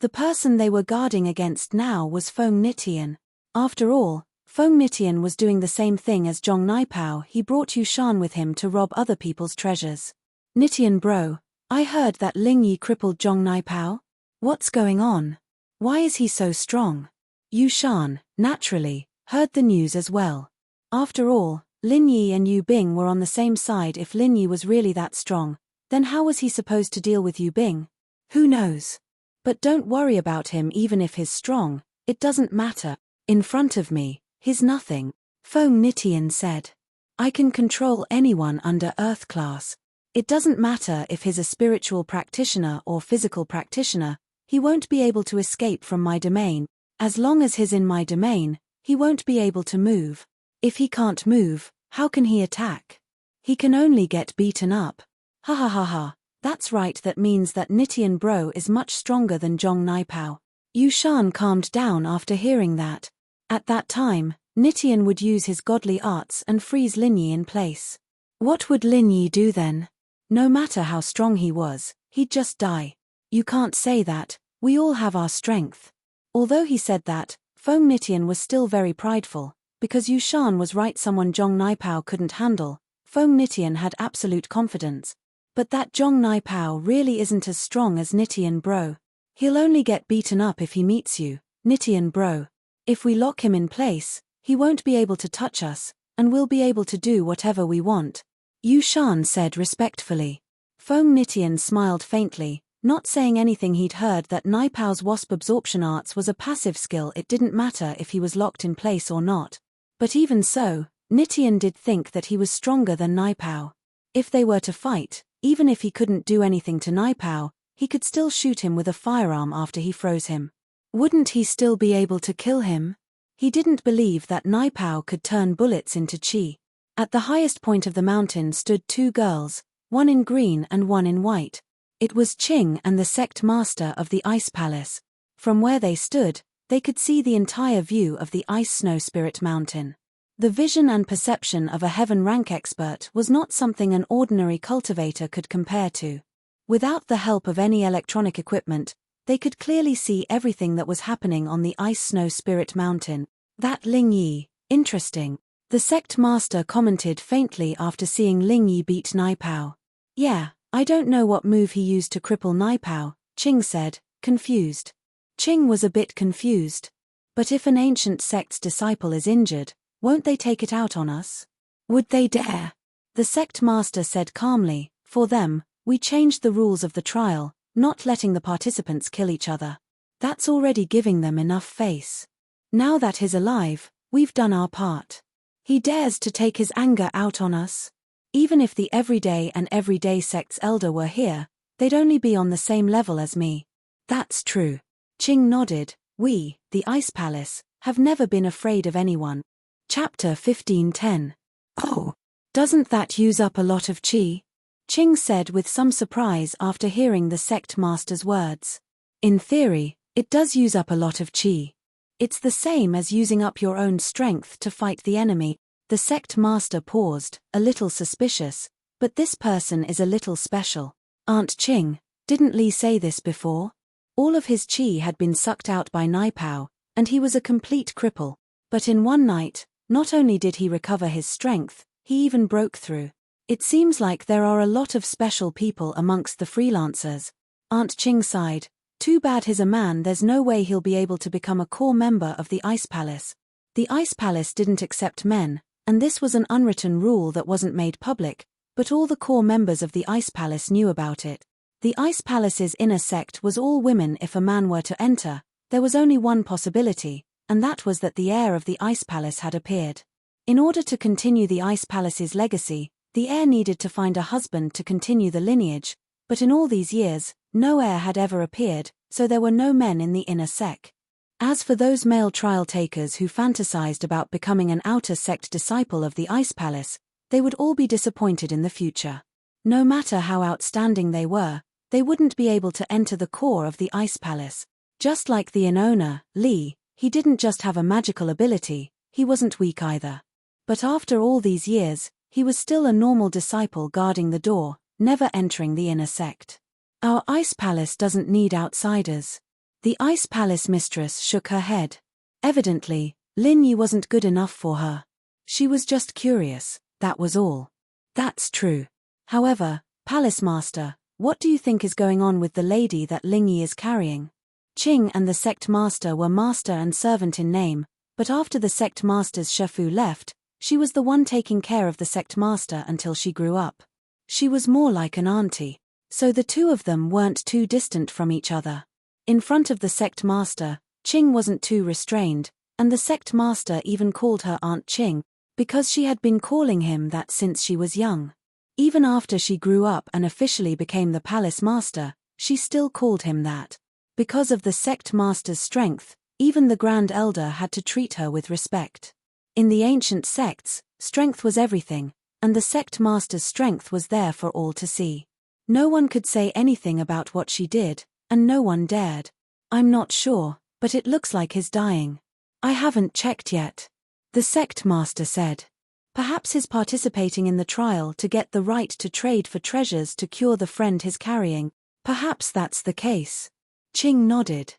The person they were guarding against now was Feng Nitian. After all, Feng Nitian was doing the same thing as Zhong Naipao. He brought Yushan with him to rob other people's treasures. Nitian bro, I heard that Ling Yi crippled Zhong Naipao. What's going on? Why is he so strong? Yushan, naturally, heard the news as well. After all, Lin Yi and Yu Bing were on the same side. If Lin Yi was really that strong, then how was he supposed to deal with Yu Bing? Who knows? But don't worry about him. Even if he's strong, it doesn't matter. In front of me, he's nothing, Feng Nitian said. I can control anyone under Earth class. It doesn't matter if he's a spiritual practitioner or physical practitioner, he won't be able to escape from my domain. As long as he's in my domain, he won't be able to move. If he can't move, how can he attack? He can only get beaten up. Ha ha ha ha, that's right. That means that Nitian bro is much stronger than Zhong Naipao. Yushan calmed down after hearing that. At that time, Nitian would use his godly arts and freeze Lin Yi in place. What would Lin Yi do then? No matter how strong he was, he'd just die. You can't say that, we all have our strength. Although he said that, Feng Nitian was still very prideful, because Yushan was right, someone Zhong Naipao couldn't handle. Feng Nitian had absolute confidence. But that Zhong Naipao really isn't as strong as Nitian bro. He'll only get beaten up if he meets you, Nitian bro. If we lock him in place, he won't be able to touch us, and we'll be able to do whatever we want. Yushan said respectfully. Feng Nitian smiled faintly, not saying anything. He'd heard that Naipao's wasp absorption arts was a passive skill. It didn't matter if he was locked in place or not. But even so, Nitian did think that he was stronger than Naipao. If they were to fight, even if he couldn't do anything to Naipao, he could still shoot him with a firearm after he froze him. Wouldn't he still be able to kill him? He didn't believe that Naipao could turn bullets into chi. At the highest point of the mountain stood two girls, one in green and one in white. It was Qing and the sect master of the Ice Palace. From where they stood, they could see the entire view of the Ice Snow Spirit Mountain. The vision and perception of a heaven rank expert was not something an ordinary cultivator could compare to. Without the help of any electronic equipment, they could clearly see everything that was happening on the Ice Snow Spirit Mountain. That Ling Yi, interesting. The sect master commented faintly after seeing Ling Yi beat Naipao. Yeah, I don't know what move he used to cripple Naipao, Qing said, confused. Qing was a bit confused. But if an ancient sect's disciple is injured, won't they take it out on us? Would they dare? The sect master said calmly, for them, we changed the rules of the trial, not letting the participants kill each other. That's already giving them enough face. Now that he's alive, we've done our part. He dares to take his anger out on us. Even if the everyday and everyday sect's elder were here, they'd only be on the same level as me. That's true. Qing nodded. We, the Ice Palace, have never been afraid of anyone. Chapter 15:10. Oh, doesn't that use up a lot of chi? Qing said with some surprise after hearing the sect master's words. In theory, it does use up a lot of chi. It's the same as using up your own strength to fight the enemy. The sect master paused, a little suspicious, but this person is a little special. Aunt Qing, didn't Li say this before? All of his chi had been sucked out by Naipao, and he was a complete cripple. But in one night, not only did he recover his strength, he even broke through. It seems like there are a lot of special people amongst the freelancers. Aunt Qing sighed. Too bad he's a man, there's no way he'll be able to become a core member of the Ice Palace. The Ice Palace didn't accept men, and this was an unwritten rule that wasn't made public, but all the core members of the Ice Palace knew about it. The Ice Palace's inner sect was all women. If a man were to enter, there was only one possibility, and that was that the heir of the Ice Palace had appeared. In order to continue the Ice Palace's legacy, the heir needed to find a husband to continue the lineage, but in all these years, no heir had ever appeared, so there were no men in the inner sect. As for those male trial takers who fantasized about becoming an outer sect disciple of the Ice Palace, they would all be disappointed in the future. No matter how outstanding they were, they wouldn't be able to enter the core of the Ice Palace. Just like the inn owner, Li, he didn't just have a magical ability, he wasn't weak either. But after all these years, he was still a normal disciple guarding the door, never entering the inner sect. Our Ice Palace doesn't need outsiders. The Ice Palace mistress shook her head. Evidently, Lin Yi wasn't good enough for her. She was just curious, that was all. That's true. However, Palace Master, what do you think is going on with the lady that Ling Yi is carrying? Qing and the sect master were master and servant in name, but after the sect master's Shefu left, she was the one taking care of the sect master until she grew up. She was more like an auntie. So the two of them weren't too distant from each other. In front of the sect master, Qing wasn't too restrained, and the sect master even called her Aunt Qing, because she had been calling him that since she was young. Even after she grew up and officially became the palace master, she still called him that. Because of the sect master's strength, even the Grand Elder had to treat her with respect. In the ancient sects, strength was everything, and the sect master's strength was there for all to see. No one could say anything about what she did, and no one dared. I'm not sure, but it looks like he's dying. I haven't checked yet. The sect master said. Perhaps he's participating in the trial to get the right to trade for treasures to cure the friend he's carrying. Perhaps that's the case. Qing nodded.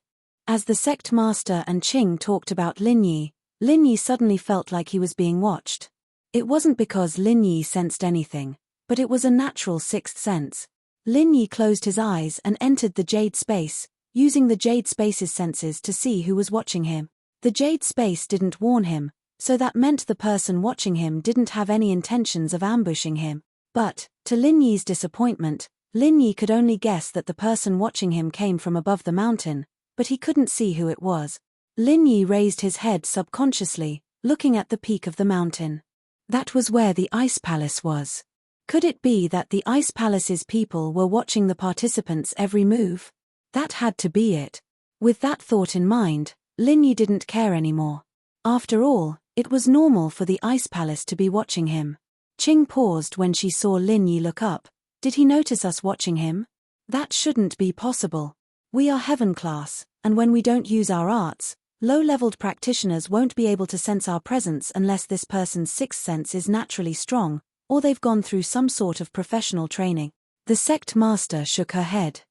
As the sect master and Qing talked about Lin Yi suddenly felt like he was being watched. It wasn't because Lin Yi sensed anything, but it was a natural sixth sense. Lin Yi closed his eyes and entered the jade space, using the jade space's senses to see who was watching him. The jade space didn't warn him, so that meant the person watching him didn't have any intentions of ambushing him. But, to Lin Yi's disappointment, Lin Yi could only guess that the person watching him came from above the mountain, but he couldn't see who it was. Lin Yi raised his head subconsciously, looking at the peak of the mountain. That was where the ice palace was. Could it be that the ice palace's people were watching the participants' every move? That had to be it. With that thought in mind, Lin Yi didn't care anymore. After all, it was normal for the ice palace to be watching him. Qing paused when she saw Lin Yi look up. Did he notice us watching him? That shouldn't be possible. We are heaven class, and when we don't use our arts, low-leveled practitioners won't be able to sense our presence unless this person's sixth sense is naturally strong, or they've gone through some sort of professional training. The sect master shook her head.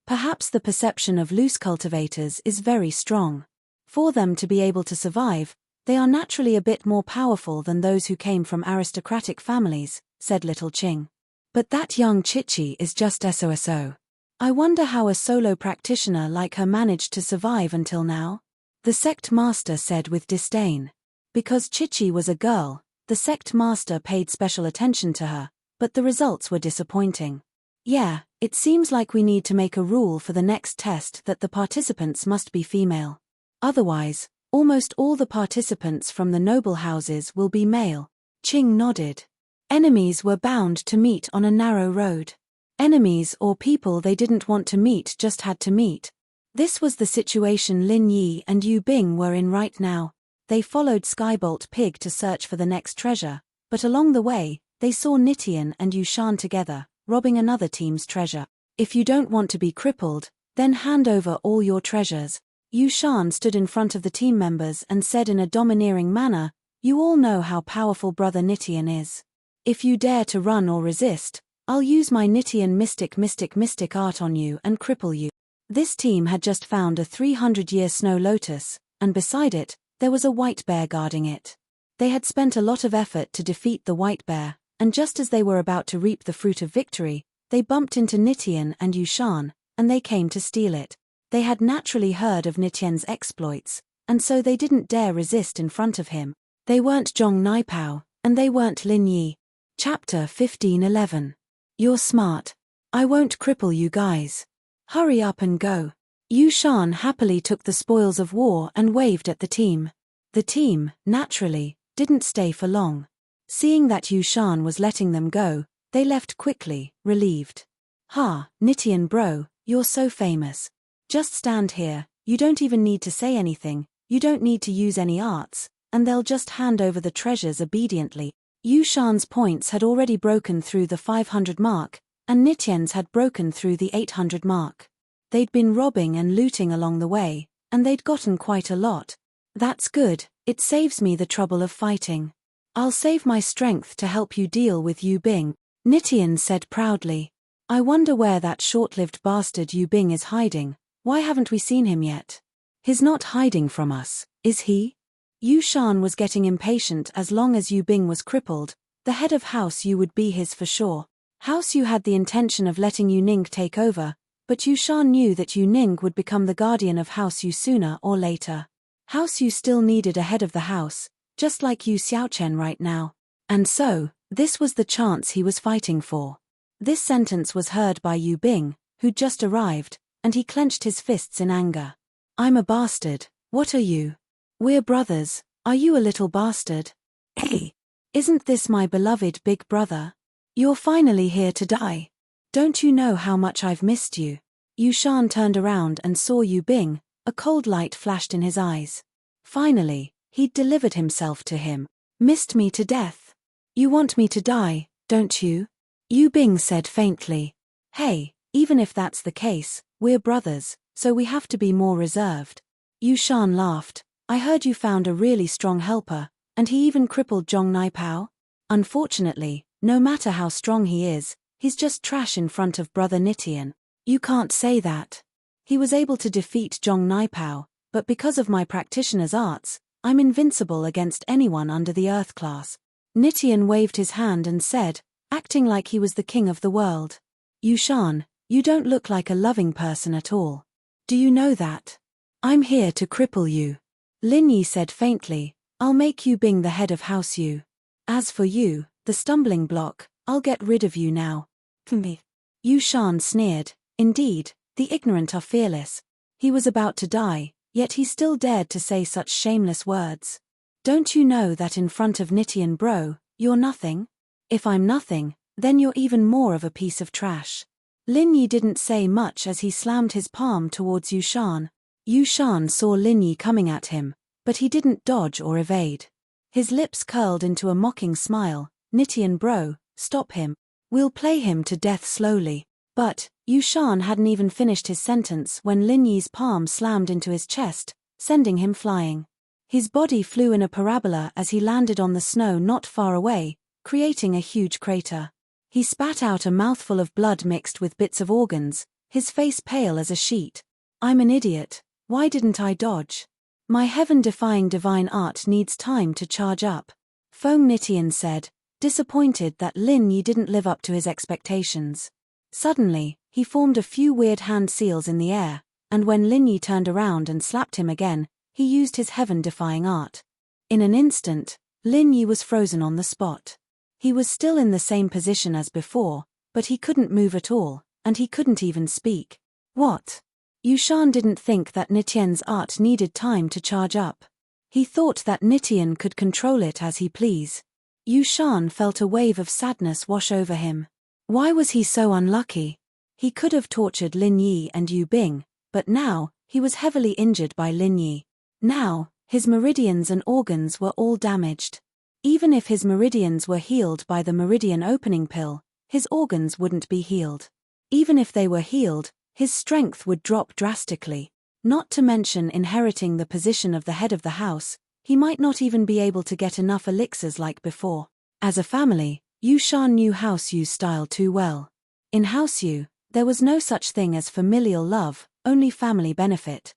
Perhaps the perception of loose cultivators is very strong. For them to be able to survive, they are naturally a bit more powerful than those who came from aristocratic families, said little Qing. But that young Chichi is just SOSO. I wonder how a solo practitioner like her managed to survive until now? The sect master said with disdain. Because Chichi was a girl, the sect master paid special attention to her, but the results were disappointing. Yeah, it seems like we need to make a rule for the next test that the participants must be female. Otherwise, almost all the participants from the noble houses will be male. Qing nodded. Enemies were bound to meet on a narrow road. Enemies or people they didn't want to meet just had to meet. This was the situation Lin Yi and Yu Bing were in right now. They followed Skybolt Pig to search for the next treasure, but along the way, they saw Nitian and Yushan together, robbing another team's treasure. If you don't want to be crippled, then hand over all your treasures. Yushan stood in front of the team members and said in a domineering manner, "You all know how powerful Brother Nitian is. If you dare to run or resist, I'll use my Nitian mystic art on you and cripple you." This team had just found a 300-year snow lotus, and beside it, there was a white bear guarding it. They had spent a lot of effort to defeat the white bear, and just as they were about to reap the fruit of victory, they bumped into Nitian and Yushan, and they came to steal it. They had naturally heard of Nitian's exploits, and so they didn't dare resist in front of him. They weren't Zhong Naipao, and they weren't Lin Yi. Chapter 15:11. You're smart. I won't cripple you guys. Hurry up and go. Yushan happily took the spoils of war and waved at the team. The team, naturally, didn't stay for long. Seeing that Yushan was letting them go, they left quickly, relieved. "Ha, Nitian bro, you're so famous. Just stand here, you don't even need to say anything, you don't need to use any arts, and they'll just hand over the treasures obediently." Yushan's points had already broken through the 500 mark, and Nitian's had broken through the 800 mark. They'd been robbing and looting along the way, and they'd gotten quite a lot. That's good, it saves me the trouble of fighting. I'll save my strength to help you deal with Yu Bing, Nitian said proudly. I wonder where that short-lived bastard Yu Bing is hiding. Why haven't we seen him yet? He's not hiding from us, is he? Yushan was getting impatient. As long as Yu Bing was crippled, the head of House Yu would be his for sure. House Yu had the intention of letting Yu Ning take over, but Yushan knew that Yu Ning would become the guardian of House Yu sooner or later. House Yu still needed a head of the house, just like Yu Xiaochen right now. And so, this was the chance he was fighting for. This sentence was heard by Yu Bing, who'd just arrived, and he clenched his fists in anger. I'm a bastard, what are you? We're brothers, are you a little bastard? Hey, isn't this my beloved big brother? You're finally here to die. Don't you know how much I've missed you? Yushan turned around and saw Yu Bing, a cold light flashed in his eyes. Finally, he'd delivered himself to him. Missed me to death. You want me to die, don't you? Yu Bing said faintly. Hey, even if that's the case, we're brothers, so we have to be more reserved. Yushan laughed. I heard you found a really strong helper, and he even crippled Zhong Naipao? Unfortunately, no matter how strong he is, he's just trash in front of brother Nitian. You can't say that. He was able to defeat Zhong Naipao, but because of my practitioner's arts, I'm invincible against anyone under the Earth class. Nitian waved his hand and said, acting like he was the king of the world. Yushan, you don't look like a loving person at all. Do you know that? I'm here to cripple you. Lin Yi said faintly, I'll make Yu Bing the head of House Yu. As for you, the stumbling block, I'll get rid of you now. Me. Yushan sneered. Indeed, the ignorant are fearless. He was about to die, yet he still dared to say such shameless words. Don't you know that in front of Nitian bro, you're nothing? If I'm nothing, then you're even more of a piece of trash. Lin Yi didn't say much as he slammed his palm towards Yushan. Yushan saw Lin Yi coming at him, but he didn't dodge or evade. His lips curled into a mocking smile. Nitian bro, stop him. We'll play him to death slowly. But Yushan hadn't even finished his sentence when Lin Yi's palm slammed into his chest, sending him flying. His body flew in a parabola as he landed on the snow not far away, creating a huge crater. He spat out a mouthful of blood mixed with bits of organs, his face pale as a sheet. I'm an idiot. Why didn't I dodge? My heaven-defying divine art needs time to charge up. Feng Nitian said, disappointed that Lin Yi didn't live up to his expectations. Suddenly, he formed a few weird hand seals in the air, and when Lin Yi turned around and slapped him again, he used his heaven-defying art. In an instant, Lin Yi was frozen on the spot. He was still in the same position as before, but he couldn't move at all, and he couldn't even speak. What? Yushan didn't think that Nitian's art needed time to charge up. He thought that Nitian could control it as he pleased. Yushan felt a wave of sadness wash over him. Why was he so unlucky? He could have tortured Lin Yi and Yu Bing, but now, he was heavily injured by Lin Yi. Now, his meridians and organs were all damaged. Even if his meridians were healed by the meridian opening pill, his organs wouldn't be healed. Even if they were healed, his strength would drop drastically. Not to mention inheriting the position of the head of the house, he might not even be able to get enough elixirs like before. As a family, Yushan knew House Yu's style too well. In House Yu, there was no such thing as familial love, only family benefit.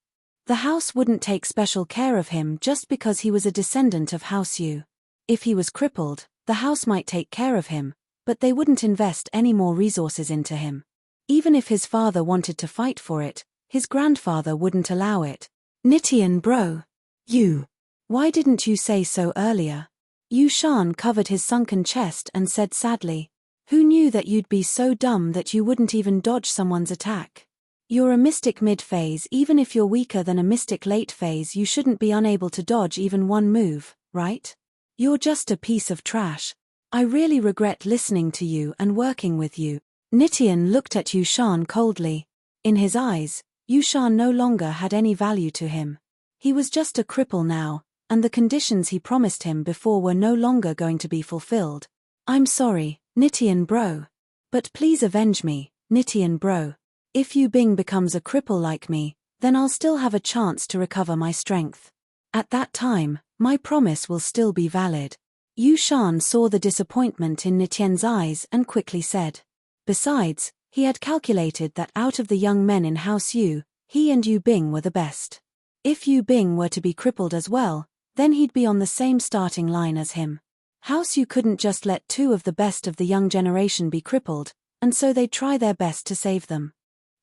The house wouldn't take special care of him just because he was a descendant of House Yu. If he was crippled, the house might take care of him, but they wouldn't invest any more resources into him. Even if his father wanted to fight for it, his grandfather wouldn't allow it. Nitian bro. Why didn't you say so earlier? Yushan covered his sunken chest and said sadly. Who knew that you'd be so dumb that you wouldn't even dodge someone's attack? You're a mystic mid-phase. Even if you're weaker than a mystic late phase, you shouldn't be unable to dodge even one move, right? You're just a piece of trash. I really regret listening to you and working with you. Nitian looked at Yushan coldly. In his eyes, Yushan no longer had any value to him. He was just a cripple now, and the conditions he promised him before were no longer going to be fulfilled. I'm sorry, Nitian bro. But please avenge me, Nitian bro. If Yu Bing becomes a cripple like me, then I'll still have a chance to recover my strength. At that time, my promise will still be valid. Yushan saw the disappointment in Nitian's eyes and quickly said. Besides, he had calculated that out of the young men in House Yu, he and Yu Bing were the best. If Yu Bing were to be crippled as well, then he'd be on the same starting line as him. House Yu couldn't just let two of the best of the young generation be crippled, and so they'd try their best to save them.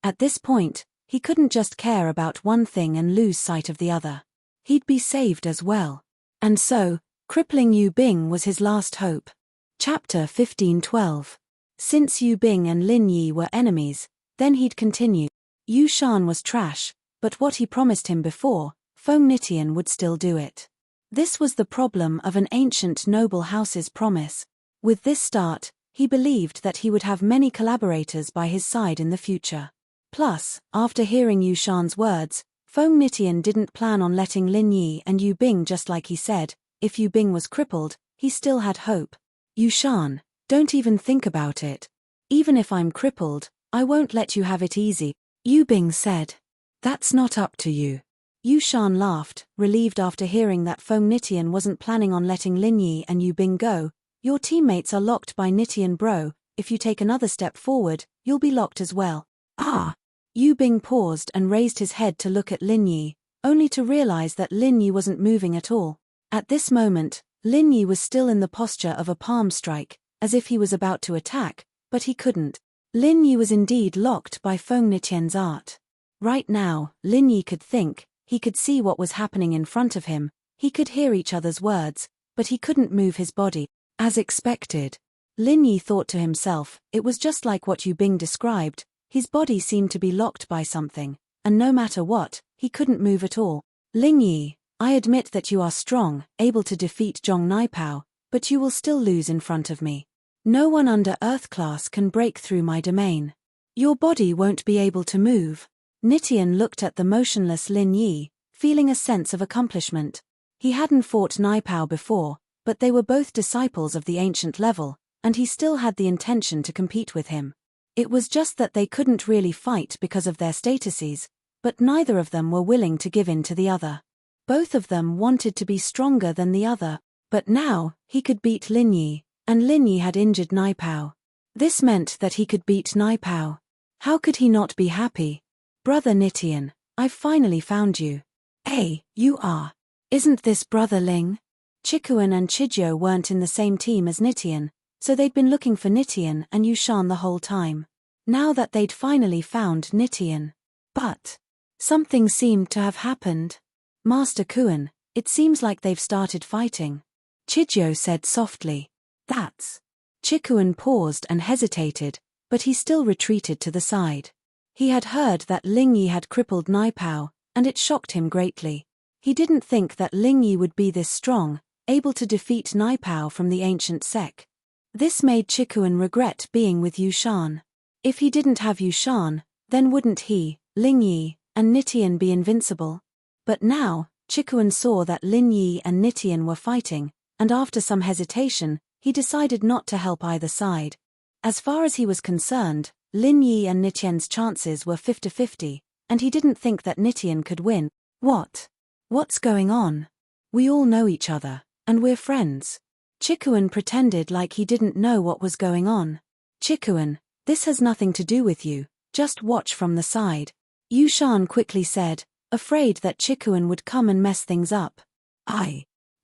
At this point, he couldn't just care about one thing and lose sight of the other. He'd be saved as well. And so, crippling Yu Bing was his last hope. Chapter 15:12. Since Yu Bing and Lin Yi were enemies, then he'd continue. Yushan was trash, but what he promised him before, Feng Nitian would still do it. This was the problem of an ancient noble house's promise. With this start, he believed that he would have many collaborators by his side in the future. Plus, after hearing Yushan's words, Feng Nitian didn't plan on letting Lin Yi and Yu Bing just like he said. If Yu Bing was crippled, he still had hope. Yushan, don't even think about it. Even if I'm crippled, I won't let you have it easy, Yu Bing said. That's not up to you. Yushan laughed, relieved after hearing that Feng Nitian wasn't planning on letting Lin Yi and Yu Bing go. Your teammates are locked by Nitian bro, if you take another step forward, you'll be locked as well. Ah! Yu Bing paused and raised his head to look at Lin Yi, only to realize that Lin Yi wasn't moving at all. At this moment, Lin Yi was still in the posture of a palm strike, as if he was about to attack, but he couldn't. Lin Yi was indeed locked by Feng Nitian's art. Right now, Lin Yi could think, he could see what was happening in front of him, he could hear each other's words, but he couldn't move his body. As expected. Lin Yi thought to himself, it was just like what Yu Bing described, his body seemed to be locked by something, and no matter what, he couldn't move at all. Lin Yi, I admit that you are strong, able to defeat Zhong Naipao, but you will still lose in front of me. No one under Earth class can break through my domain. Your body won't be able to move. Nitian looked at the motionless Lin Yi, feeling a sense of accomplishment. He hadn't fought Naipao before, but they were both disciples of the ancient level, and he still had the intention to compete with him. It was just that they couldn't really fight because of their statuses, but neither of them were willing to give in to the other. Both of them wanted to be stronger than the other, but now, he could beat Lin Yi, and Lin Yi had injured Naipao. This meant that he could beat Naipao. How could he not be happy? Brother Nitian, I've finally found you. Hey, you are. Isn't this Brother Ling? Chikuan and Chijio weren't in the same team as Nitian, so they'd been looking for Nitian and Yushan the whole time. Now that they'd finally found Nitian. But something seemed to have happened. Master Kuan, it seems like they've started fighting. Chijio said softly. That's. Chikuan paused and hesitated, but he still retreated to the side. He had heard that Ling Yi had crippled Naipao, and it shocked him greatly. He didn't think that Ling Yi would be this strong, able to defeat Naipao from the ancient sect. This made Chikuan regret being with Yushan. If he didn't have Yushan, then wouldn't he, Ling Yi, and Nitian be invincible? But now, Chikuan saw that Lin Yi and Nitian were fighting, and after some hesitation, he decided not to help either side. As far as he was concerned, Lin Yi and Nitian's chances were 50-50, and he didn't think that Nitian could win. What's going on? We all know each other, and we're friends. Chikuan pretended like he didn't know what was going on. Chikuan, this has nothing to do with you, just watch from the side. Yushan quickly said, afraid that Chikuan would come and mess things up.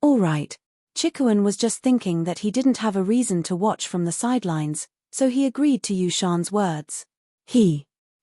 All right. Chikuan was just thinking that he didn't have a reason to watch from the sidelines, so he agreed to Yushan's words.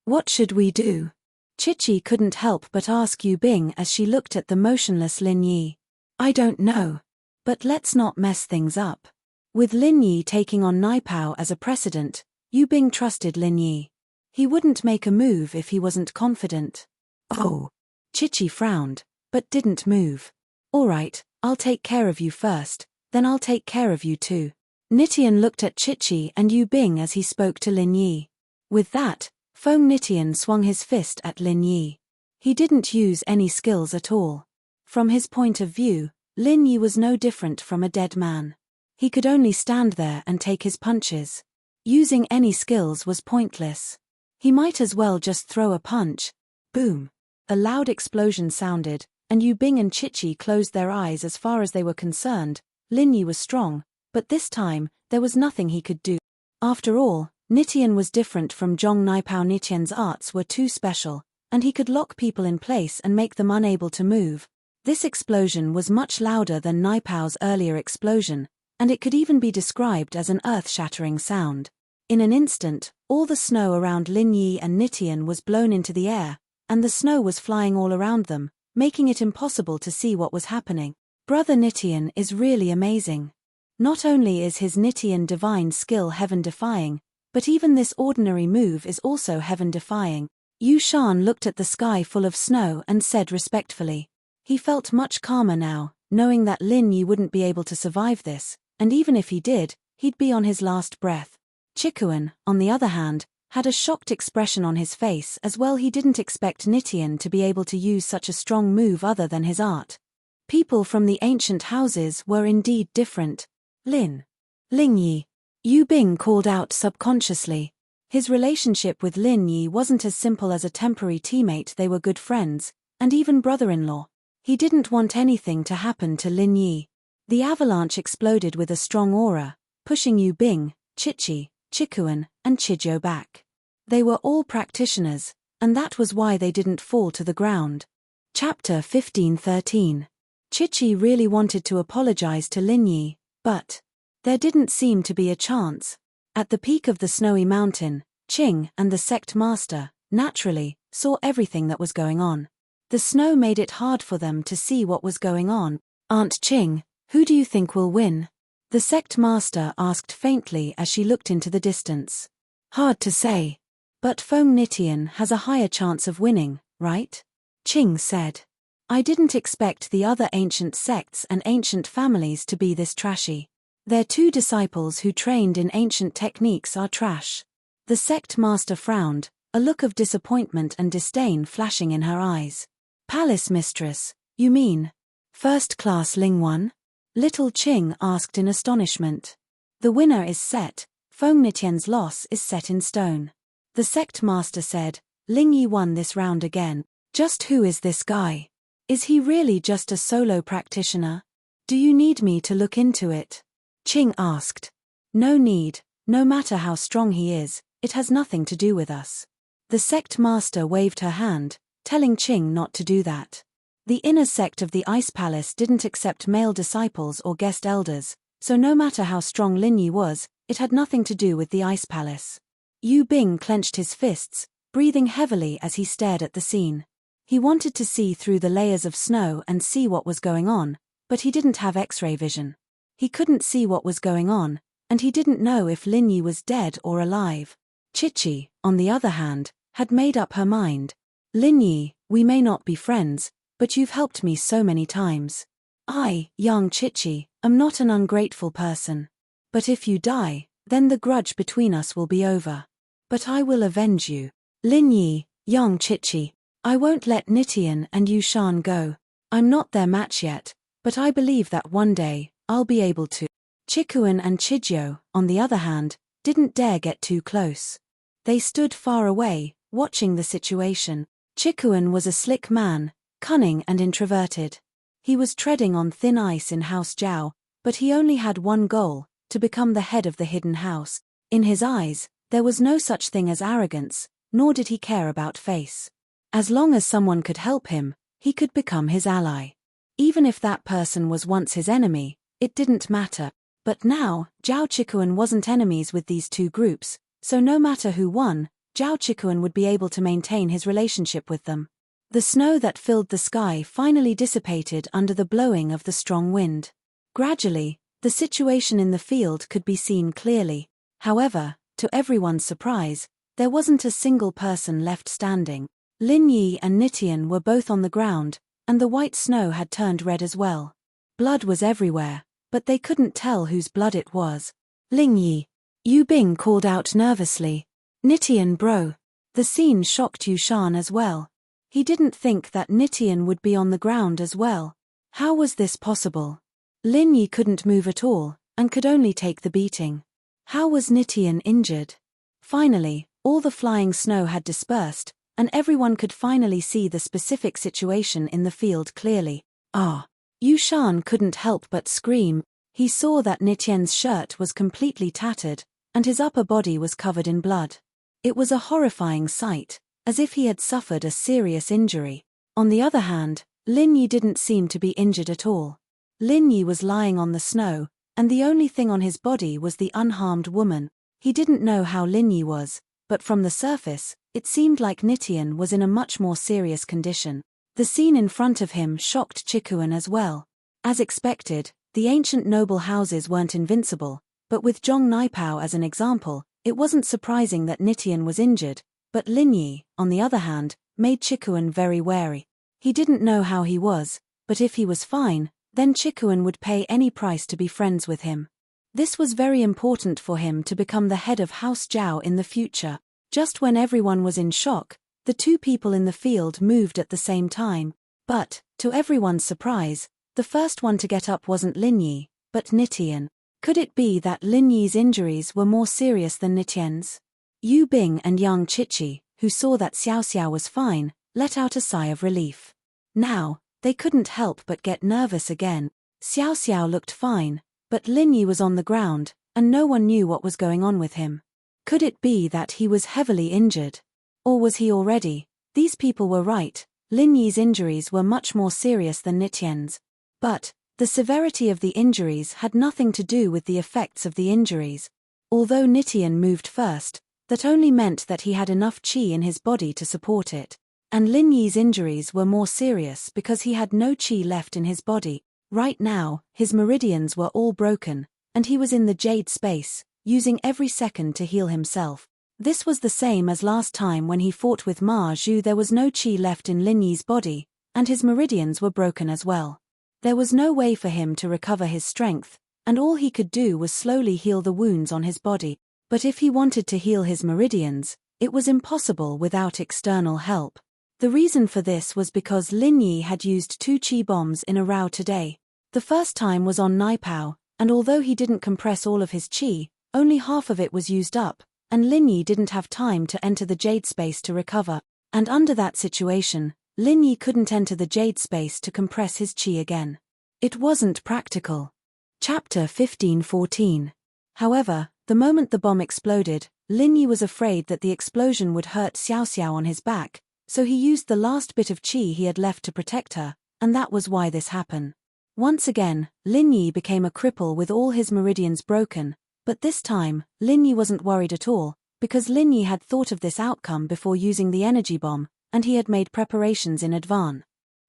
What should we do? Chichi couldn't help but ask Yu Bing as she looked at the motionless Lin Yi. I don't know. But let's not mess things up. With Lin Yi taking on Naipao as a precedent, Yu Bing trusted Lin Yi. He wouldn't make a move if he wasn't confident. Oh. Chichi frowned, but didn't move. All right, I'll take care of you first, then I'll take care of you too. Nitian looked at Chichi and Yu Bing as he spoke to Lin Yi. With that, Feng Nitian swung his fist at Lin Yi. He didn't use any skills at all. From his point of view, Lin Yi was no different from a dead man. He could only stand there and take his punches. Using any skills was pointless. He might as well just throw a punch. Boom. A loud explosion sounded, and Yu Bing and Chichi closed their eyes as far as they were concerned. Lin Yi was strong, but this time, there was nothing he could do. After all, Nitian was different from Zhong Naipao. Nitian's arts were too special, and he could lock people in place and make them unable to move. This explosion was much louder than Naipao's earlier explosion, and it could even be described as an earth-shattering sound. In an instant, all the snow around Lin Yi and Nitian was blown into the air, and the snow was flying all around them, making it impossible to see what was happening. Brother Nitian is really amazing. Not only is his Nitian divine skill heaven-defying, but even this ordinary move is also heaven-defying. Yushan looked at the sky full of snow and said respectfully. He felt much calmer now, knowing that Lin Yi wouldn't be able to survive this, and even if he did, he'd be on his last breath. Chikuan, on the other hand, had a shocked expression on his face as well. He didn't expect Nitian to be able to use such a strong move other than his art. People from the ancient houses were indeed different. Ling Yi. Yu Bing called out subconsciously. His relationship with Lin Yi wasn't as simple as a temporary teammate. They were good friends, and even brother-in-law. He didn't want anything to happen to Lin Yi. The avalanche exploded with a strong aura, pushing Yu Bing, Chichi, Chikuan, and Chijio back. They were all practitioners, and that was why they didn't fall to the ground. Chapter 15:13. Chichi really wanted to apologize to Lin Yi, but there didn't seem to be a chance. At the peak of the snowy mountain, Qing and the sect master, naturally, saw everything that was going on. The snow made it hard for them to see what was going on. "Aunt Qing, who do you think will win?" the sect master asked faintly as she looked into the distance. "Hard to say. But Feng Nitian has a higher chance of winning, right?" Qing said. "I didn't expect the other ancient sects and ancient families to be this trashy. Their two disciples who trained in ancient techniques are trash." The sect master frowned, a look of disappointment and disdain flashing in her eyes. "Palace mistress, you mean? First-class Ling Wan?" Little Qing asked in astonishment. "The winner is set, Feng Nitian's loss is set in stone." The sect master said, "Ling Yi won this round again. Just who is this guy? Is he really just a solo practitioner? Do you need me to look into it?" Qing asked. "No need, no matter how strong he is, it has nothing to do with us." The sect master waved her hand, telling Qing not to do that. The inner sect of the Ice Palace didn't accept male disciples or guest elders, so no matter how strong Lin Yi was, it had nothing to do with the Ice Palace. Yu Bing clenched his fists, breathing heavily as he stared at the scene. He wanted to see through the layers of snow and see what was going on, but he didn't have X-ray vision. He couldn't see what was going on, and he didn't know if Lin Yi was dead or alive. Chichi, on the other hand, had made up her mind. "Lin Yi, we may not be friends, but you've helped me so many times. I, young Chichi, am not an ungrateful person. But if you die, then the grudge between us will be over. But I will avenge you. Lin Yi, young Chichi, I won't let Nitian and Yushan go. I'm not their match yet, but I believe that one day, I'll be able to." Chikuan and Chijio, on the other hand, didn't dare get too close. They stood far away, watching the situation. Chikuan was a slick man, cunning and introverted. He was treading on thin ice in House Jiao, but he only had one goal, to become the head of the hidden house. In his eyes, there was no such thing as arrogance, nor did he care about face. As long as someone could help him, he could become his ally. Even if that person was once his enemy, it didn't matter. But now, Zhao Chikuan wasn't enemies with these two groups, so no matter who won, Zhao Chikuan would be able to maintain his relationship with them. The snow that filled the sky finally dissipated under the blowing of the strong wind. Gradually, the situation in the field could be seen clearly. However, to everyone's surprise, there wasn't a single person left standing. Lin Yi and Nitian were both on the ground, and the white snow had turned red as well. Blood was everywhere, but they couldn't tell whose blood it was. "Ling Yi," Yu Bing called out nervously. "Nitian bro." The scene shocked Yushan as well. He didn't think that Nitian would be on the ground as well. How was this possible? Lin Yi couldn't move at all, and could only take the beating. How was Nitian injured? Finally, all the flying snow had dispersed, and everyone could finally see the specific situation in the field clearly. "Ah!" Yushan couldn't help but scream. He saw that Nitian's shirt was completely tattered, and his upper body was covered in blood. It was a horrifying sight, as if he had suffered a serious injury. On the other hand, Lin Yi didn't seem to be injured at all. Lin Yi was lying on the snow, and the only thing on his body was the unharmed woman. He didn't know how Lin Yi was, but from the surface, it seemed like Nitian was in a much more serious condition. The scene in front of him shocked Chikuan as well. As expected, the ancient noble houses weren't invincible, but with Zhong Naipao as an example, it wasn't surprising that Nitian was injured, but Lin Yi, on the other hand, made Chikuan very wary. He didn't know how he was, but if he was fine, then Chikuan would pay any price to be friends with him. This was very important for him to become the head of House Jiao in the future. Just when everyone was in shock, the two people in the field moved at the same time. But, to everyone's surprise, the first one to get up wasn't Lin Yi, but Nitian. Could it be that Lin Yi's injuries were more serious than Nitian's? Yu Bing and young Chichi, who saw that Xiao Xiao was fine, let out a sigh of relief. Now, they couldn't help but get nervous again. Xiao Xiao looked fine, but Lin Yi was on the ground, and no one knew what was going on with him. Could it be that he was heavily injured? Or was he already? These people were right. Lin Yi's injuries were much more serious than Nitian's. But the severity of the injuries had nothing to do with the effects of the injuries. Although Nitian moved first, that only meant that he had enough qi in his body to support it. And Lin Yi's injuries were more serious because he had no qi left in his body. Right now, his meridians were all broken, and he was in the jade space, using every second to heal himself. This was the same as last time when he fought with Ma Zhu. There was no qi left in Lin Yi's body, and his meridians were broken as well. There was no way for him to recover his strength, and all he could do was slowly heal the wounds on his body. But if he wanted to heal his meridians, it was impossible without external help. The reason for this was because Lin Yi had used 2 qi bombs in a row today. The first time was on Naipao, and although he didn't compress all of his qi, only half of it was used up, and Lin Yi didn't have time to enter the jade space to recover. And under that situation, Lin Yi couldn't enter the jade space to compress his qi again. It wasn't practical. Chapter 15-14. However, the moment the bomb exploded, Lin Yi was afraid that the explosion would hurt Xiao Xiao on his back, so he used the last bit of qi he had left to protect her, and that was why this happened. Once again, Lin Yi became a cripple with all his meridians broken, but this time, Lin Yi wasn't worried at all, because Lin Yi had thought of this outcome before using the energy bomb, and he had made preparations in advance.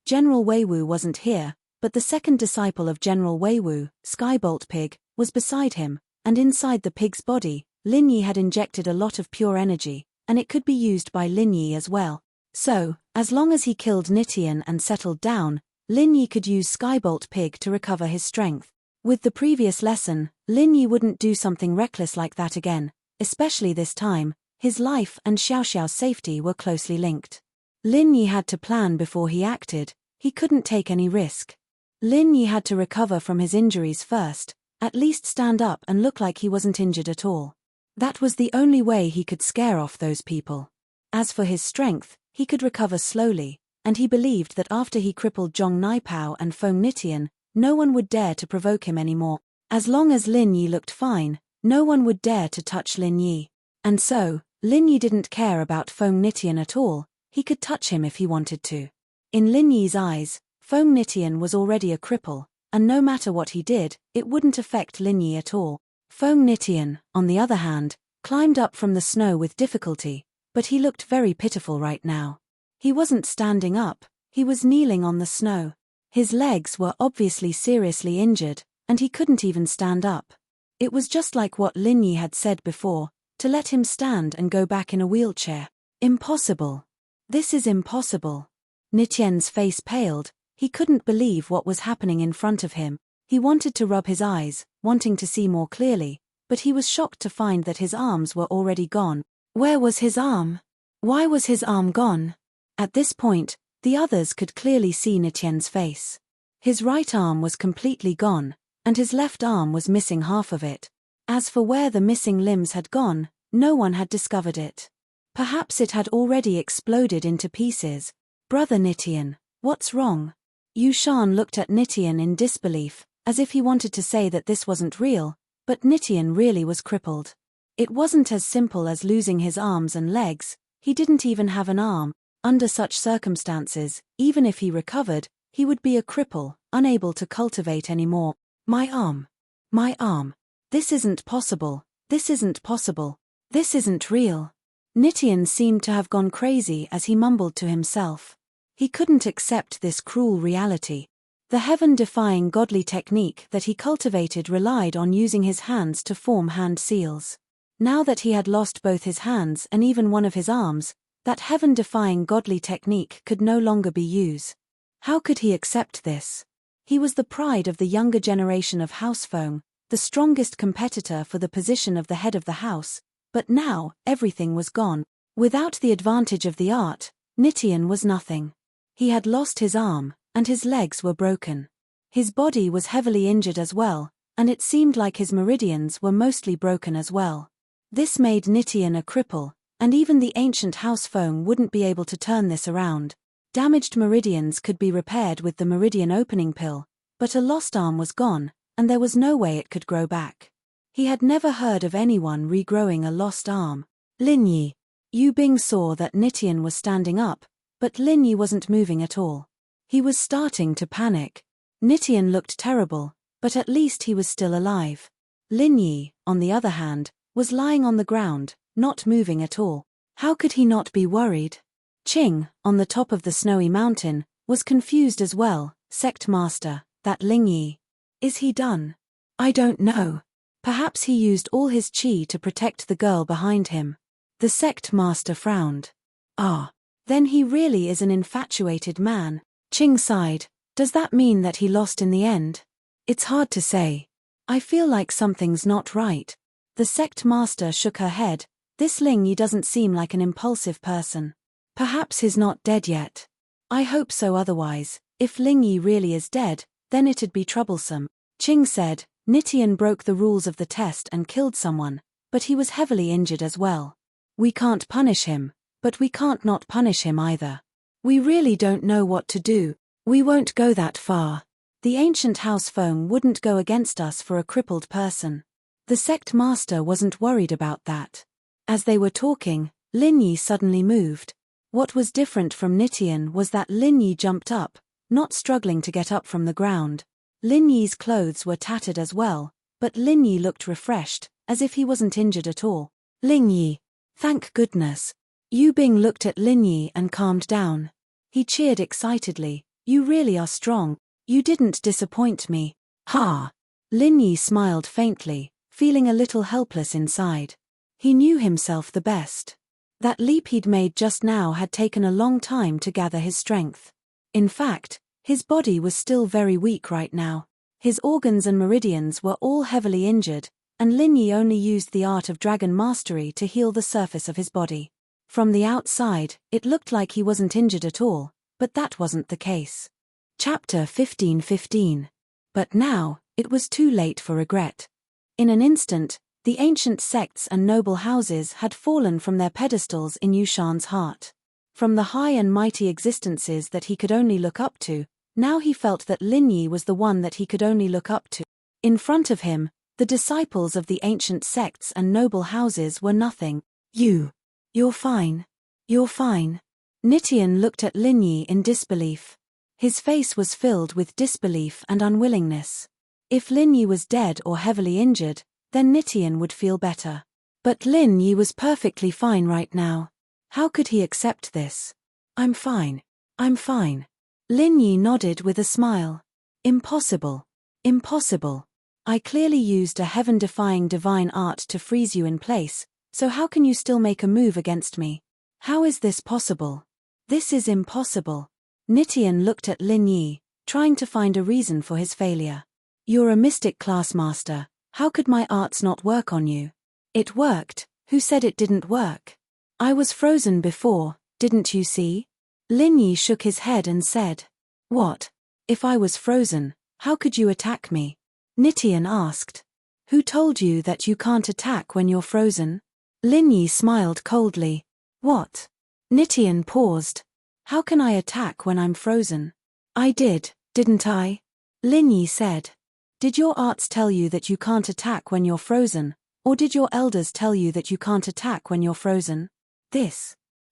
General Weiwu wasn't here, but the second disciple of General Weiwu, Skybolt Pig, was beside him, and inside the pig's body, Lin Yi had injected a lot of pure energy, and it could be used by Lin Yi as well. So, as long as he killed Nitian and settled down, Lin Yi could use Skybolt Pig to recover his strength. With the previous lesson, Lin Yi wouldn't do something reckless like that again, especially this time. His life and Xiao Xiao's safety were closely linked. Lin Yi had to plan before he acted. He couldn't take any risk. Lin Yi had to recover from his injuries first, at least stand up and look like he wasn't injured at all. That was the only way he could scare off those people. As for his strength, he could recover slowly, and he believed that after he crippled Zhong Naipao and Feng Nitian, no one would dare to provoke him anymore. As long as Lin Yi looked fine, no one would dare to touch Lin Yi. And so, Lin Yi didn't care about Feng Nitian at all. He could touch him if he wanted to. In Lin Yi's eyes, Feng Nitian was already a cripple, and no matter what he did, it wouldn't affect Lin Yi at all. Feng Nitian, on the other hand, climbed up from the snow with difficulty, but he looked very pitiful right now. He wasn't standing up, he was kneeling on the snow. His legs were obviously seriously injured, and he couldn't even stand up. It was just like what Lin Yi had said before, to let him stand and go back in a wheelchair. Impossible. This is impossible. Nitian's face paled. He couldn't believe what was happening in front of him. He wanted to rub his eyes, wanting to see more clearly, but he was shocked to find that his arms were already gone. Where was his arm? Why was his arm gone? At this point, the others could clearly see Nitian's face. His right arm was completely gone, and his left arm was missing half of it. As for where the missing limbs had gone, no one had discovered it. Perhaps it had already exploded into pieces. Brother Nitian, what's wrong? Yushan looked at Nitian in disbelief, as if he wanted to say that this wasn't real, but Nitian really was crippled. It wasn't as simple as losing his arms and legs. He didn't even have an arm. Under such circumstances, even if he recovered, he would be a cripple, unable to cultivate anymore. My arm. My arm. This isn't possible. This isn't possible. This isn't real. Nitian seemed to have gone crazy as he mumbled to himself. He couldn't accept this cruel reality. The heaven-defying godly technique that he cultivated relied on using his hands to form hand seals. Now that he had lost both his hands and even one of his arms, that heaven-defying godly technique could no longer be used. How could he accept this? He was the pride of the younger generation of House Feng, the strongest competitor for the position of the head of the house, but now, everything was gone. Without the advantage of the art, Nitian was nothing. He had lost his arm, and his legs were broken. His body was heavily injured as well, and it seemed like his meridians were mostly broken as well. This made Nitian a cripple, and even the ancient House Feng wouldn't be able to turn this around. Damaged meridians could be repaired with the meridian opening pill, but a lost arm was gone, and there was no way it could grow back. He had never heard of anyone regrowing a lost arm. Lin Yi. Yu Bing saw that Nitian was standing up, but Lin Yi wasn't moving at all. He was starting to panic. Nitian looked terrible, but at least he was still alive. Lin Yi, on the other hand, was lying on the ground, not moving at all. How could he not be worried? Qing, on the top of the snowy mountain, was confused as well. Sect Master, that Lin Yi. Is he done? I don't know. Perhaps he used all his qi to protect the girl behind him. The Sect Master frowned. Ah. Then he really is an infatuated man. Qing sighed. Does that mean that he lost in the end? It's hard to say. I feel like something's not right. The Sect Master shook her head. This Ling Yi doesn't seem like an impulsive person. Perhaps he's not dead yet. I hope so, otherwise, if Ling Yi really is dead, then it'd be troublesome. Qing said, Nitian broke the rules of the test and killed someone, but he was heavily injured as well. We can't punish him, but we can't not punish him either. We really don't know what to do. We won't go that far. The ancient house phone wouldn't go against us for a crippled person. The Sect Master wasn't worried about that. As they were talking, Lin Yi suddenly moved. What was different from Nitian was that Lin Yi jumped up, not struggling to get up from the ground. Lin Yi's clothes were tattered as well, but Lin Yi looked refreshed, as if he wasn't injured at all. Lin Yi. Thank goodness. Yu Bing looked at Lin Yi and calmed down. He cheered excitedly. You really are strong. You didn't disappoint me. Ha! Lin Yi smiled faintly, feeling a little helpless inside. He knew himself the best. That leap he'd made just now had taken a long time to gather his strength. In fact, his body was still very weak right now. His organs and meridians were all heavily injured, and Lin Yi only used the art of dragon mastery to heal the surface of his body. From the outside, it looked like he wasn't injured at all, but that wasn't the case. Chapter 15:15. But now, it was too late for regret. In an instant, the ancient sects and noble houses had fallen from their pedestals in Yushan's heart. From the high and mighty existences that he could only look up to, now he felt that Lin Yi was the one that he could only look up to. In front of him, the disciples of the ancient sects and noble houses were nothing. You're fine. You're fine. Nitian looked at Lin Yi in disbelief. His face was filled with disbelief and unwillingness. If Lin Yi was dead or heavily injured, then Nitian would feel better. But Lin Yi was perfectly fine right now. How could he accept this? I'm fine. I'm fine. Lin Yi nodded with a smile. Impossible. Impossible. I clearly used a heaven-defying divine art to freeze you in place, so how can you still make a move against me? How is this possible? This is impossible. Nitian looked at Lin Yi, trying to find a reason for his failure. You're a mystic class master. How could my arts not work on you? It worked. Who said it didn't work? I was frozen before, didn't you see? Lin Yi shook his head and said. What? If I was frozen, how could you attack me? Nitian asked. Who told you that you can't attack when you're frozen? Lin Yi smiled coldly. What? Nitian paused. How can I attack when I'm frozen? I did, didn't I? Lin Yi said. Did your arts tell you that you can't attack when you're frozen, or did your elders tell you that you can't attack when you're frozen?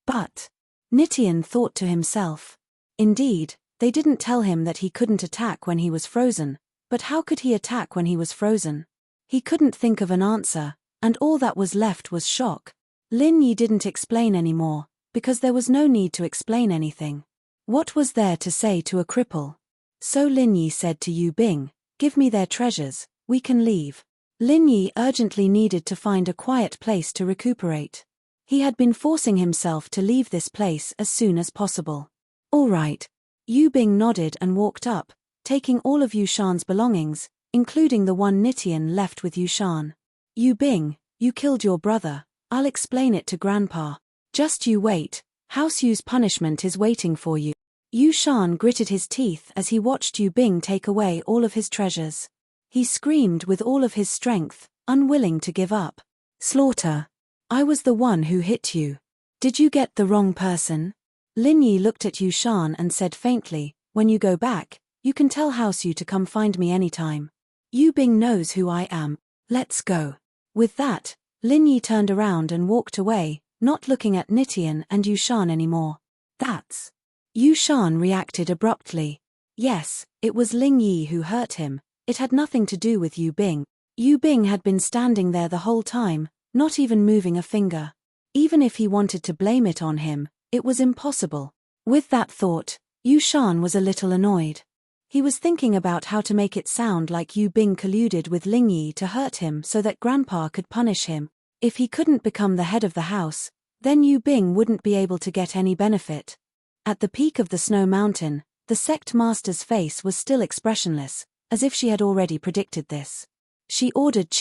But. Nitian thought to himself. Indeed, they didn't tell him that he couldn't attack when he was frozen, but how could he attack when he was frozen? He couldn't think of an answer, and all that was left was shock. Lin Yi didn't explain anymore, because there was no need to explain anything. What was there to say to a cripple? So Lin Yi said to Yu Bing, give me their treasures, we can leave. Lin Yi urgently needed to find a quiet place to recuperate. He had been forcing himself to leave this place as soon as possible. All right. Yu Bing nodded and walked up, taking all of Yushan's belongings, including the one Nitian left with Yushan. Yu Bing, you killed your brother. I'll explain it to Grandpa. Just you wait. House Yu's punishment is waiting for you. Yushan gritted his teeth as he watched Yu Bing take away all of his treasures. He screamed with all of his strength, unwilling to give up. Slaughter. I was the one who hit you. Did you get the wrong person? Lin Yi looked at Yushan and said faintly, when you go back, you can tell House Yu to come find me anytime. Yu Bing knows who I am. Let's go. With that, Lin Yi turned around and walked away, not looking at Nitian and Yushan anymore. That's... Yushan reacted abruptly. Yes, it was Ling Yi who hurt him. It had nothing to do with Yu Bing. Yu Bing had been standing there the whole time, not even moving a finger. Even if he wanted to blame it on him, it was impossible. With that thought, Yushan was a little annoyed. He was thinking about how to make it sound like Yu Bing colluded with Ling Yi to hurt him so that Grandpa could punish him. If he couldn't become the head of the house, then Yu Bing wouldn't be able to get any benefit. At the peak of the snow mountain, the sect master's face was still expressionless, as if she had already predicted this. She ordered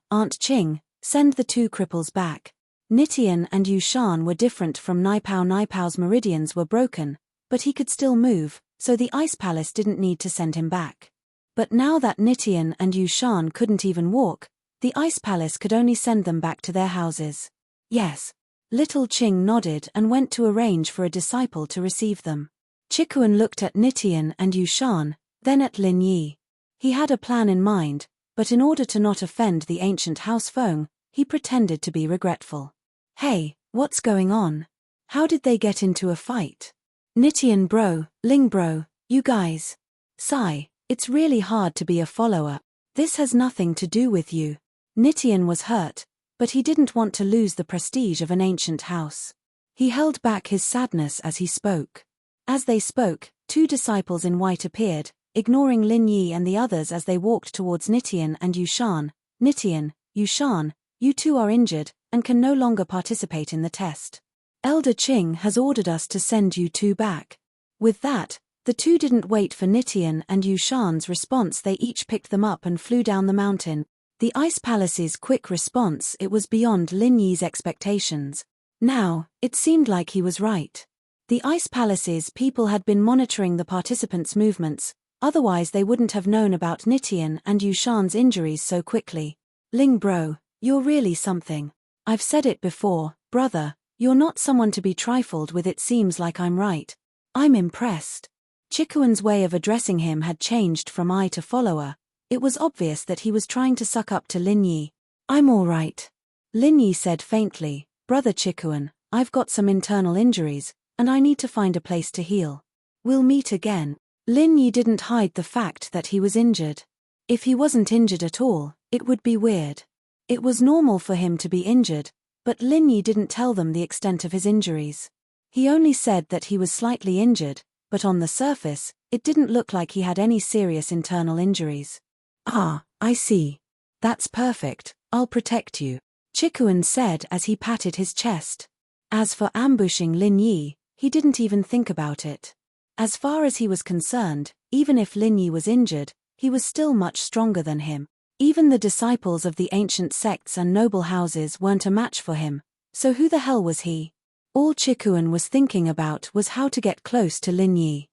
Aunt Ching, send the two cripples back. Nitian and Yushan were different from Naipao. Naipao's meridians were broken, but he could still move, so the Ice Palace didn't need to send him back. But now that Nitian and Yushan couldn't even walk, the Ice Palace could only send them back to their houses. Yes. Little Ching nodded and went to arrange for a disciple to receive them. Chikuan looked at Nitian and Yushan, then at Lin Yi. He had a plan in mind, but in order to not offend the ancient house Feng, he pretended to be regretful. Hey, what's going on? How did they get into a fight? Nitian bro, Ling bro, you guys. Sigh, it's really hard to be a follower. This has nothing to do with you. Nitian was hurt, but he didn't want to lose the prestige of an ancient house. He held back his sadness as he spoke. As they spoke, two disciples in white appeared, ignoring Lin Yi and the others as they walked towards Nitian and Yushan. Nitian, Yushan, you two are injured, and can no longer participate in the test. Elder Ching has ordered us to send you two back. With that, the two didn't wait for Nitian and Yushan's response. They each picked them up and flew down the mountain. The Ice Palace's quick response, it was beyond Lin Yi's expectations. Now, it seemed like he was right. The Ice Palace's people had been monitoring the participants' movements, otherwise they wouldn't have known about Nitian and Yushan's injuries so quickly. Ling bro, you're really something. I've said it before, brother, you're not someone to be trifled with. It seems like I'm right. I'm impressed. Chikuan's way of addressing him had changed from I to follower. It was obvious that he was trying to suck up to Lin Yi. I'm all right. Lin Yi said faintly, Brother Chikuan, I've got some internal injuries, and I need to find a place to heal. We'll meet again. Lin Yi didn't hide the fact that he was injured. If he wasn't injured at all, it would be weird. It was normal for him to be injured, but Lin Yi didn't tell them the extent of his injuries. He only said that he was slightly injured, but on the surface, it didn't look like he had any serious internal injuries. Ah, I see. That's perfect, I'll protect you, Chikuan said as he patted his chest. As for ambushing Lin Yi, he didn't even think about it. As far as he was concerned, even if Lin Yi was injured, he was still much stronger than him. Even the disciples of the ancient sects and noble houses weren't a match for him, so who the hell was he? All Chikuan was thinking about was how to get close to Lin Yi.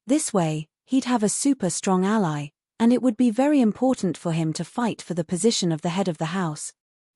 This way, he'd have a super strong ally, and it would be very important for him to fight for the position of the head of the house.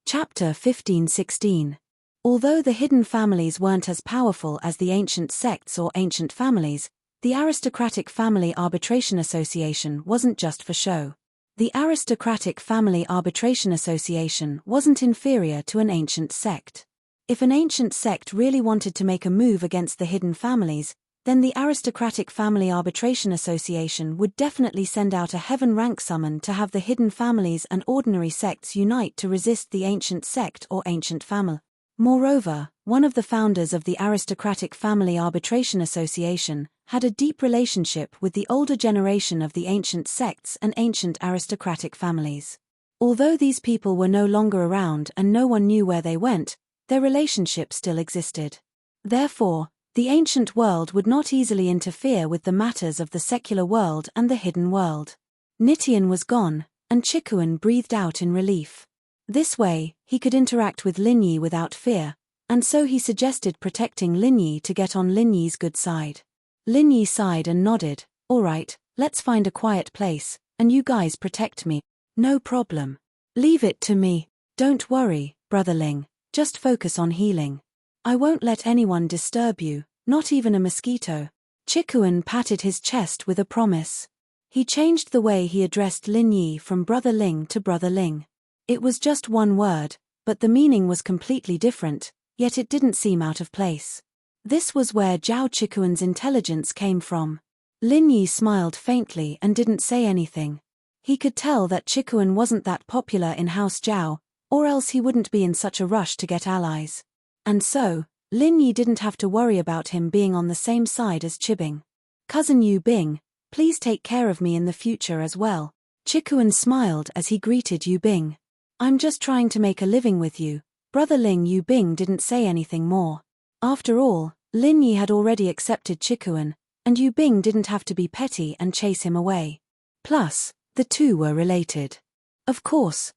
Chapter 15-16. Although the hidden families weren't as powerful as the ancient sects or ancient families, the Aristocratic Family Arbitration Association wasn't just for show. The Aristocratic Family Arbitration Association wasn't inferior to an ancient sect. If an ancient sect really wanted to make a move against the hidden families, then the Aristocratic Family Arbitration Association would definitely send out a heaven-rank summon to have the hidden families and ordinary sects unite to resist the ancient sect or ancient family. Moreover, one of the founders of the Aristocratic Family Arbitration Association had a deep relationship with the older generation of the ancient sects and ancient aristocratic families. Although these people were no longer around and no one knew where they went, their relationship still existed. Therefore, the ancient world would not easily interfere with the matters of the secular world and the hidden world. Nitian was gone, and Chikuan breathed out in relief. This way, he could interact with Lin Yi without fear, and so he suggested protecting Lin Yi to get on Lin Yi's good side. Lin Yi sighed and nodded, all right, let's find a quiet place, and you guys protect me. No problem. Leave it to me. Don't worry, Brother Ling, just focus on healing. I won't let anyone disturb you, not even a mosquito. Chikuan patted his chest with a promise. He changed the way he addressed Lin Yi from Brother Ling to Brother Ling. It was just one word, but the meaning was completely different, yet it didn't seem out of place. This was where Zhao Chikuan's intelligence came from. Lin Yi smiled faintly and didn't say anything. He could tell that Chikuan wasn't that popular in House Zhao, or else he wouldn't be in such a rush to get allies. And so, Lin Yi didn't have to worry about him being on the same side as Chibing. Cousin Yu Bing, please take care of me in the future as well. Chikuan smiled as he greeted Yu Bing. I'm just trying to make a living with you. Brother Ling. Yu Bing didn't say anything more. After all, Lin Yi had already accepted Chikuan, and Yu Bing didn't have to be petty and chase him away. Plus, the two were related. Of course.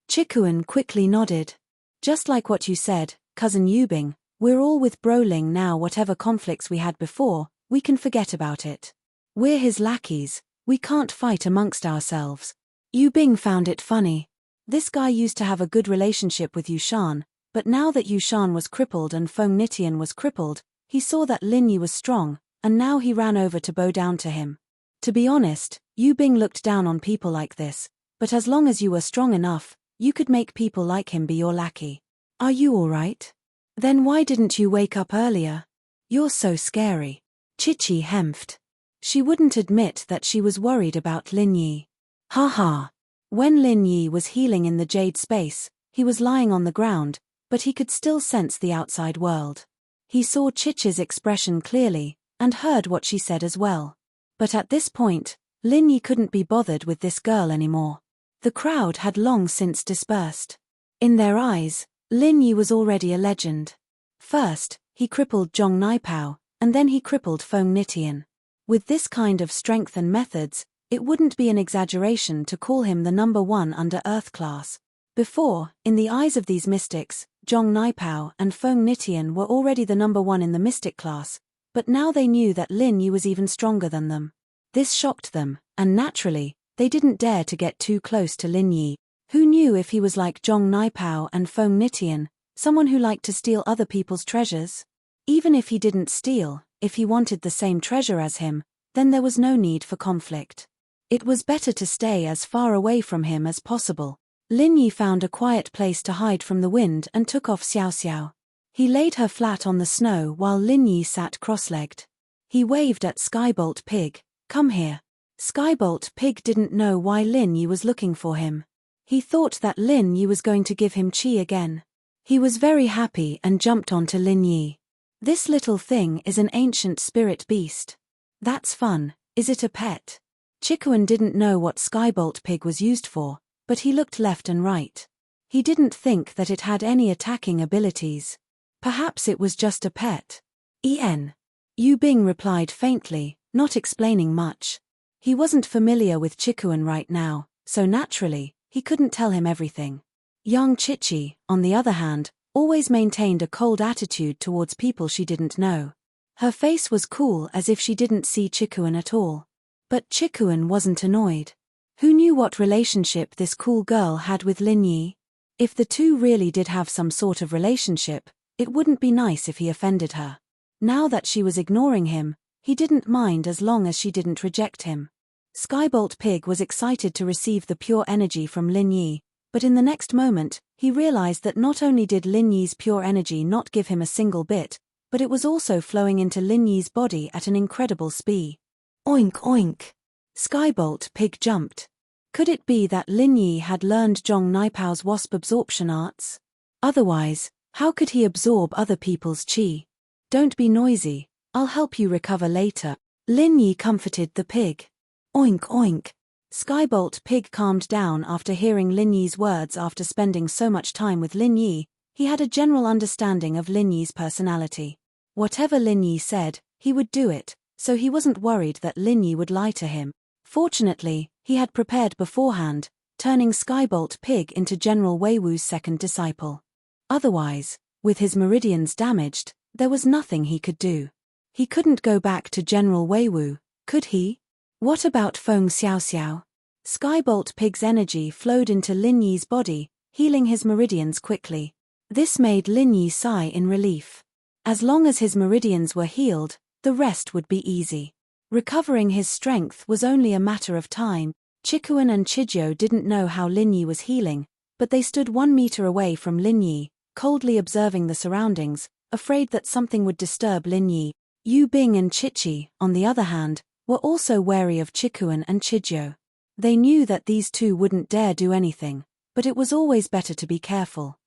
Chikuan quickly nodded. Just like what you said, Cousin Yu Bing, we're all with Bro Ling now. Whatever conflicts we had before, we can forget about it. We're his lackeys, we can't fight amongst ourselves. Yu Bing found it funny. This guy used to have a good relationship with Yushan, but now that Yushan was crippled and Feng Nitian was crippled, he saw that Lin Yi was strong, and now he ran over to bow down to him. To be honest, Yu Bing looked down on people like this, but as long as you were strong enough, you could make people like him be your lackey. Are you alright? Then why didn't you wake up earlier? You're so scary. Chichi hemphed. She wouldn't admit that she was worried about Lin Yi. Ha. When Lin Yi was healing in the jade space, he was lying on the ground, but he could still sense the outside world. He saw Chichi's expression clearly, and heard what she said as well. But at this point, Lin Yi couldn't be bothered with this girl anymore. The crowd had long since dispersed. In their eyes, Lin Yi was already a legend. First, he crippled Zhong Naipao, and then he crippled Feng Nitian. With this kind of strength and methods, it wouldn't be an exaggeration to call him the number one under Earth class. Before, in the eyes of these mystics, Zhong Naipao and Feng Nitian were already the number one in the mystic class, but now they knew that Lin Yi was even stronger than them. This shocked them, and naturally, they didn't dare to get too close to Lin Yi. Who knew if he was like Zhong Naipao and Feng Nitian, someone who liked to steal other people's treasures? Even if he didn't steal, if he wanted the same treasure as him, then there was no need for conflict. It was better to stay as far away from him as possible. Lin Yi found a quiet place to hide from the wind and took off Xiao Xiao. He laid her flat on the snow while Lin Yi sat cross-legged. He waved at Skybolt Pig. Come here. Skybolt Pig didn't know why Lin Yi was looking for him. He thought that Lin Yi was going to give him chi again. He was very happy and jumped onto Lin Yi. This little thing is an ancient spirit beast. That's fun. Is it a pet? Chikuan didn't know what Skybolt Pig was used for, but he looked left and right. He didn't think that it had any attacking abilities. Perhaps it was just a pet. Yu Bing replied faintly, not explaining much. He wasn't familiar with Chikuan right now, so naturally, he couldn't tell him everything. Young Chichi, on the other hand, always maintained a cold attitude towards people she didn't know. Her face was cool as if she didn't see Chikuan at all. But Chikuan wasn't annoyed. Who knew what relationship this cool girl had with Lin Yi? If the two really did have some sort of relationship, it wouldn't be nice if he offended her. Now that she was ignoring him, he didn't mind as long as she didn't reject him. Skybolt Pig was excited to receive the pure energy from Lin Yi, but in the next moment, he realized that not only did Lin Yi's pure energy not give him a single bit, but it was also flowing into Lin Yi's body at an incredible speed. Oink oink! Skybolt Pig jumped. Could it be that Lin Yi had learned Zhong Naipao's wasp absorption arts? Otherwise, how could he absorb other people's chi? Don't be noisy, I'll help you recover later. Lin Yi comforted the pig. Oink oink! Skybolt Pig calmed down after hearing Lin Yi's words. After spending so much time with Lin Yi, he had a general understanding of Lin Yi's personality. Whatever Lin Yi said, he would do it, so he wasn't worried that Lin Yi would lie to him. Fortunately, he had prepared beforehand, turning Skybolt Pig into General Weiwu's second disciple. Otherwise, with his meridians damaged, there was nothing he could do. He couldn't go back to General Weiwu, could he? What about Feng Xiaoxiao? Skybolt Pig's energy flowed into Lin Yi's body, healing his meridians quickly. This made Lin Yi sigh in relief. As long as his meridians were healed, the rest would be easy. Recovering his strength was only a matter of time. Chikuin and Chijo didn't know how Linyi was healing, but they stood 1 meter away from Linyi, coldly observing the surroundings, afraid that something would disturb Linyi. Yu Bing and Chichi, on the other hand, were also wary of Chikuin and Chijo. They knew that these two wouldn't dare do anything, but it was always better to be careful.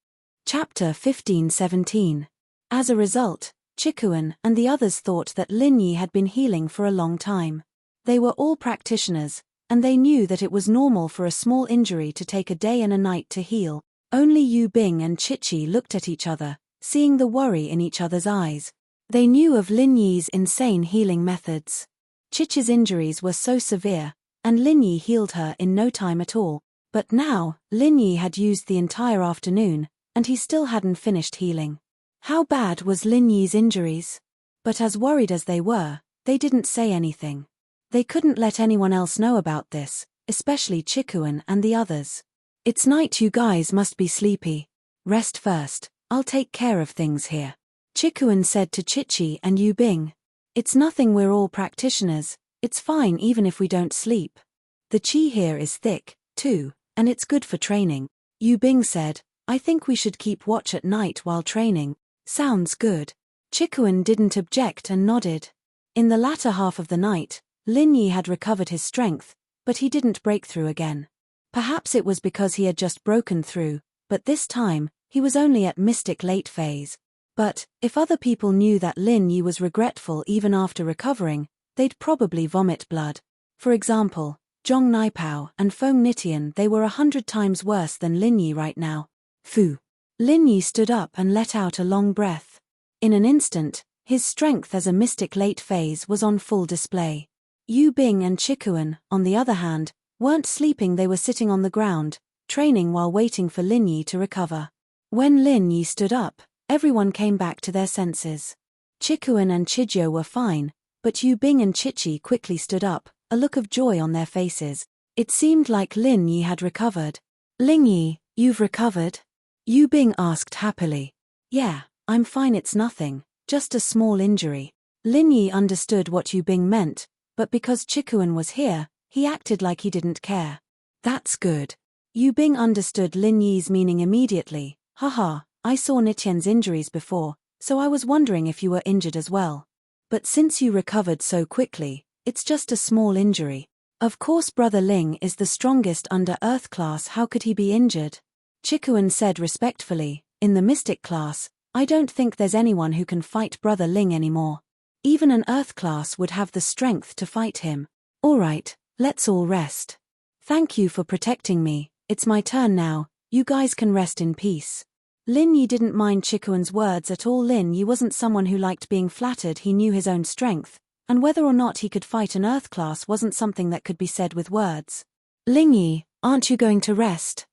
Chapter 15-17. As a result, Chikuin and the others thought that Linyi had been healing for a long time. They were all practitioners, and they knew that it was normal for a small injury to take a day and a night to heal. Only Yu Bing and Chichi looked at each other, seeing the worry in each other's eyes. They knew of Linyi's insane healing methods. Chichi's injuries were so severe, and Linyi healed her in no time at all. But now, Linyi had used the entire afternoon, and he still hadn't finished healing. How bad was Linyi's injuries? But as worried as they were, they didn't say anything. They couldn't let anyone else know about this, especially Chikuin and the others. It's night, you guys must be sleepy. Rest first, I'll take care of things here. Chikuin said to Chichi and Yu Bing. It's nothing, we're all practitioners, it's fine even if we don't sleep. The chi here is thick, too, and it's good for training. Yu Bing said, I think we should keep watch at night while training. Sounds good. Chikuin didn't object and nodded. In the latter half of the night, Linyi had recovered his strength, but he didn't break through again. Perhaps it was because he had just broken through, but this time, he was only at Mystic Late phase. But, if other people knew that Linyi was regretful even after recovering, they'd probably vomit blood. For example, Zhong Naipao and Feng Nitian, they were 100 times worse than Linyi right now. Phew. Linyi stood up and let out a long breath. In an instant, his strength as a Mystic Late phase was on full display. Yu Bing and Chikuin, on the other hand, weren't sleeping, they were sitting on the ground, training while waiting for Linyi to recover. When Linyi stood up, everyone came back to their senses. Chikuin and Chijo were fine, but Yu Bing and Chichi quickly stood up, a look of joy on their faces. It seemed like Linyi had recovered. Linyi, you've recovered? Yu Bing asked happily. Yeah, I'm fine, it's nothing, just a small injury. Linyi understood what Yu Bing meant, but because Chikuin was here, he acted like he didn't care. That's good. Yu Bing understood Linyi's meaning immediately. Haha, I saw Nitian's injuries before, so I was wondering if you were injured as well. But since you recovered so quickly, it's just a small injury. Of course Brother Ling is the strongest under Earth class, how could he be injured? Chikuin said respectfully, in the Mystic class, I don't think there's anyone who can fight Brother Ling anymore. Even an Earth class would have the strength to fight him. Alright, let's all rest. Thank you for protecting me, it's my turn now, you guys can rest in peace. Linyi didn't mind Chikuin's words at all. Linyi wasn't someone who liked being flattered, he knew his own strength, and whether or not he could fight an Earth class wasn't something that could be said with words. Linyi, aren't you going to rest?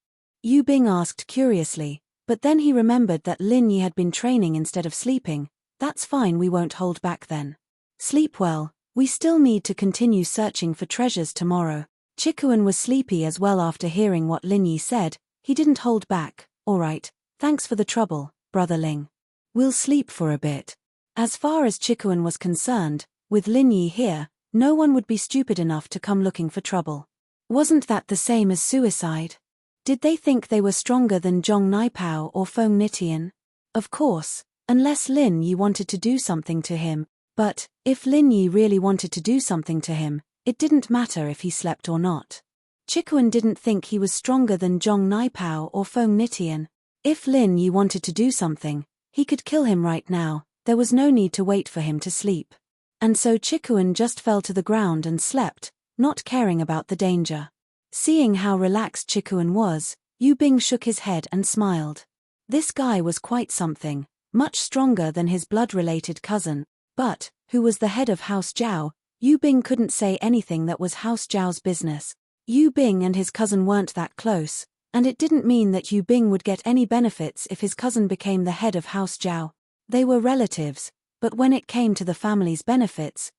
Yu Bing asked curiously, but then he remembered that Linyi had been training instead of sleeping. That's fine, we won't hold back then. Sleep well, we still need to continue searching for treasures tomorrow. Chikuin was sleepy as well after hearing what Linyi said. He didn't hold back. Alright, thanks for the trouble, Brother Ling. We'll sleep for a bit. As far as Chikuin was concerned, with Linyi here, no one would be stupid enough to come looking for trouble. Wasn't that the same as suicide? Did they think they were stronger than Zhong Naipao or Feng Nitian? Of course, unless Linyi wanted to do something to him. But, if Linyi really wanted to do something to him, it didn't matter if he slept or not. Chikuin didn't think he was stronger than Zhong Naipao or Feng Nitian. If Linyi wanted to do something, he could kill him right now, there was no need to wait for him to sleep. And so Chikuin just fell to the ground and slept, not caring about the danger. Seeing how relaxed Chikuin was, Yu Bing shook his head and smiled. This guy was quite something, much stronger than his blood-related cousin, but, who was the head of House Zhao, Yu Bing couldn't say anything that was House Zhao's business. Yu Bing and his cousin weren't that close, and it didn't mean that Yu Bing would get any benefits if his cousin became the head of House Zhao. They were relatives, but when it came to the family's benefits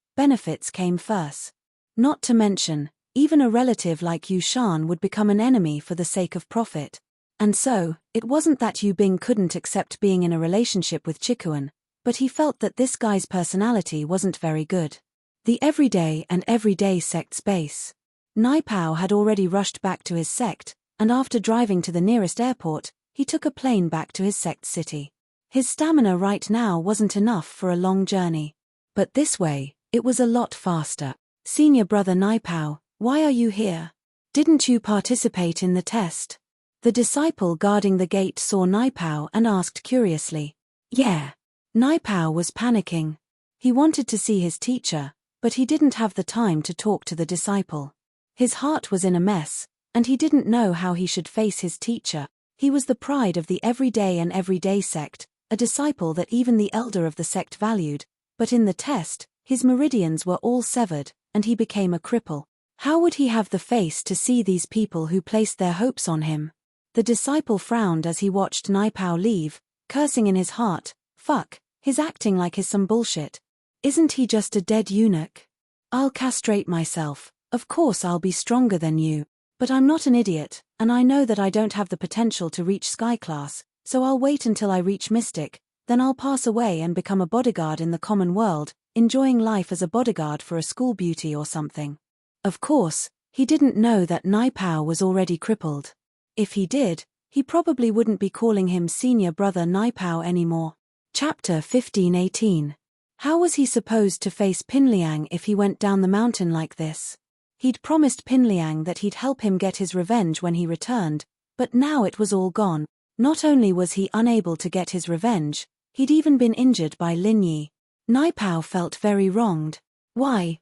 came first. Not to mention, even a relative like Yu Shan would become an enemy for the sake of profit. And so, it wasn't that Yu Bing couldn't accept being in a relationship with Chikuin, but he felt that this guy's personality wasn't very good. The everyday and everyday sect space. Naipao had already rushed back to his sect, and after driving to the nearest airport, he took a plane back to his sect city. His stamina right now wasn't enough for a long journey. But this way, it was a lot faster. Senior brother Naipao, why are you here? Didn't you participate in the test? The disciple guarding the gate saw Naipao and asked curiously. Yeah. Naipao was panicking. He wanted to see his teacher, but he didn't have the time to talk to the disciple. His heart was in a mess, and he didn't know how he should face his teacher. He was the pride of the everyday and everyday sect, a disciple that even the elder of the sect valued, but in the test, his meridians were all severed, and he became a cripple. How would he have the face to see these people who placed their hopes on him? The disciple frowned as he watched Naipao leave, cursing in his heart, fuck, he's acting like he's some bullshit. Isn't he just a dead eunuch? I'll castrate myself, of course I'll be stronger than you, but I'm not an idiot, and I know that I don't have the potential to reach Sky Class, so I'll wait until I reach Mystic, then I'll pass away and become a bodyguard in the common world, enjoying life as a bodyguard for a school beauty or something. Of course, he didn't know that Naipao was already crippled. If he did, he probably wouldn't be calling him senior brother Naipao anymore. Chapter 15:18. How was he supposed to face Pinliang if he went down the mountain like this? He'd promised Pinliang that he'd help him get his revenge when he returned, but now it was all gone. Not only was he unable to get his revenge, he'd even been injured by Lin Yi. Naipao felt very wronged. Why?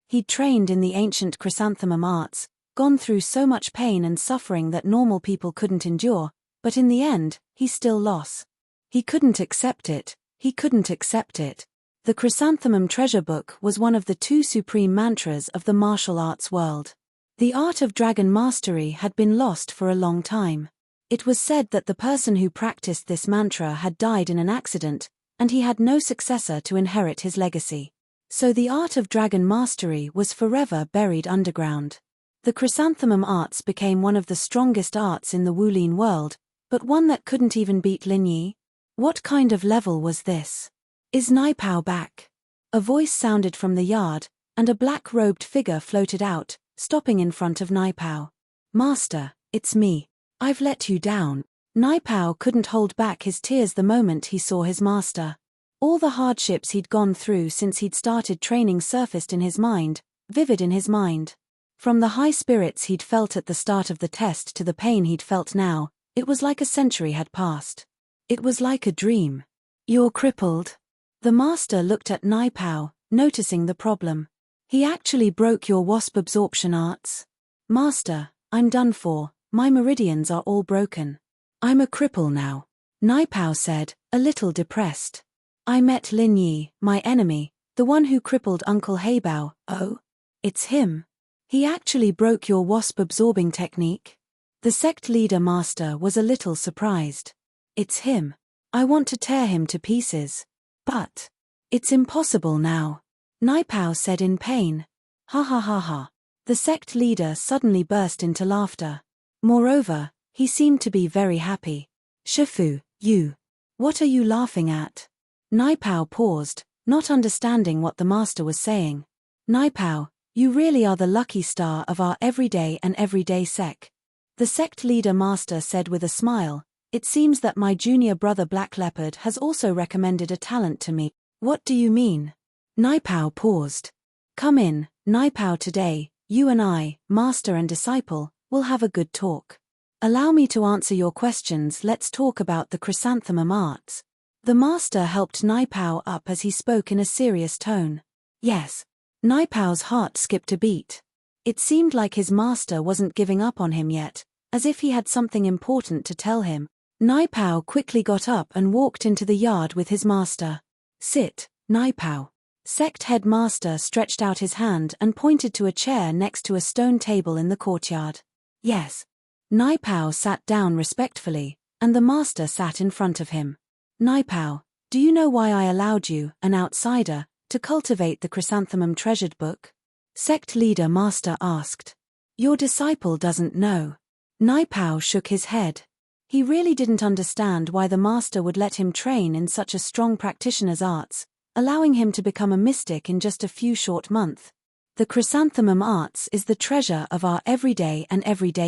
He'd trained in the ancient chrysanthemum arts, gone through so much pain and suffering that normal people couldn't endure, but in the end, he still lost. He couldn't accept it. The Chrysanthemum Treasure Book was one of the two supreme mantras of the martial arts world. The art of dragon mastery had been lost for a long time. It was said that the person who practiced this mantra had died in an accident, and he had no successor to inherit his legacy. So the art of dragon mastery was forever buried underground. The chrysanthemum arts became one of the strongest arts in the Wulin world, but one that couldn't even beat Lin Yi. What kind of level was this? Is Naipao back? A voice sounded from the yard, and a black-robed figure floated out, stopping in front of Naipao. Master, it's me. I've let you down. Naipao couldn't hold back his tears the moment he saw his master. All the hardships he'd gone through since he'd started training surfaced in his mind, vivid in his mind. From the high spirits he'd felt at the start of the test to the pain he'd felt now, it was like a century had passed. It was like a dream. You're crippled. The master looked at Naipao, noticing the problem. He actually broke your wasp absorption arts. Master, I'm done for, my meridians are all broken. I'm a cripple now. Naipao said, a little depressed. I met Lin Yi, my enemy, the one who crippled Uncle Heibao. Oh? It's him. He actually broke your wasp-absorbing technique? The sect leader master was a little surprised. It's him. I want to tear him to pieces. But it's impossible now. Naipao said in pain. Ha ha ha ha. The sect leader suddenly burst into laughter. Moreover, he seemed to be very happy. Shifu, you. What are you laughing at? Naipao paused, not understanding what the master was saying. Naipao, you really are the lucky star of our everyday and everyday sect. The sect leader master said with a smile, it seems that my junior brother Black Leopard has also recommended a talent to me. What do you mean? Naipao paused. Come in, Naipao, today, you and I, master and disciple, will have a good talk. Allow me to answer your questions. Let's talk about the chrysanthemum arts. The master helped Naipao up as he spoke in a serious tone. Yes. Naipao's heart skipped a beat. It seemed like his master wasn't giving up on him yet, as if he had something important to tell him. Naipao quickly got up and walked into the yard with his master. Sit, Naipao. Sect headmaster stretched out his hand and pointed to a chair next to a stone table in the courtyard. Yes. Naipao sat down respectfully, and the master sat in front of him. Naipao, do you know why I allowed you, an outsider, to cultivate the chrysanthemum treasured book? Sect leader master asked. Your disciple doesn't know. Naipao shook his head. He really didn't understand why the master would let him train in such a strong practitioner's arts, allowing him to become a mystic in just a few short months. The chrysanthemum arts is the treasure of our everyday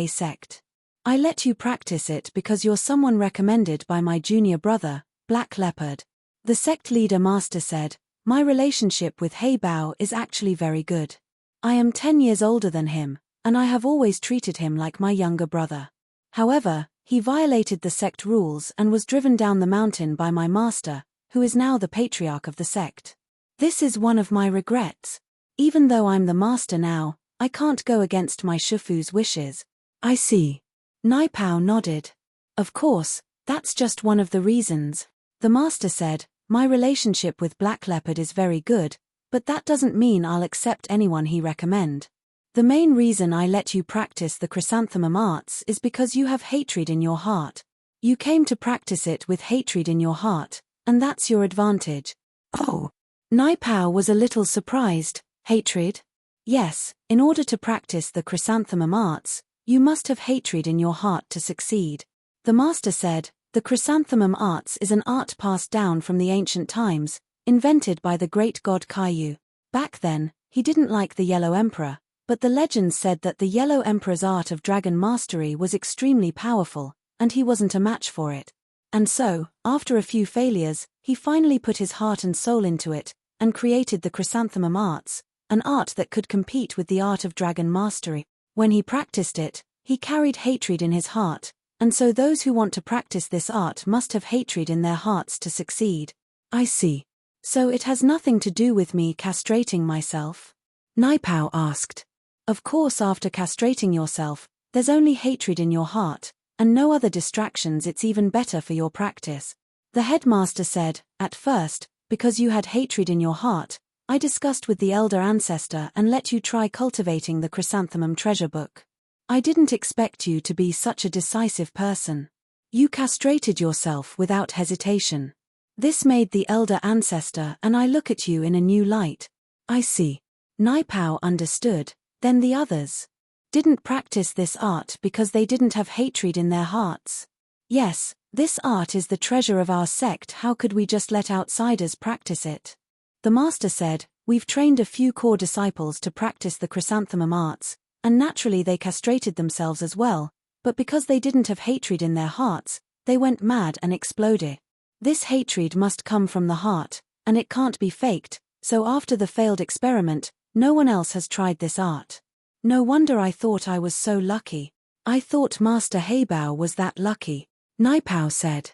sect. I let you practice it because you're someone recommended by my junior brother, Black Leopard. The sect leader master said, my relationship with Heibao is actually very good. I am 10 years older than him, and I have always treated him like my younger brother. However, he violated the sect rules and was driven down the mountain by my master, who is now the patriarch of the sect. This is one of my regrets. Even though I'm the master now, I can't go against my Shifu's wishes. I see. Naipao nodded. Of course, that's just one of the reasons. The master said, my relationship with Black Leopard is very good, but that doesn't mean I'll accept anyone he recommend. The main reason I let you practice the chrysanthemum arts is because you have hatred in your heart. You came to practice it with hatred in your heart, and that's your advantage. Oh. Naipao was a little surprised. Hatred? Yes, in order to practice the chrysanthemum arts, you must have hatred in your heart to succeed. The master said, the chrysanthemum arts is an art passed down from the ancient times, invented by the great god Caillou. Back then, he didn't like the Yellow Emperor, but the legends said that the Yellow Emperor's art of dragon mastery was extremely powerful, and he wasn't a match for it. And so, after a few failures, he finally put his heart and soul into it, and created the chrysanthemum arts, an art that could compete with the art of dragon mastery. When he practiced it, he carried hatred in his heart, and so those who want to practice this art must have hatred in their hearts to succeed. I see. So it has nothing to do with me castrating myself? Naipao asked. Of course, after castrating yourself, there's only hatred in your heart, and no other distractions. It's even better for your practice. The headmaster said, at first, because you had hatred in your heart, I discussed with the elder ancestor and let you try cultivating the chrysanthemum treasure book. I didn't expect you to be such a decisive person. You castrated yourself without hesitation. This made the elder ancestor and I look at you in a new light. I see. Naipao understood, then the others didn't practice this art because they didn't have hatred in their hearts. Yes, this art is the treasure of our sect. How could we just let outsiders practice it? The master said, we've trained a few core disciples to practice the chrysanthemum arts, and naturally they castrated themselves as well, but because they didn't have hatred in their hearts, they went mad and exploded. This hatred must come from the heart, and it can't be faked, so after the failed experiment, no one else has tried this art. No wonder I thought I was so lucky. I thought Master Heibao was that lucky. Naipao said.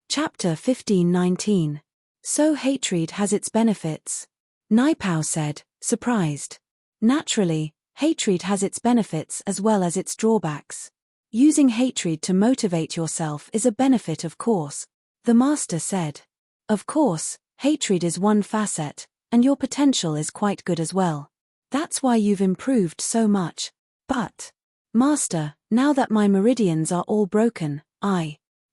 Chapter 15:19. So hatred has its benefits. Naipao said, surprised. Naturally, hatred has its benefits as well as its drawbacks. Using hatred to motivate yourself is a benefit, of course. The master said. Of course, hatred is one facet, and your potential is quite good as well. That's why you've improved so much. But, master, now that my meridians are all broken,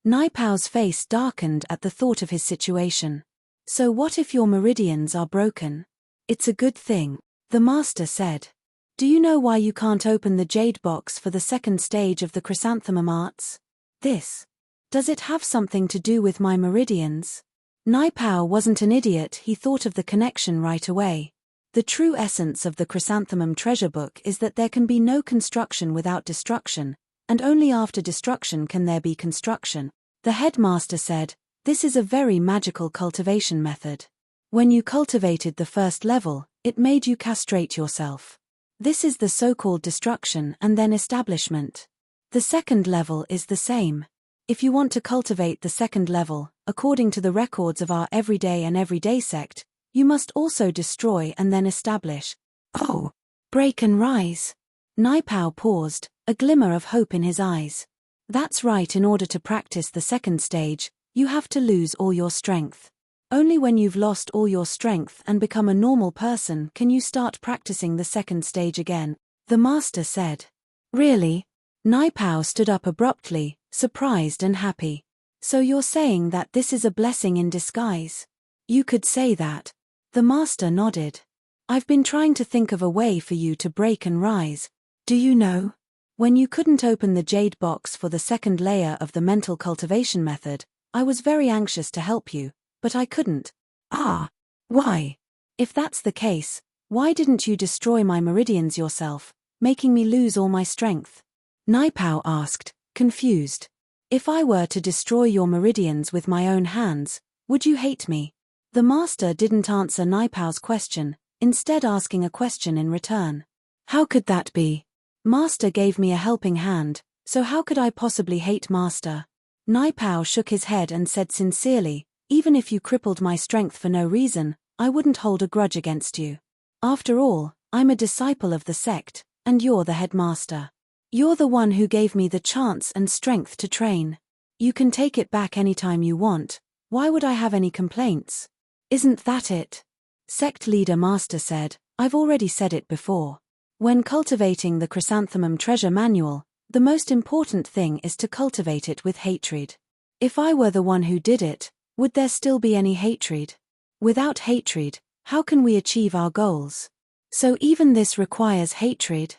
Naipao's face darkened at the thought of his situation. So what if your meridians are broken? It's a good thing, the master said. Do you know why you can't open the jade box for the second stage of the chrysanthemum arts? Does it have something to do with my meridians? Naipao wasn't an idiot, he thought of the connection right away. The true essence of the chrysanthemum treasure book is that there can be no construction without destruction, and only after destruction can there be construction. The headmaster said, this is a very magical cultivation method. When you cultivated the first level, it made you castrate yourself. This is the so-called destruction and then establishment. The second level is the same. If you want to cultivate the second level, according to the records of our everyday sect, you must also destroy and then establish. Oh, break and rise. Naipao paused, a glimmer of hope in his eyes. That's right, in order to practice the second stage, you have to lose all your strength. Only when you've lost all your strength and become a normal person can you start practicing the second stage again, the master said. Really? Naipao stood up abruptly, surprised and happy. So you're saying that this is a blessing in disguise? You could say that. The master nodded. I've been trying to think of a way for you to break and rise. Do you know? When you couldn't open the jade box for the second layer of the mental cultivation method, I was very anxious to help you, but I couldn't. Ah. Why? If that's the case, why didn't you destroy my meridians yourself, making me lose all my strength? Naipao asked, confused. If I were to destroy your meridians with my own hands, would you hate me? The master didn't answer Naipao's question, instead asking a question in return. How could that be? Master gave me a helping hand, so how could I possibly hate Master? Naipao shook his head and said sincerely, even if you crippled my strength for no reason, I wouldn't hold a grudge against you. After all, I'm a disciple of the sect, and you're the headmaster. You're the one who gave me the chance and strength to train. You can take it back anytime you want. Why would I have any complaints? Isn't that it? Sect leader Master said, I've already said it before. When cultivating the Chrysanthemum Treasure Manual, the most important thing is to cultivate it with hatred. If I were the one who did it, would there still be any hatred? Without hatred, how can we achieve our goals? So even this requires hatred?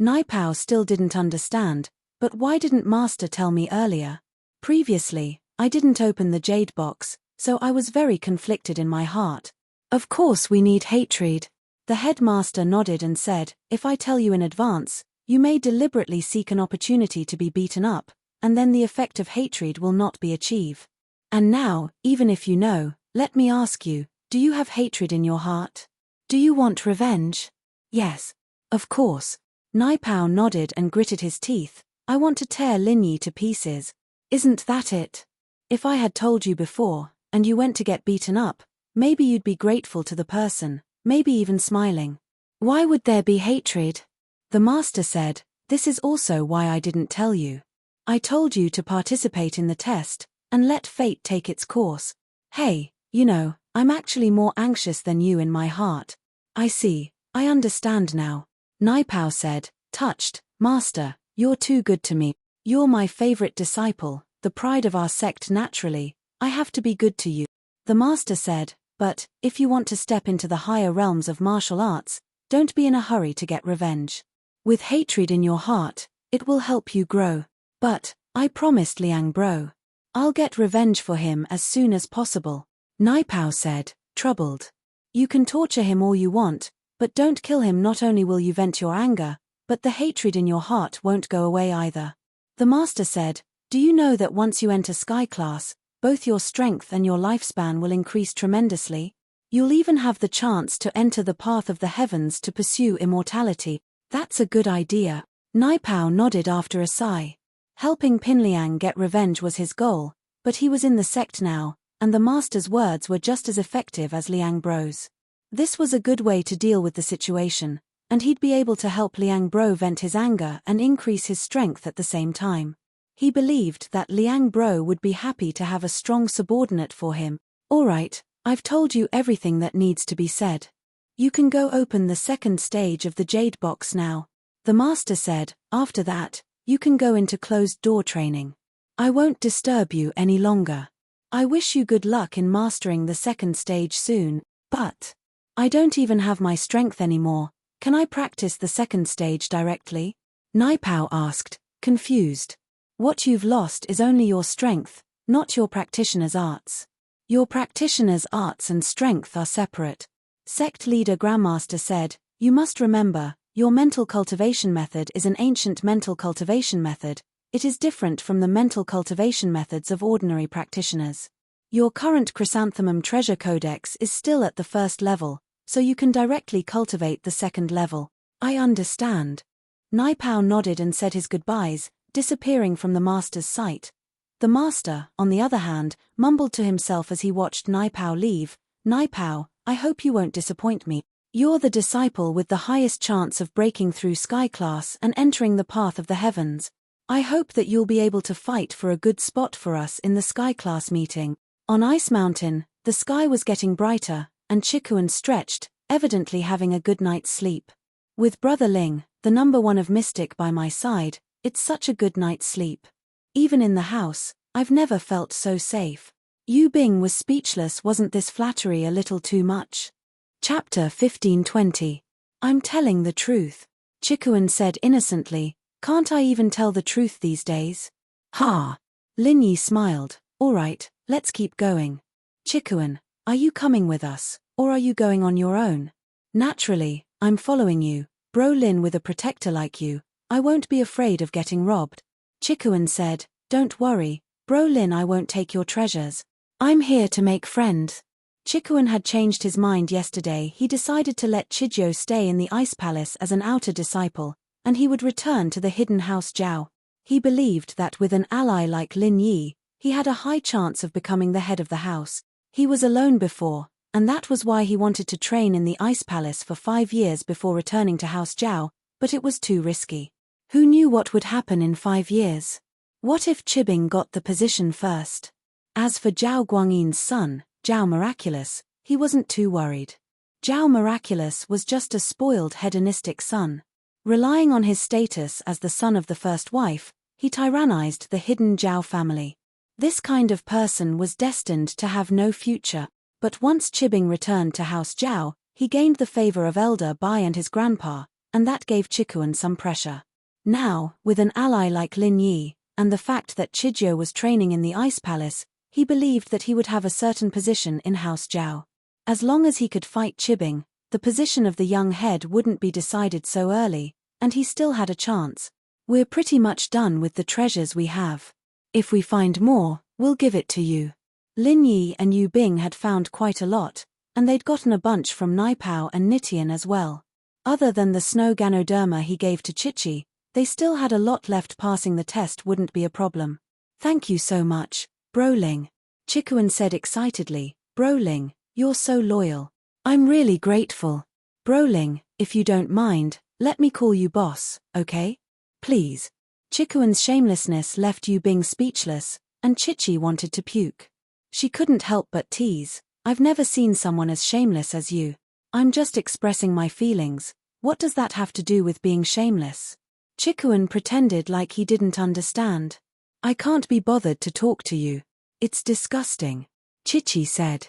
Naipao still didn't understand, but why didn't Master tell me earlier? Previously, I didn't open the jade box, so I was very conflicted in my heart. Of course we need hatred. The headmaster nodded and said, if I tell you in advance, you may deliberately seek an opportunity to be beaten up, and then the effect of hatred will not be achieved. And now, even if you know, let me ask you, do you have hatred in your heart? Do you want revenge? Yes. Of course. Naipao nodded and gritted his teeth. I want to tear Linyi to pieces. Isn't that it? If I had told you before, and you went to get beaten up, maybe you'd be grateful to the person, maybe even smiling. Why would there be hatred? The master said, this is also why I didn't tell you. I told you to participate in the test, and let fate take its course. Hey, I'm actually more anxious than you in my heart. I see, I understand now. Naipao said, touched, Master, you're too good to me. You're my favorite disciple, the pride of our sect naturally, I have to be good to you. The master said, but, if you want to step into the higher realms of martial arts, don't be in a hurry to get revenge. With hatred in your heart, it will help you grow. But, I promised Liang Bro. I'll get revenge for him as soon as possible. Naipao said, troubled. You can torture him all you want, but don't kill him. Not only will you vent your anger, but the hatred in your heart won't go away either. The master said, do you know that once you enter Sky Class, both your strength and your lifespan will increase tremendously? You'll even have the chance to enter the path of the heavens to pursue immortality. That's a good idea. Naipao nodded after a sigh. Helping Pinliang get revenge was his goal, but he was in the sect now, and the master's words were just as effective as Liang Bro's. This was a good way to deal with the situation, and he'd be able to help Liang Bro vent his anger and increase his strength at the same time. He believed that Liang Bro would be happy to have a strong subordinate for him. Alright, I've told you everything that needs to be said. You can go open the second stage of the jade box now. The master said, after that, you can go into closed-door training. I won't disturb you any longer. I wish you good luck in mastering the second stage soon, but I don't even have my strength anymore. Can I practice the second stage directly? Naipao asked, confused. What you've lost is only your strength, not your practitioner's arts. Your practitioner's arts and strength are separate. Sect leader Grandmaster said, you must remember, your mental cultivation method is an ancient mental cultivation method. It is different from the mental cultivation methods of ordinary practitioners. Your current Chrysanthemum Treasure Codex is still at the first level, so you can directly cultivate the second level. I understand. Naipao nodded and said his goodbyes, disappearing from the master's sight. The master, on the other hand, mumbled to himself as he watched Naipao leave, Naipao, I hope you won't disappoint me. You're the disciple with the highest chance of breaking through Sky Class and entering the path of the heavens. I hope that you'll be able to fight for a good spot for us in the Sky Class meeting. On Ice Mountain, the sky was getting brighter, and Chikuan stretched, evidently having a good night's sleep. With Brother Ling, the number one of Mystic by my side, it's such a good night's sleep. Even in the house, I've never felt so safe. Yu Bing was speechless. Wasn't this flattery a little too much? Chapter 1520. I'm telling the truth, Chikuan said innocently, Can't I even tell the truth these days? Ha! Lin Yi smiled. Alright, let's keep going. Chikuan, are you coming with us, or are you going on your own? Naturally, I'm following you, bro Lin. With a protector like you, I won't be afraid of getting robbed. Chikuan said, don't worry, bro Lin, I won't take your treasures. I'm here to make friends. Chikuan had changed his mind yesterday. He decided to let Chijio stay in the Ice Palace as an outer disciple, and he would return to the hidden house Zhao. He believed that with an ally like Lin Yi, he had a high chance of becoming the head of the house. He was alone before, and that was why he wanted to train in the Ice Palace for 5 years before returning to House Zhao, but it was too risky. Who knew what would happen in 5 years? What if Chibing got the position first? As for Zhao Guangyin's son, Zhao Miraculous, he wasn't too worried. Zhao Miraculous was just a spoiled hedonistic son. Relying on his status as the son of the first wife, he tyrannized the hidden Zhao family. This kind of person was destined to have no future, but once Chibing returned to House Zhao, he gained the favor of Elder Bai and his grandpa, and that gave Chikuan some pressure. Now, with an ally like Lin Yi, and the fact that Chijio was training in the Ice Palace, he believed that he would have a certain position in House Zhao. As long as he could fight Chibing, the position of the young head wouldn't be decided so early, and he still had a chance. We're pretty much done with the treasures we have. If we find more, we'll give it to you. Lin Yi and Yu Bing had found quite a lot, and they'd gotten a bunch from Naipao and Nitian as well. Other than the snow Ganoderma he gave to Chichi, they still had a lot left. Passing the test wouldn't be a problem. Thank you so much, Broling. Chikuan said excitedly. Broling, you're so loyal. I'm really grateful. Broling, if you don't mind, let me call you boss, okay? Please. Chikuan's shamelessness left Yu Bing speechless, and Chichi wanted to puke. She couldn't help but tease. I've never seen someone as shameless as you. I'm just expressing my feelings. What does that have to do with being shameless? Chikuan pretended like he didn't understand. I can't be bothered to talk to you. It's disgusting. Chichi said.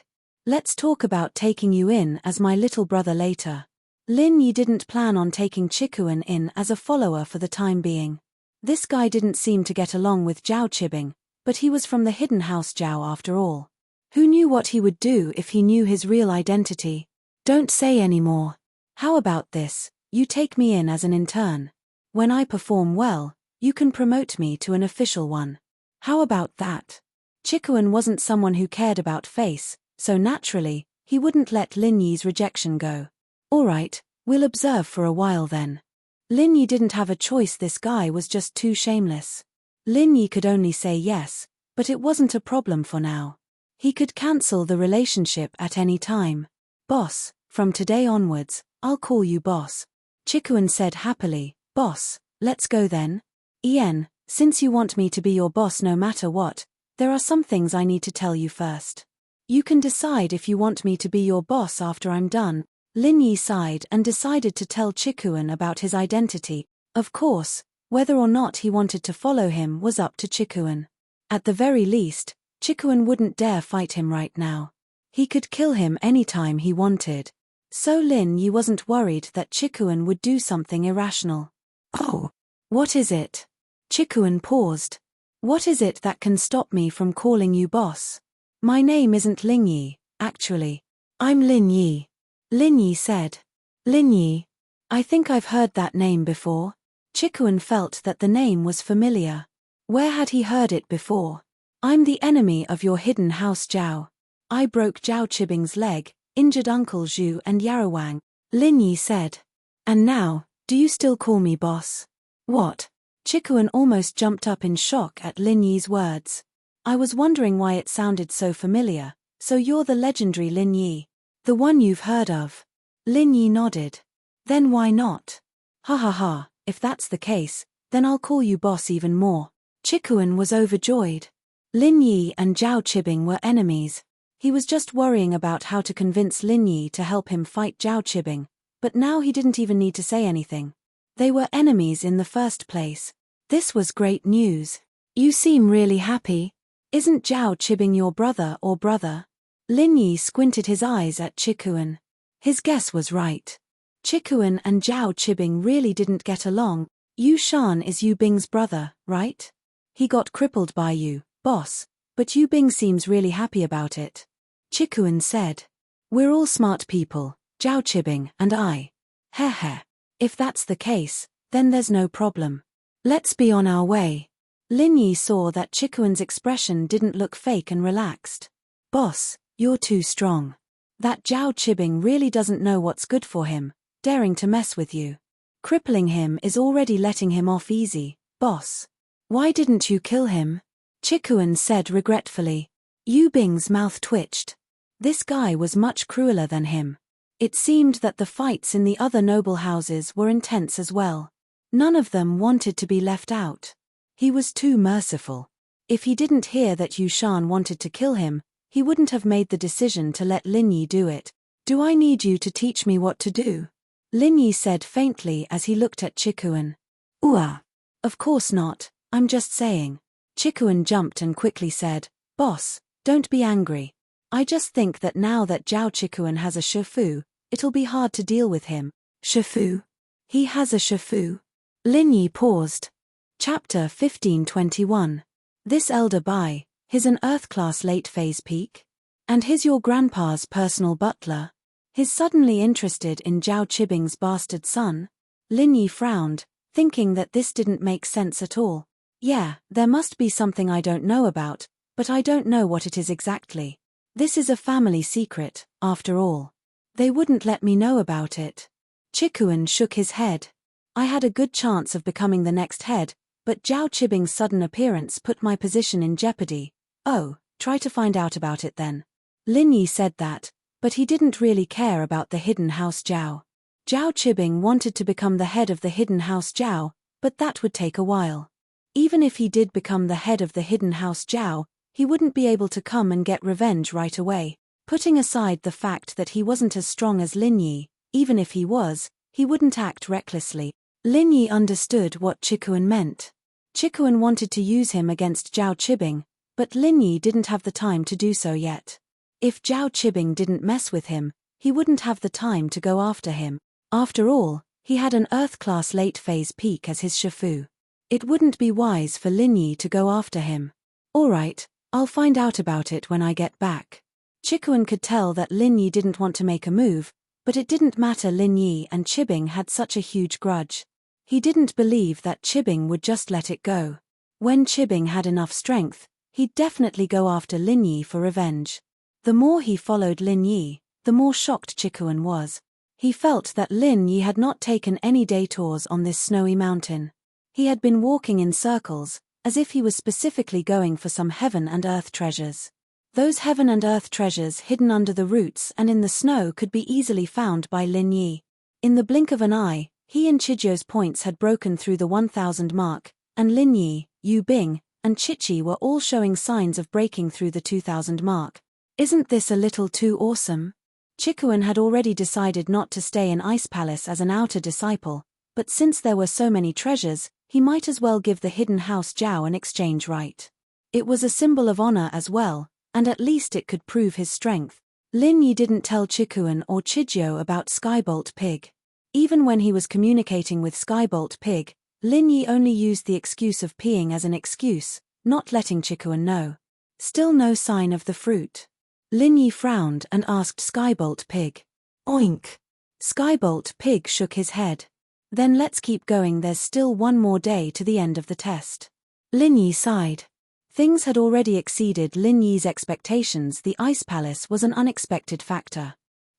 Let's talk about taking you in as my little brother later. Lin Yi didn't plan on taking Chikuan in as a follower for the time being. This guy didn't seem to get along with Zhao Chibing, but he was from the hidden house Zhao after all. Who knew what he would do if he knew his real identity? Don't say any more. How about this, you take me in as an intern. When I perform well, you can promote me to an official one. How about that? Chikuan wasn't someone who cared about face, so naturally, he wouldn't let Lin Yi's rejection go. Alright, we'll observe for a while then. Lin Yi didn't have a choice. This guy was just too shameless. Lin Yi could only say yes, but it wasn't a problem for now. He could cancel the relationship at any time. Boss, from today onwards, I'll call you boss. Chikuan said happily. Boss, let's go then. Ian, since you want me to be your boss no matter what, there are some things I need to tell you first. You can decide if you want me to be your boss after I'm done. Lin Yi sighed and decided to tell Chikuan about his identity. Of course, whether or not he wanted to follow him was up to Chikuan. At the very least, Chikuan wouldn't dare fight him right now. He could kill him anytime he wanted. So Lin Yi wasn't worried that Chikuan would do something irrational. Oh, what is it? Chikuan paused. What is it that can stop me from calling you boss? My name isn't Lin Yi, actually. I'm Lin Yi. Lin Yi said. Lin Yi. I think I've heard that name before. Chikuan felt that the name was familiar. Where had he heard it before? I'm the enemy of your hidden house Zhao. I broke Zhao Chibing's leg, injured Uncle Zhu and Yarawang. Lin Yi said. And now, do you still call me boss? What? Chikuan almost jumped up in shock at Lin Yi's words. I was wondering why it sounded so familiar. So you're the legendary Lin Yi. The one you've heard of. Lin Yi nodded. Then why not? Ha ha ha, if that's the case, then I'll call you boss even more. Chikuan was overjoyed. Lin Yi and Zhao Chibing were enemies. He was just worrying about how to convince Lin Yi to help him fight Zhao Chibing, but now he didn't even need to say anything. They were enemies in the first place. This was great news. You seem really happy. Isn't Zhao Chibing your brother or brother? Lin Yi squinted his eyes at Chikuan. His guess was right. Chikuan and Zhao Chibing really didn't get along, Yu Shan is Yu Bing's brother, right? He got crippled by you, boss, but Yu Bing seems really happy about it. Chikuan said. We're all smart people, Zhao Qibing and I. Heh. If that's the case, then there's no problem. Let's be on our way. Lin Yi saw that Chikuan's expression didn't look fake and relaxed. Boss, you're too strong. That Zhao Qibing really doesn't know what's good for him, daring to mess with you. Crippling him is already letting him off easy, boss. Why didn't you kill him? Chikuan said regretfully. Yu Bing's mouth twitched. This guy was much crueler than him. It seemed that the fights in the other noble houses were intense as well. None of them wanted to be left out. He was too merciful. If he didn't hear that Yu Shan wanted to kill him, he wouldn't have made the decision to let Lin Yi do it. Do I need you to teach me what to do? Lin Yi said faintly as he looked at Chikuan. Of course not, I'm just saying. Chikuan jumped and quickly said, Boss, don't be angry. I just think that now that Zhao Chikuan has a shifu, it'll be hard to deal with him. Shifu? He has a shifu? Lin Yi paused. Chapter 1521. This elder Bai, he's an Earth-class late-phase peak? And he's your grandpa's personal butler? He's suddenly interested in Zhao Qibing's bastard son? Lin Yi frowned, thinking that this didn't make sense at all. Yeah, there must be something I don't know about, but I don't know what it is exactly. This is a family secret, after all. They wouldn't let me know about it. Chikuan shook his head. I had a good chance of becoming the next head, but Zhao Qibing's sudden appearance put my position in jeopardy. Oh, try to find out about it then. Lin Yi said that, but he didn't really care about the hidden house Zhao. Zhao Qibing wanted to become the head of the hidden house Zhao, but that would take a while. Even if he did become the head of the hidden house Zhao, he wouldn't be able to come and get revenge right away. Putting aside the fact that he wasn't as strong as Lin Yi, even if he was, he wouldn't act recklessly. Lin Yi understood what Chikuan meant. Chikuan wanted to use him against Zhao Qibing, but Lin Yi didn't have the time to do so yet. If Zhao Qibing didn't mess with him, he wouldn't have the time to go after him. After all, he had an Earth-class late-phase peak as his shifu. It wouldn't be wise for Lin Yi to go after him. Alright, I'll find out about it when I get back. Chikuan could tell that Lin Yi didn't want to make a move, but it didn't matter. Lin Yi and Qibing had such a huge grudge. He didn't believe that Qibing would just let it go. When Qibing had enough strength, he'd definitely go after Lin Yi for revenge. The more he followed Lin Yi, the more shocked Chikuan was. He felt that Lin Yi had not taken any detours on this snowy mountain. He had been walking in circles, as if he was specifically going for some heaven and earth treasures. Those heaven and earth treasures hidden under the roots and in the snow could be easily found by Lin Yi. In the blink of an eye, he and Chijio's points had broken through the 1,000 mark, and Lin Yi, Yu Bing, and Chichi were all showing signs of breaking through the 2,000 mark. Isn't this a little too awesome? Chikuan had already decided not to stay in Ice Palace as an outer disciple, but since there were so many treasures, he might as well give the hidden house Zhao an exchange right. It was a symbol of honor as well, and at least it could prove his strength. Lin Yi didn't tell Chikuan or Chijio about Skybolt Pig. Even when he was communicating with Skybolt Pig, Lin Yi only used the excuse of peeing as an excuse, not letting Chikuan know. Still no sign of the fruit. Lin Yi frowned and asked Skybolt Pig. Oink! Skybolt Pig shook his head. Then let's keep going, there's still one more day to the end of the test. Lin Yi sighed. Things had already exceeded Lin Yi's expectations. The Ice Palace was an unexpected factor.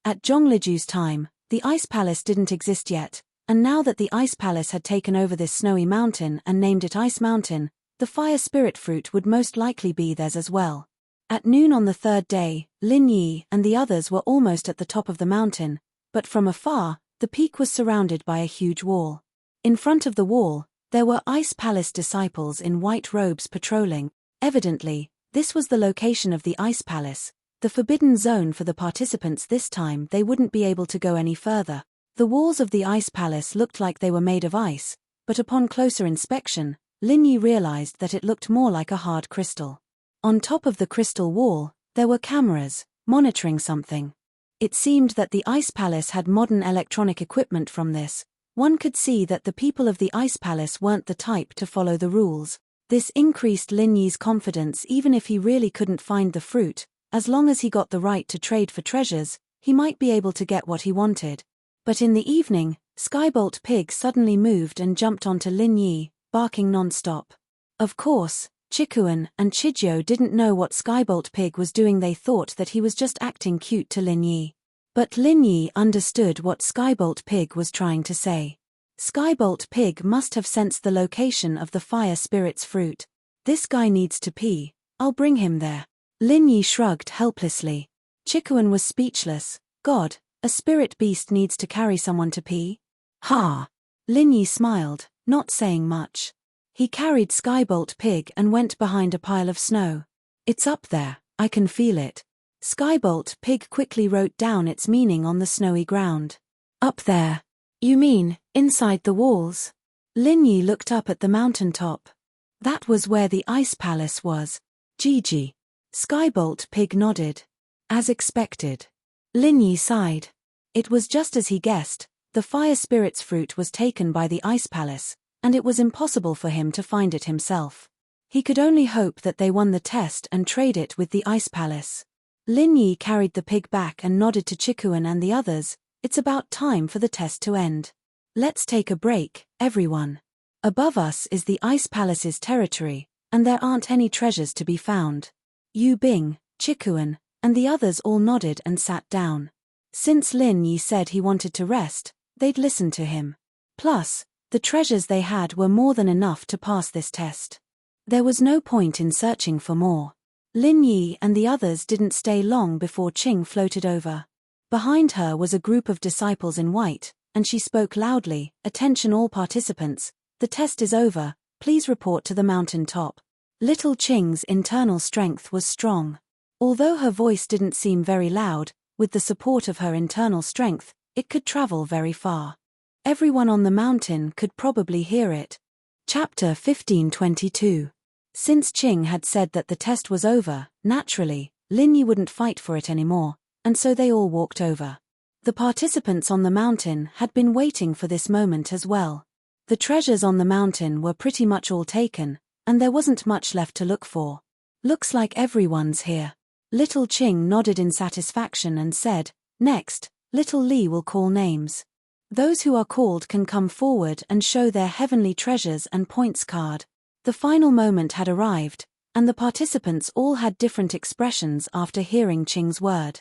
At Zhongliju's time, the Ice Palace didn't exist yet, and now that the Ice Palace had taken over this snowy mountain and named it Ice Mountain, the fire spirit fruit would most likely be theirs as well. At noon on the third day, Lin Yi and the others were almost at the top of the mountain, but from afar, the peak was surrounded by a huge wall. In front of the wall, there were Ice Palace disciples in white robes patrolling. Evidently, this was the location of the Ice Palace, the forbidden zone for the participants. This time they wouldn't be able to go any further. The walls of the Ice Palace looked like they were made of ice, but upon closer inspection, Lin Yi realized that it looked more like a hard crystal. On top of the crystal wall, there were cameras, monitoring something. It seemed that the Ice Palace had modern electronic equipment from this, One could see that the people of the Ice Palace weren't the type to follow the rules. This increased Lin Yi's confidence. Even if he really couldn't find the fruit, as long as he got the right to trade for treasures, he might be able to get what he wanted. But in the evening, Skybolt Pig suddenly moved and jumped onto Lin Yi, barking non-stop. Of course, Chikuan and Chijio didn't know what Skybolt Pig was doing. They thought that he was just acting cute to Lin Yi. But Lin Yi understood what Skybolt Pig was trying to say. Skybolt Pig must have sensed the location of the fire spirit's fruit. This guy needs to pee, I'll bring him there. Lin Yi shrugged helplessly. Chikuan was speechless. God, a spirit beast needs to carry someone to pee? Ha! Lin Yi smiled, not saying much. He carried Skybolt Pig and went behind a pile of snow. It's up there, I can feel it. Skybolt Pig quickly wrote down its meaning on the snowy ground. Up there. You mean, inside the walls? Lin Yi looked up at the mountaintop. That was where the Ice Palace was. Gigi. Skybolt Pig nodded. As expected. Lin Yi sighed. It was just as he guessed. The fire spirit's fruit was taken by the Ice Palace, and it was impossible for him to find it himself. He could only hope that they won the test and trade it with the Ice Palace. Lin Yi carried the pig back and nodded to Chikuan and the others. It's about time for the test to end. Let's take a break, everyone. Above us is the Ice Palace's territory, and there aren't any treasures to be found. Yu Bing, Chikuan, and the others all nodded and sat down. Since Lin Yi said he wanted to rest, they'd listen to him. Plus, the treasures they had were more than enough to pass this test. There was no point in searching for more. Lin Yi and the others didn't stay long before Qing floated over. Behind her was a group of disciples in white, and she spoke loudly, "Attention all participants, the test is over, please report to the mountain top." Little Qing's internal strength was strong. Although her voice didn't seem very loud, with the support of her internal strength, it could travel very far. Everyone on the mountain could probably hear it. Chapter 1522. Since Qing had said that the test was over, naturally, Lin Yi wouldn't fight for it anymore, and so they all walked over. The participants on the mountain had been waiting for this moment as well. The treasures on the mountain were pretty much all taken, and there wasn't much left to look for. Looks like everyone's here. Little Qing nodded in satisfaction and said, "Next, Little Li will call names. Those who are called can come forward and show their heavenly treasures and points card." The final moment had arrived, and the participants all had different expressions after hearing Qing's word.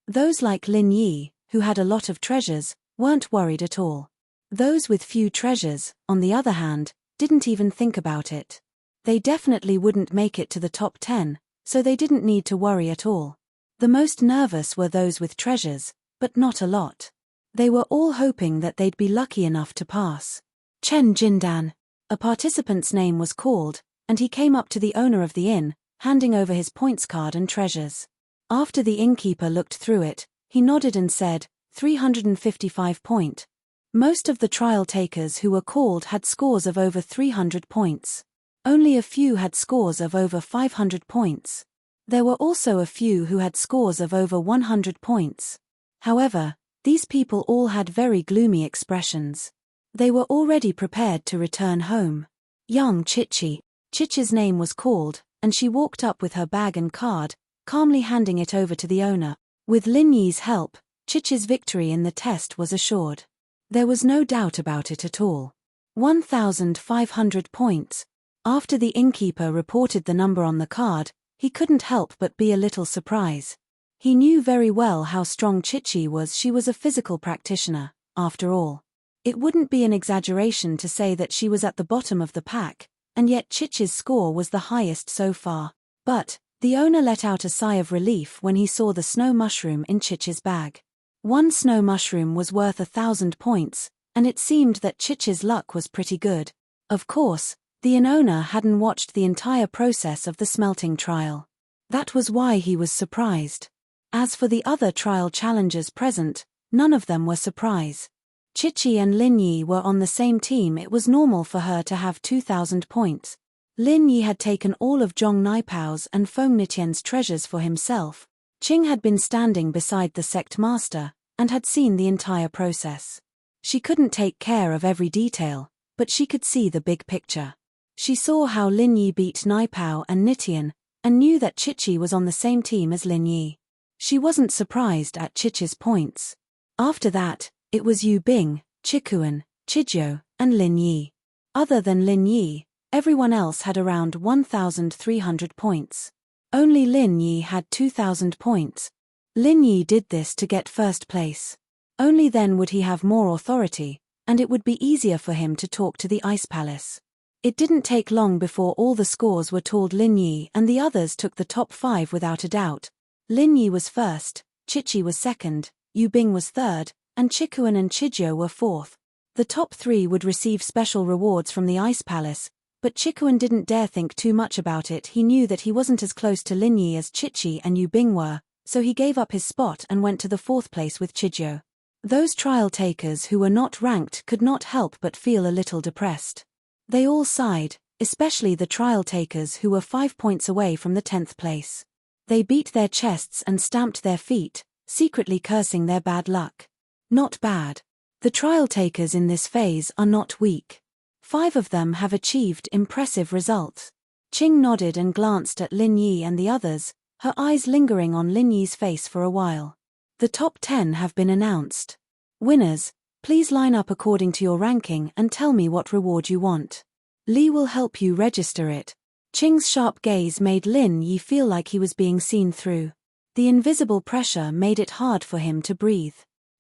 Those like Lin Yi, who had a lot of treasures, weren't worried at all. Those with few treasures, on the other hand, didn't even think about it. They definitely wouldn't make it to the top 10, so they didn't need to worry at all. The most nervous were those with treasures, but not a lot. They were all hoping that they'd be lucky enough to pass. Chen Jindan. A participant's name was called, and he came up to the owner of the inn, handing over his points card and treasures. After the innkeeper looked through it, he nodded and said, 355 point. Most of the trial takers who were called had scores of over 300 points. Only a few had scores of over 500 points. There were also a few who had scores of over 100 points. However, these people all had very gloomy expressions. They were already prepared to return home. Young Chichi. Chichi's name was called, and she walked up with her bag and card, calmly handing it over to the owner. With Lin Yi's help, Chichi's victory in the test was assured. There was no doubt about it at all. 1,500 points. After the innkeeper reported the number on the card, he couldn't help but be a little surprised. He knew very well how strong Chichi was. She was a physical practitioner, after all. It wouldn't be an exaggeration to say that she was at the bottom of the pack, and yet Chichi's score was the highest so far. But the owner let out a sigh of relief when he saw the snow mushroom in Chichi's bag. One snow mushroom was worth 1,000 points, and it seemed that Chichi's luck was pretty good. Of course, the inn owner hadn't watched the entire process of the smelting trial. That was why he was surprised. As for the other trial challengers present, none of them were surprised. Chichi and Lin Yi were on the same team. It was normal for her to have 2,000 points. Lin Yi had taken all of Zhong Naipao's and Feng Nitian's treasures for himself. Qing had been standing beside the sect master, and had seen the entire process. She couldn't take care of every detail, but she could see the big picture. She saw how Lin Yi beat Naipao and Nitian, and knew that Chichi was on the same team as Lin Yi. She wasn't surprised at Chichi's points. After that, it was Yu Bing, Chikuan, Chijio, and Lin Yi. Other than Lin Yi, everyone else had around 1,300 points. Only Lin Yi had 2,000 points. Lin Yi did this to get first place. Only then would he have more authority, and it would be easier for him to talk to the Ice Palace. It didn't take long before all the scores were told Lin Yi, and the others took the top 5 without a doubt. Lin Yi was first, Chichi was second, Yu Bing was third, and Chikuan and Chijio were fourth. The top 3 would receive special rewards from the Ice Palace, but Chikuan didn't dare think too much about it. He knew that he wasn't as close to Lin Yi as Chichi and Yu Bing were, so he gave up his spot and went to the 4th place with Chijio. Those trial takers who were not ranked could not help but feel a little depressed. They all sighed, especially the trial takers who were 5 points away from the 10th place. They beat their chests and stamped their feet, secretly cursing their bad luck. Not bad. The trial takers in this phase are not weak. 5 of them have achieved impressive results. Qing nodded and glanced at Lin Yi and the others, her eyes lingering on Lin Yi's face for a while. The top 10 have been announced. Winners, please line up according to your ranking and tell me what reward you want. Li will help you register it. Qing's sharp gaze made Lin Yi feel like he was being seen through. The invisible pressure made it hard for him to breathe.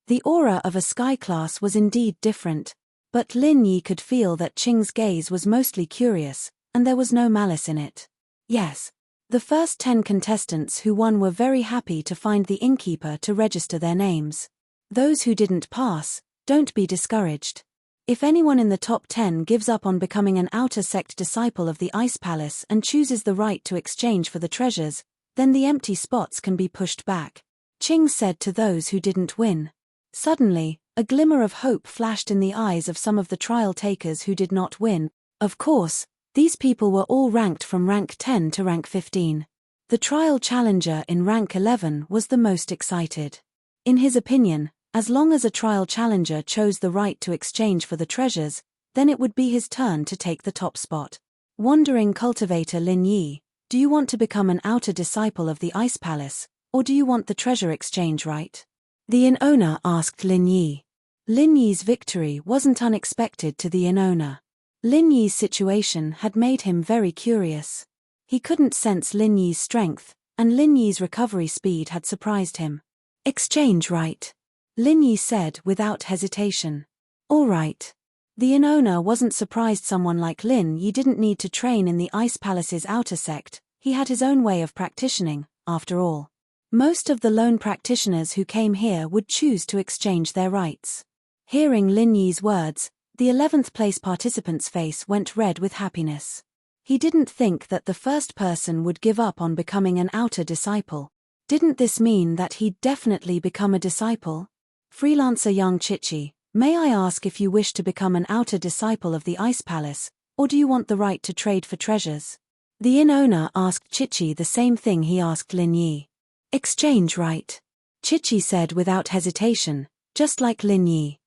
The aura of a sky class was indeed different, but Lin Yi could feel that Qing's gaze was mostly curious, and there was no malice in it. Yes. The first 10 contestants who won were very happy to find the innkeeper to register their names. Those who didn't pass, don't be discouraged. If anyone in the top 10 gives up on becoming an outer sect disciple of the Ice Palace and chooses the right to exchange for the treasures, then the empty spots can be pushed back, Qing said to those who didn't win. Suddenly, a glimmer of hope flashed in the eyes of some of the trial takers who did not win. Of course, these people were all ranked from rank 10 to rank 15. The trial challenger in rank 11 was the most excited. In his opinion, as long as a trial challenger chose the right to exchange for the treasures, then it would be his turn to take the top spot. Wandering cultivator Lin Yi, do you want to become an outer disciple of the Ice Palace, or do you want the treasure exchange right? The inn owner asked Lin Yi. Lin Yi's victory wasn't unexpected to the inn owner. Lin Yi's situation had made him very curious. He couldn't sense Lin Yi's strength, and Lin Yi's recovery speed had surprised him. Exchange right, Lin Yi said without hesitation. All right. The inn owner wasn't surprised someone like Lin Yi didn't need to train in the Ice Palace's outer sect. He had his own way of practicing, after all. Most of the lone practitioners who came here would choose to exchange their rights. Hearing Lin Yi's words, the 11th place participant's face went red with happiness. He didn't think that the first person would give up on becoming an outer disciple. Didn't this mean that he'd definitely become a disciple? Freelancer young Chichi, may I ask if you wish to become an outer disciple of the Ice Palace, or do you want the right to trade for treasures? The inn owner asked Chichi the same thing he asked Lin Yi. Exchange right, Chichi said without hesitation, just like Lin Yi.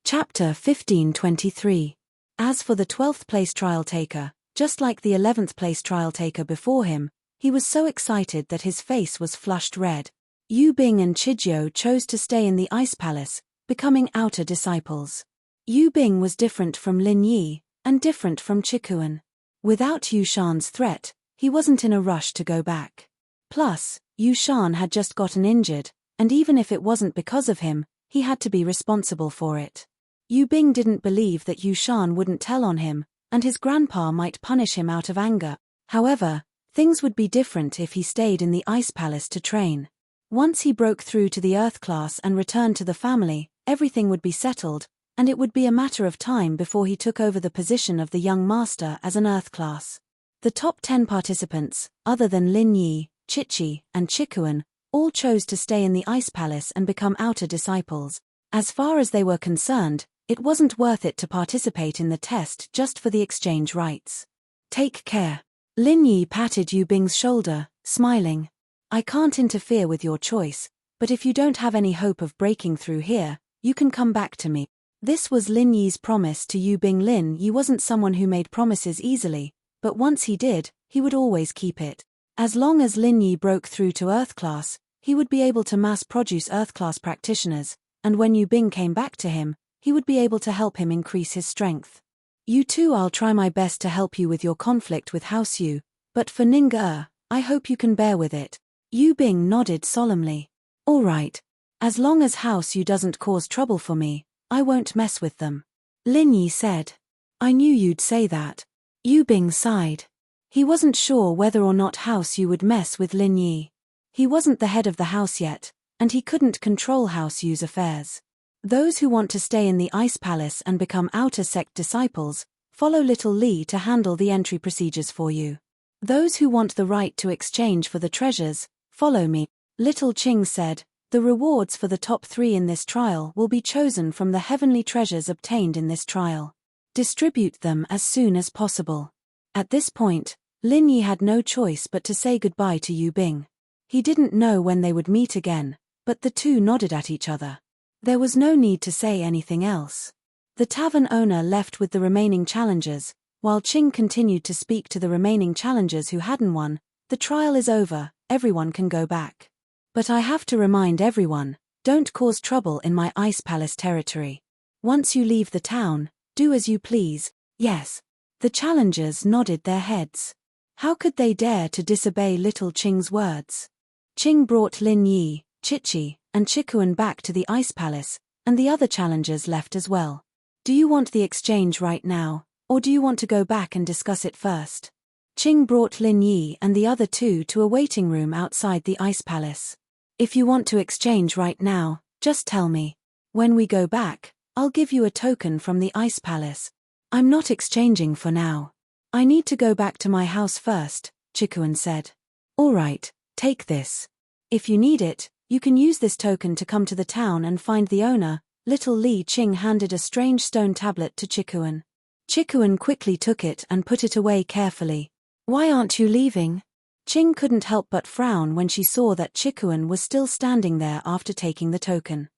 Chapter 1523. As for the 12th place trial taker, just like the 11th place trial taker before him, he was so excited that his face was flushed red. Yu Bing and Chijio chose to stay in the Ice Palace, becoming outer disciples. Yu Bing was different from Lin Yi, and different from Chikuan. Without Yu Shan's threat, he wasn't in a rush to go back. Plus, Yu Shan had just gotten injured, and even if it wasn't because of him, he had to be responsible for it. Yu Bing didn't believe that Yu Shan wouldn't tell on him, and his grandpa might punish him out of anger. However, things would be different if he stayed in the Ice Palace to train. Once he broke through to the Earth class and returned to the family, everything would be settled, and it would be a matter of time before he took over the position of the young master as an Earth class. The top 10 participants, other than Lin Yi, Chichi, and Chikuan, all chose to stay in the Ice Palace and become outer disciples. As far as they were concerned, it wasn't worth it to participate in the test just for the exchange rights. Take care. Lin Yi patted Yu Bing's shoulder, smiling. I can't interfere with your choice, but if you don't have any hope of breaking through here, you can come back to me. This was Lin Yi's promise to Yu Bing. Lin Yi wasn't someone who made promises easily, but once he did, he would always keep it. As long as Lin Yi broke through to Earth class, he would be able to mass-produce Earth class practitioners, and when Yu Bing came back to him, he would be able to help him increase his strength. You too, I'll try my best to help you with your conflict with House Yu, but for Ning-Er, I hope you can bear with it. Yu Bing nodded solemnly. All right. As long as House Yu doesn't cause trouble for me, I won't mess with them. Lin Yi said. I knew you'd say that. Yu Bing sighed. He wasn't sure whether or not House Yu would mess with Lin Yi. He wasn't the head of the house yet, and he couldn't control House Yu's affairs. Those who want to stay in the Ice Palace and become outer sect disciples, follow Little Li to handle the entry procedures for you. Those who want the right to exchange for the treasures, follow me. Little Qing said, the rewards for the top 3 in this trial will be chosen from the heavenly treasures obtained in this trial. Distribute them as soon as possible. At this point, Lin Yi had no choice but to say goodbye to Yu Bing. He didn't know when they would meet again, but the two nodded at each other. There was no need to say anything else. The tavern owner left with the remaining challengers, while Qing continued to speak to the remaining challengers who hadn't won. The trial is over, everyone can go back. But I have to remind everyone, don't cause trouble in my Ice Palace territory. Once you leave the town, do as you please. Yes. The challengers nodded their heads. How could they dare to disobey Little Qing's words? Qing brought Lin Yi, Chichi, and Chikuan back to the Ice Palace, and the other challengers left as well. Do you want the exchange right now, or do you want to go back and discuss it first? Qing brought Lin Yi and the other two to a waiting room outside the Ice Palace. If you want to exchange right now, just tell me. When we go back, I'll give you a token from the Ice Palace. I'm not exchanging for now. I need to go back to my house first, Chikuan said. All right, take this. If you need it, you can use this token to come to the town and find the owner. Little Li Qing handed a strange stone tablet to Chikuan. Chikuan quickly took it and put it away carefully. Why aren't you leaving? Qing couldn't help but frown when she saw that Chikuan was still standing there after taking the token.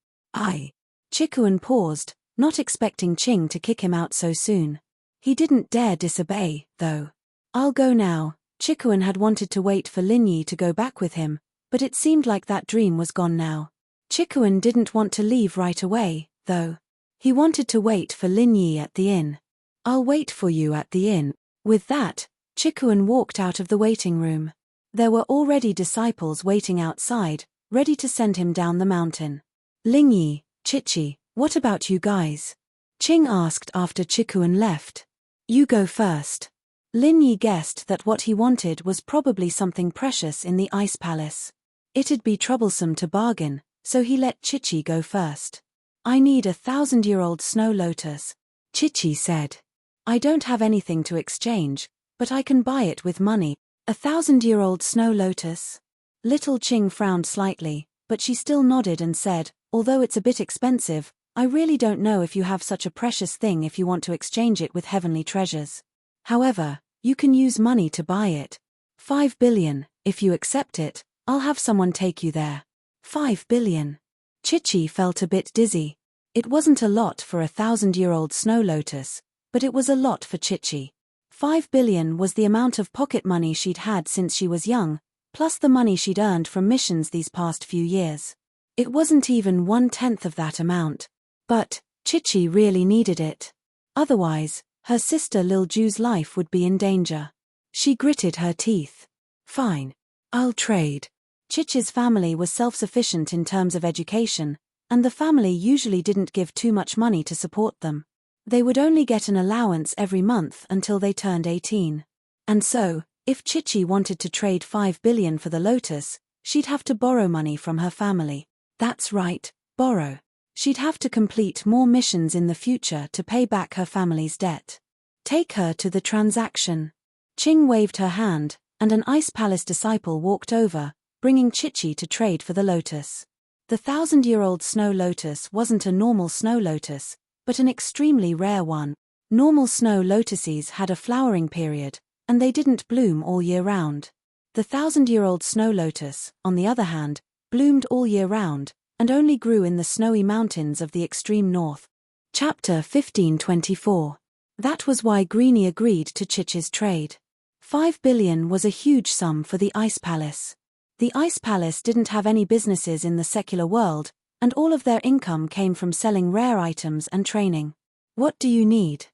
Chikuan paused, not expecting Qing to kick him out so soon. He didn't dare disobey, though. I'll go now. Chikuan had wanted to wait for Lin Yi to go back with him, but it seemed like that dream was gone now. Chikuan didn't want to leave right away, though. He wanted to wait for Lin Yi at the inn. I'll wait for you at the inn. With that, Chikuan walked out of the waiting room. There were already disciples waiting outside, ready to send him down the mountain. Ling Yi, Chichi, what about you guys? Qing asked after Chikuan left. You go first. Lin Yi guessed that what he wanted was probably something precious in the Ice Palace. It'd be troublesome to bargain, so he let Chichi go first. I need 1,000-year-old snow lotus, Chichi said. I don't have anything to exchange, but I can buy it with money. 1,000-year-old snow lotus? Little Qing frowned slightly, but she still nodded and said, although it's a bit expensive, I really don't know if you have such a precious thing if you want to exchange it with heavenly treasures. However, you can use money to buy it. 5 billion, if you accept it, I'll have someone take you there. 5 billion. Chichi felt a bit dizzy. It wasn't a lot for 1,000-year-old snow lotus, but it was a lot for Chichi. 5 billion was the amount of pocket money she'd had since she was young, plus the money she'd earned from missions these past few years. It wasn't even 1/10 of that amount. But Chichi really needed it. Otherwise, her sister Lil Ju's life would be in danger. She gritted her teeth. Fine. I'll trade. Chichi's family was self-sufficient in terms of education, and the family usually didn't give too much money to support them. They would only get an allowance every month until they turned 18. And so, if Chichi wanted to trade 5 billion for the lotus, she'd have to borrow money from her family. That's right, borrow. She'd have to complete more missions in the future to pay back her family's debt. Take her to the transaction. Qing waved her hand, and an Ice Palace disciple walked over, bringing Chichi to trade for the lotus. The 1,000-year-old snow lotus wasn't a normal snow lotus, but an extremely rare one. Normal snow lotuses had a flowering period, and they didn't bloom all year round. The 1,000-year-old snow lotus, on the other hand, bloomed all year round, and only grew in the snowy mountains of the extreme north. Chapter 1524. That was why Greenie agreed to Chich's trade. 5 billion was a huge sum for the Ice Palace. The Ice Palace didn't have any businesses in the secular world, and all of their income came from selling rare items and training. What do you need?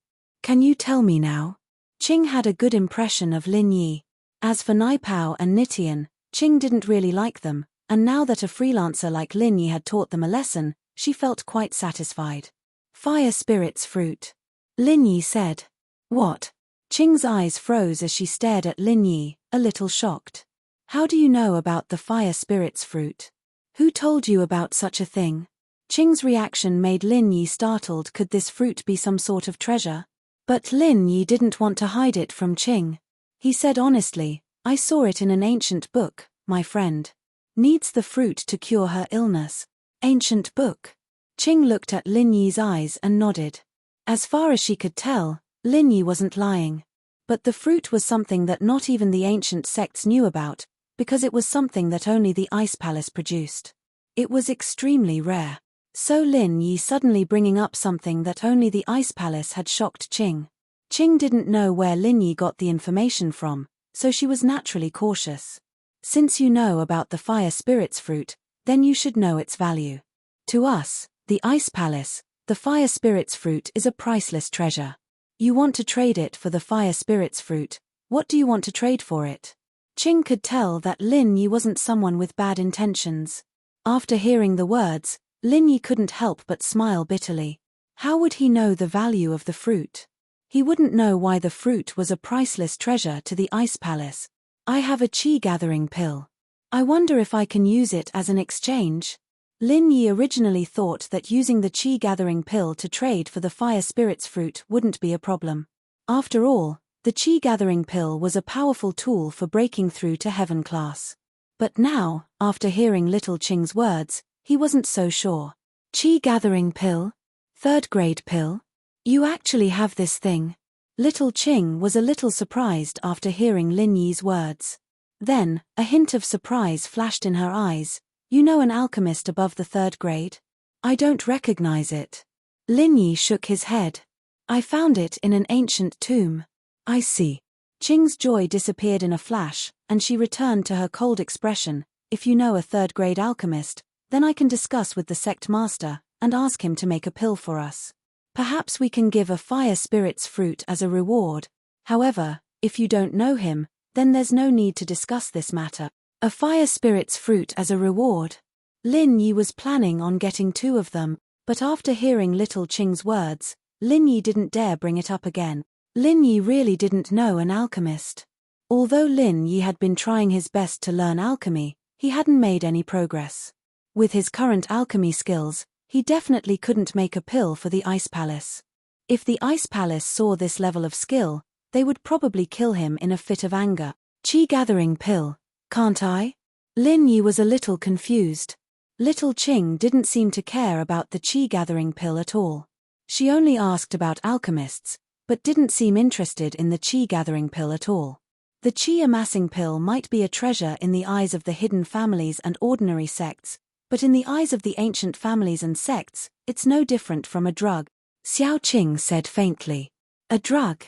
Can you tell me now? Qing had a good impression of Lin Yi. As for Naipao and Nitian, Qing didn't really like them, and now that a freelancer like Lin Yi had taught them a lesson, she felt quite satisfied. Fire Spirit's fruit. Lin Yi said. What? Qing's eyes froze as she stared at Lin Yi, a little shocked. How do you know about the Fire Spirit's fruit? Who told you about such a thing? Qing's reaction made Lin Yi startled. Could this fruit be some sort of treasure? But Lin Yi didn't want to hide it from Qing. He said honestly, I saw it in an ancient book, my friend. Needs the fruit to cure her illness. Ancient book. Qing looked at Lin Yi's eyes and nodded. As far as she could tell, Lin Yi wasn't lying. But the fruit was something that not even the ancient sects knew about, because it was something that only the Ice Palace produced. It was extremely rare. So Lin Yi suddenly bringing up something that only the Ice Palace had shocked Qing. Qing didn't know where Lin Yi got the information from, so she was naturally cautious. Since you know about the Fire Spirit's fruit, then you should know its value. To us, the Ice Palace, the Fire Spirit's fruit is a priceless treasure. You want to trade it for the Fire Spirit's fruit. What do you want to trade for it? Qing could tell that Lin Yi wasn't someone with bad intentions. After hearing the words, Lin Yi couldn't help but smile bitterly. How would he know the value of the fruit? He wouldn't know why the fruit was a priceless treasure to the Ice Palace. I have a qi gathering pill. I wonder if I can use it as an exchange. Lin Yi originally thought that using the qi gathering pill to trade for the Fire Spirit's fruit wouldn't be a problem. After all, the qi gathering pill was a powerful tool for breaking through to heaven class. But now, after hearing little Qing's words, he wasn't so sure. Qi gathering pill? Third grade pill? You actually have this thing? Little Qing was a little surprised after hearing Lin Yi's words. Then, a hint of surprise flashed in her eyes. You know an alchemist above the third grade? I don't recognize it. Lin Yi shook his head. I found it in an ancient tomb. I see. Qing's joy disappeared in a flash, and she returned to her cold expression. If you know a third-grade alchemist, then I can discuss with the sect master, and ask him to make a pill for us. Perhaps we can give a Fire Spirit's fruit as a reward. However, if you don't know him, then there's no need to discuss this matter. A Fire Spirit's fruit as a reward. Lin Yi was planning on getting 2 of them, but after hearing little Qing's words, Lin Yi didn't dare bring it up again. Lin Yi really didn't know an alchemist. Although Lin Yi had been trying his best to learn alchemy, he hadn't made any progress. With his current alchemy skills, he definitely couldn't make a pill for the Ice Palace. If the Ice Palace saw this level of skill, they would probably kill him in a fit of anger. Qi gathering pill. Can't I? Lin Yi was a little confused. Little Qing didn't seem to care about the qi gathering pill at all. She only asked about alchemists, but didn't seem interested in the qi gathering pill at all. The qi amassing pill might be a treasure in the eyes of the hidden families and ordinary sects, but in the eyes of the ancient families and sects, it's no different from a drug. Xiao Qing said faintly. A drug?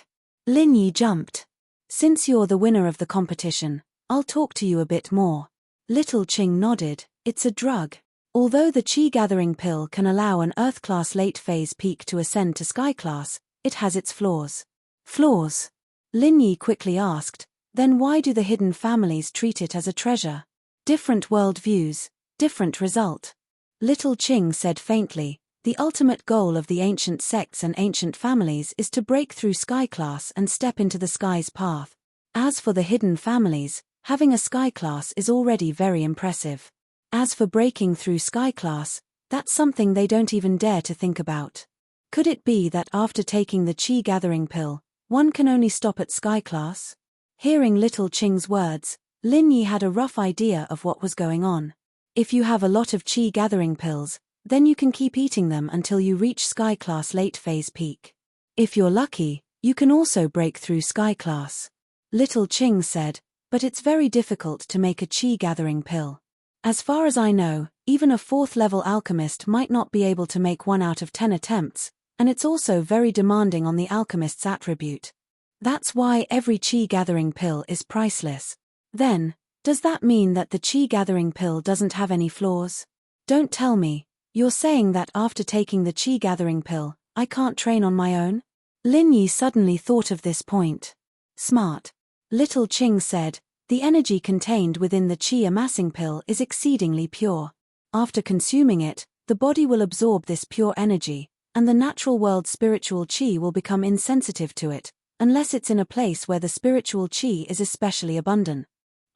Lin Yi jumped. Since you're the winner of the competition, I'll talk to you a bit more. Little Qing nodded. It's a drug. Although the qi gathering pill can allow an Earth class late phase peak to ascend to Sky class, it has its flaws. Flaws? Lin Yi quickly asked. Then why do the hidden families treat it as a treasure? Different worldviews, different result. Little Qing said faintly. The ultimate goal of the ancient sects and ancient families is to break through Sky class and step into the Sky's path. As for the hidden families, having a Sky class is already very impressive. As for breaking through Sky class, that's something they don't even dare to think about. Could it be that after taking the qi gathering pill, one can only stop at Sky class? Hearing little Qing's words, Lin Yi had a rough idea of what was going on. If you have a lot of qi gathering pills, then you can keep eating them until you reach Sky class late phase peak. If you're lucky, you can also break through Sky class. Little Qing said, but it's very difficult to make a qi gathering pill. As far as I know, even a 4th level alchemist might not be able to make 1 out of 10 attempts, and it's also very demanding on the alchemist's attribute. That's why every chi-gathering pill is priceless. Then, does that mean that the chi-gathering pill doesn't have any flaws? Don't tell me, you're saying that after taking the chi-gathering pill, I can't train on my own? Lin Yi suddenly thought of this point. Smart. Little Qing said, the energy contained within the chi amassing pill is exceedingly pure. After consuming it, the body will absorb this pure energy, and the natural world's spiritual chi will become insensitive to it, unless it's in a place where the spiritual chi is especially abundant.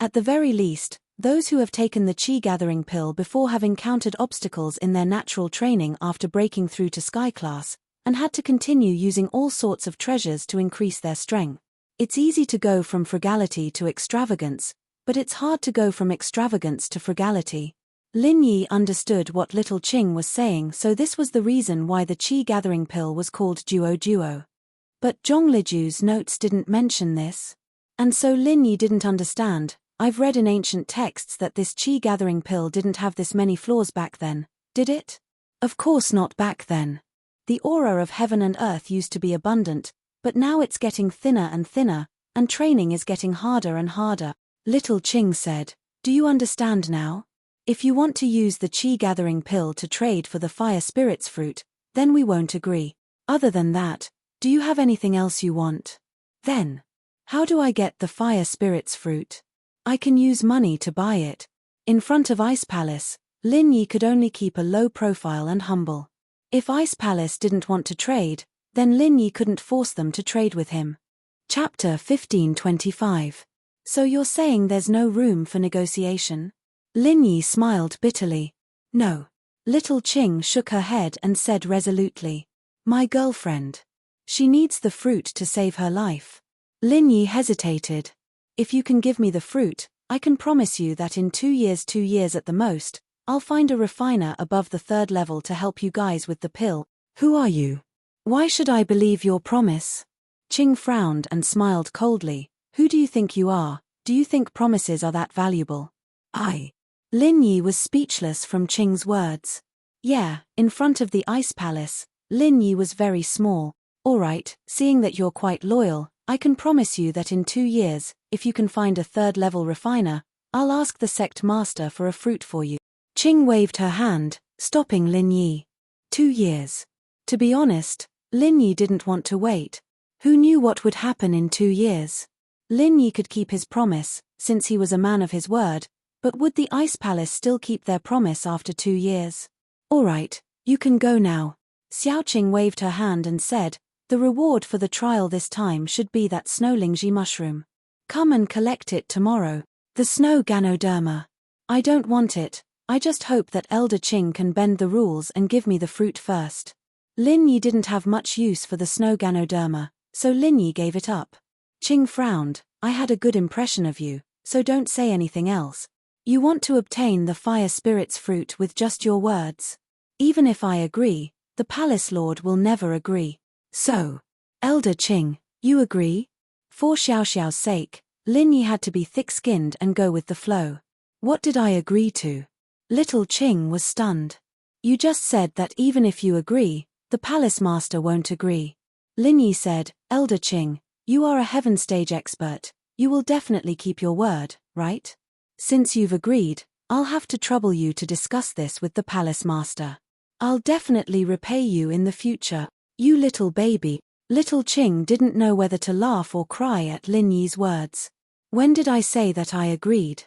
At the very least, those who have taken the chi-gathering pill before have encountered obstacles in their natural training after breaking through to sky class, and had to continue using all sorts of treasures to increase their strength. It's easy to go from frugality to extravagance, but it's hard to go from extravagance to frugality. Lin Yi understood what Little Qing was saying, so this was the reason why the chi-gathering pill was called Duo Duo. But Zhongliju's notes didn't mention this. And so Lin Yi didn't understand. I've read in ancient texts that this chi-gathering pill didn't have this many flaws back then, did it? Of course not back then. The aura of heaven and earth used to be abundant, but now it's getting thinner and thinner, and training is getting harder and harder. Little Qing said, do you understand now? If you want to use the chi-gathering pill to trade for the fire spirit's fruit, then we won't agree. Other than that, do you have anything else you want? Then, how do I get the fire spirit's fruit? I can use money to buy it. In front of Ice Palace, Lin Yi could only keep a low profile and humble. If Ice Palace didn't want to trade, then Lin Yi couldn't force them to trade with him. Chapter 1525. So you're saying there's no room for negotiation? Lin Yi smiled bitterly. No. Little Qing shook her head and said resolutely. My girlfriend. She needs the fruit to save her life. Lin Yi hesitated. If you can give me the fruit, I can promise you that in 2 years at the most, I'll find a refiner above the 3rd level to help you guys with the pill. Who are you? Why should I believe your promise? Qing frowned and smiled coldly. Who do you think you are? Do you think promises are that valuable? Lin Yi was speechless from Qing's words. Yeah, in front of the Ice Palace, Lin Yi was very small. Alright, seeing that you're quite loyal, I can promise you that in 2 years, if you can find a 3rd level refiner, I'll ask the sect master for a fruit for you. Qing waved her hand, stopping Lin Yi. 2 years. To be honest, Lin Yi didn't want to wait. Who knew what would happen in 2 years? Lin Yi could keep his promise, since he was a man of his word, but would the Ice Palace still keep their promise after 2 years? Alright, you can go now. Xiaoqing waved her hand and said, the reward for the trial this time should be that snow lingji mushroom. Come and collect it tomorrow. The snow ganoderma. I don't want it, I just hope that Elder Qing can bend the rules and give me the fruit first. Lin Yi didn't have much use for the snow ganoderma, so Lin Yi gave it up. Qing frowned, I had a good impression of you, so don't say anything else. You want to obtain the fire spirit's fruit with just your words. Even if I agree, the palace lord will never agree. So, Elder Qing, you agree? For Xiaoxiao's sake, Lin Yi had to be thick-skinned and go with the flow. What did I agree to? Little Qing was stunned. You just said that even if you agree, the palace master won't agree. Lin Yi said, Elder Qing, you are a heaven stage expert, you will definitely keep your word, right? Since you've agreed, I'll have to trouble you to discuss this with the palace master. I'll definitely repay you in the future. You little baby. Little Qing didn't know whether to laugh or cry at Lin Yi's words. When did I say that I agreed?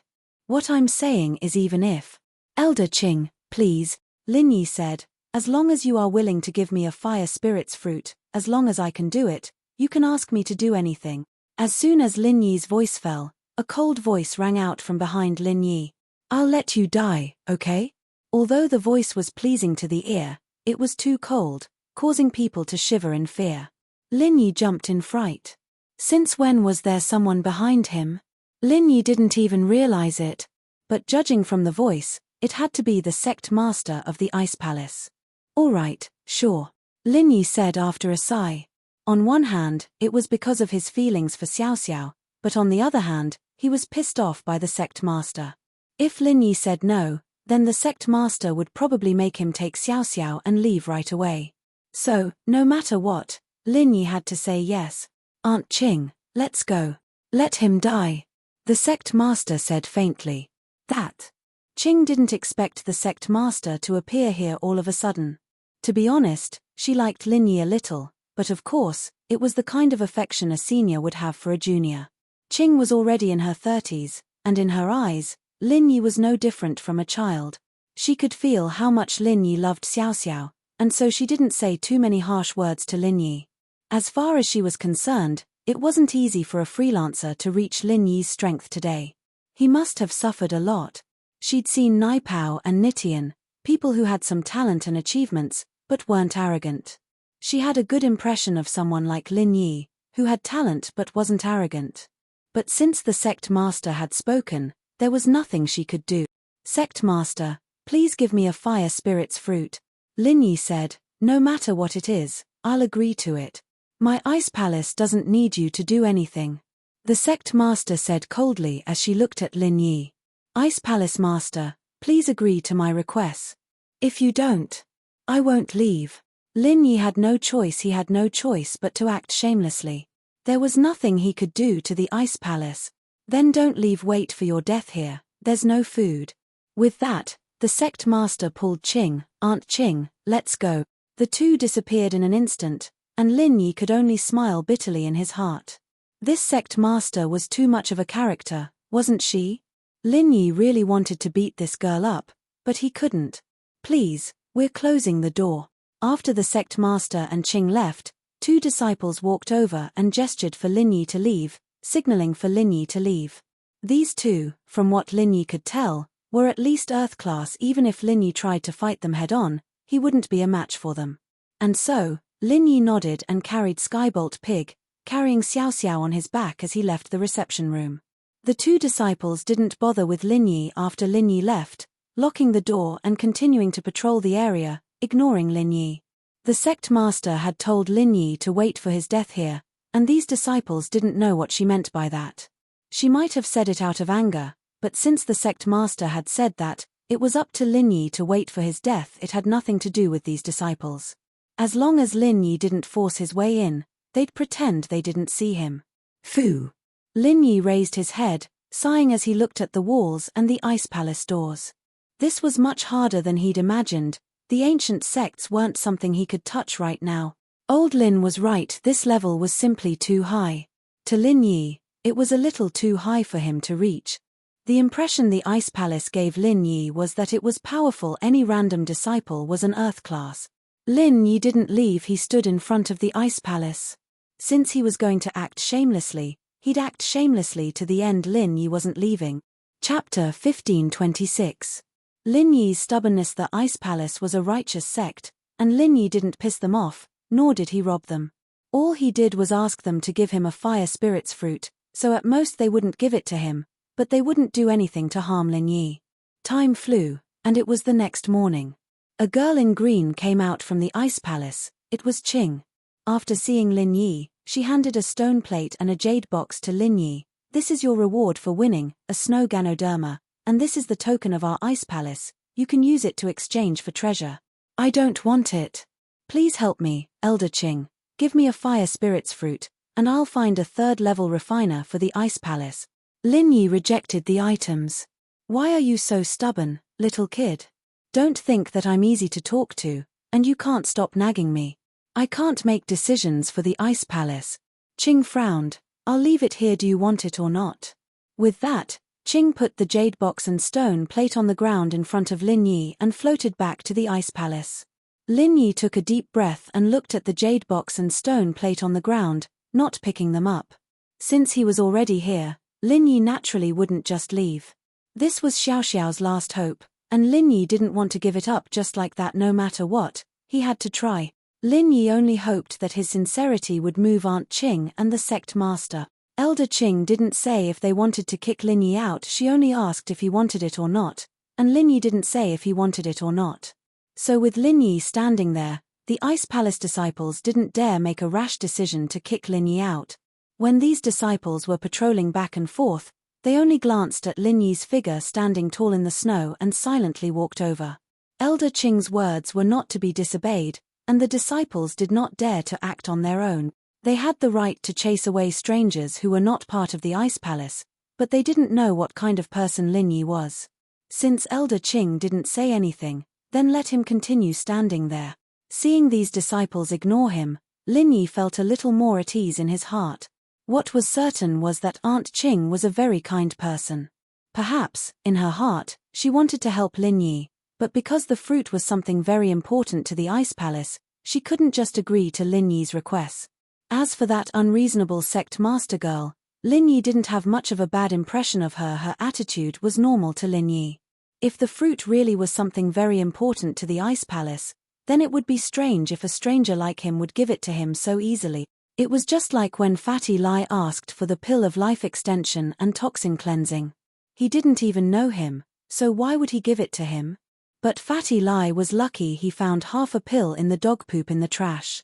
What I'm saying is even if. Elder Qing, please, Lin Yi said, as long as you are willing to give me a fire spirit's fruit, as long as I can do it, you can ask me to do anything. As soon as Lin Yi's voice fell, a cold voice rang out from behind Lin Yi. I'll let you die, okay? Although the voice was pleasing to the ear, it was too cold, causing people to shiver in fear. Lin Yi jumped in fright. Since when was there someone behind him? Lin Yi didn't even realize it. But judging from the voice, it had to be the sect master of the Ice Palace. Alright, sure. Lin Yi said after a sigh. On one hand, it was because of his feelings for Xiao Xiao, but on the other hand, he was pissed off by the sect master. If Lin Yi said no, then the sect master would probably make him take Xiao Xiao and leave right away. So, no matter what, Lin Yi had to say yes. Aunt Qing, let's go. Let him die. The sect master said faintly. That. Qing didn't expect the sect master to appear here all of a sudden. To be honest, she liked Lin Yi a little, but of course, it was the kind of affection a senior would have for a junior. Qing was already in her 30s, and in her eyes, Lin Yi was no different from a child. She could feel how much Lin Yi loved Xiao Xiao, and so she didn't say too many harsh words to Lin Yi. As far as she was concerned, it wasn't easy for a freelancer to reach Lin Yi's strength today. He must have suffered a lot. She'd seen Nai Pao and Nitian, people who had some talent and achievements, but weren't arrogant. She had a good impression of someone like Lin Yi, who had talent but wasn't arrogant. But since the sect master had spoken, there was nothing she could do. Sect master, please give me a fire spirit's fruit. Lin Yi said, no matter what it is, I'll agree to it. My ice palace doesn't need you to do anything. The sect master said coldly as she looked at Lin Yi. Ice palace master, please agree to my requests. If you don't, I won't leave. Lin Yi had no choice. He had no choice but to act shamelessly. There was nothing he could do to the ice palace. Then don't leave. Wait for your death here, there's no food. With that, the sect master pulled Qing. Aunt Qing, let's go. The two disappeared in an instant, and Lin Yi could only smile bitterly in his heart. This sect master was too much of a character, wasn't she? Lin Yi really wanted to beat this girl up, but he couldn't. Please, we're closing the door. After the sect master and Qing left, two disciples walked over and gestured for Lin Yi to leave, signaling for Lin Yi to leave. These two, from what Lin Yi could tell, were at least Earth class. Even if Lin Yi tried to fight them head-on, he wouldn't be a match for them. And so, Lin Yi nodded and carried Skybolt Pig, carrying Xiao Xiao on his back as he left the reception room. The two disciples didn't bother with Lin Yi after Lin Yi left, locking the door and continuing to patrol the area, ignoring Lin Yi. The sect master had told Lin Yi to wait for his death here, and these disciples didn't know what she meant by that. She might have said it out of anger, but since the sect master had said that, it was up to Lin Yi to wait for his death. It had nothing to do with these disciples. As long as Lin Yi didn't force his way in, they'd pretend they didn't see him. Phoo! Lin Yi raised his head, sighing as he looked at the walls and the ice palace doors. This was much harder than he'd imagined. The ancient sects weren't something he could touch right now. Old Lin was right. This level was simply too high. To Lin Yi, it was a little too high for him to reach. The impression the ice palace gave Lin Yi was that it was powerful. Any random disciple was an Earth class. Lin Yi didn't leave. He stood in front of the ice palace. Since he was going to act shamelessly, he'd act shamelessly to the end. Lin Yi wasn't leaving. Chapter 1526. Lin Yi's stubbornness. The ice palace was a righteous sect, and Lin Yi didn't piss them off, nor did he rob them. All he did was ask them to give him a fire spirit's fruit, so at most they wouldn't give it to him, but they wouldn't do anything to harm Lin Yi. Time flew, and it was the next morning. A girl in green came out from the ice palace. It was Qing. After seeing Lin Yi, she handed a stone plate and a jade box to Lin Yi. This is your reward for winning, a snow ganoderma, and this is the token of our ice palace. You can use it to exchange for treasure. I don't want it. Please help me, Elder Qing. Give me a fire spirit's fruit, and I'll find a third-level refiner for the ice palace. Lin Yi rejected the items. Why are you so stubborn, little kid? Don't think that I'm easy to talk to, and you can't stop nagging me. I can't make decisions for the ice palace. Qing frowned. I'll leave it here. Do you want it or not? With that, Qing put the jade box and stone plate on the ground in front of Lin Yi and floated back to the ice palace. Lin Yi took a deep breath and looked at the jade box and stone plate on the ground, not picking them up. Since he was already here, Lin Yi naturally wouldn't just leave. This was Xiao Xiao's last hope, and Lin Yi didn't want to give it up just like that. No matter what, he had to try. Lin Yi only hoped that his sincerity would move Aunt Qing and the sect master. Elder Qing didn't say if they wanted to kick Lin Yi out. She only asked if he wanted it or not, and Lin Yi didn't say if he wanted it or not. So with Lin Yi standing there, the Ice Palace disciples didn't dare make a rash decision to kick Lin Yi out. When these disciples were patrolling back and forth, they only glanced at Lin Yi's figure standing tall in the snow and silently walked over. Elder Qing's words were not to be disobeyed, and the disciples did not dare to act on their own. They had the right to chase away strangers who were not part of the ice palace, but they didn't know what kind of person Lin Yi was. Since Elder Qing didn't say anything, then let him continue standing there. Seeing these disciples ignore him, Lin Yi felt a little more at ease in his heart. What was certain was that Aunt Qing was a very kind person. Perhaps, in her heart, she wanted to help Lin Yi, but because the fruit was something very important to the ice palace, she couldn't just agree to Lin Yi's requests. As for that unreasonable sect master girl, Lin Yi didn't have much of a bad impression of her. Her attitude was normal to Lin Yi. If the fruit really was something very important to the ice palace, then it would be strange if a stranger like him would give it to him so easily. It was just like when Fatty Lai asked for the pill of life extension and toxin cleansing. He didn't even know him, so why would he give it to him? But Fatty Lai was lucky he found half a pill in the dog poop in the trash.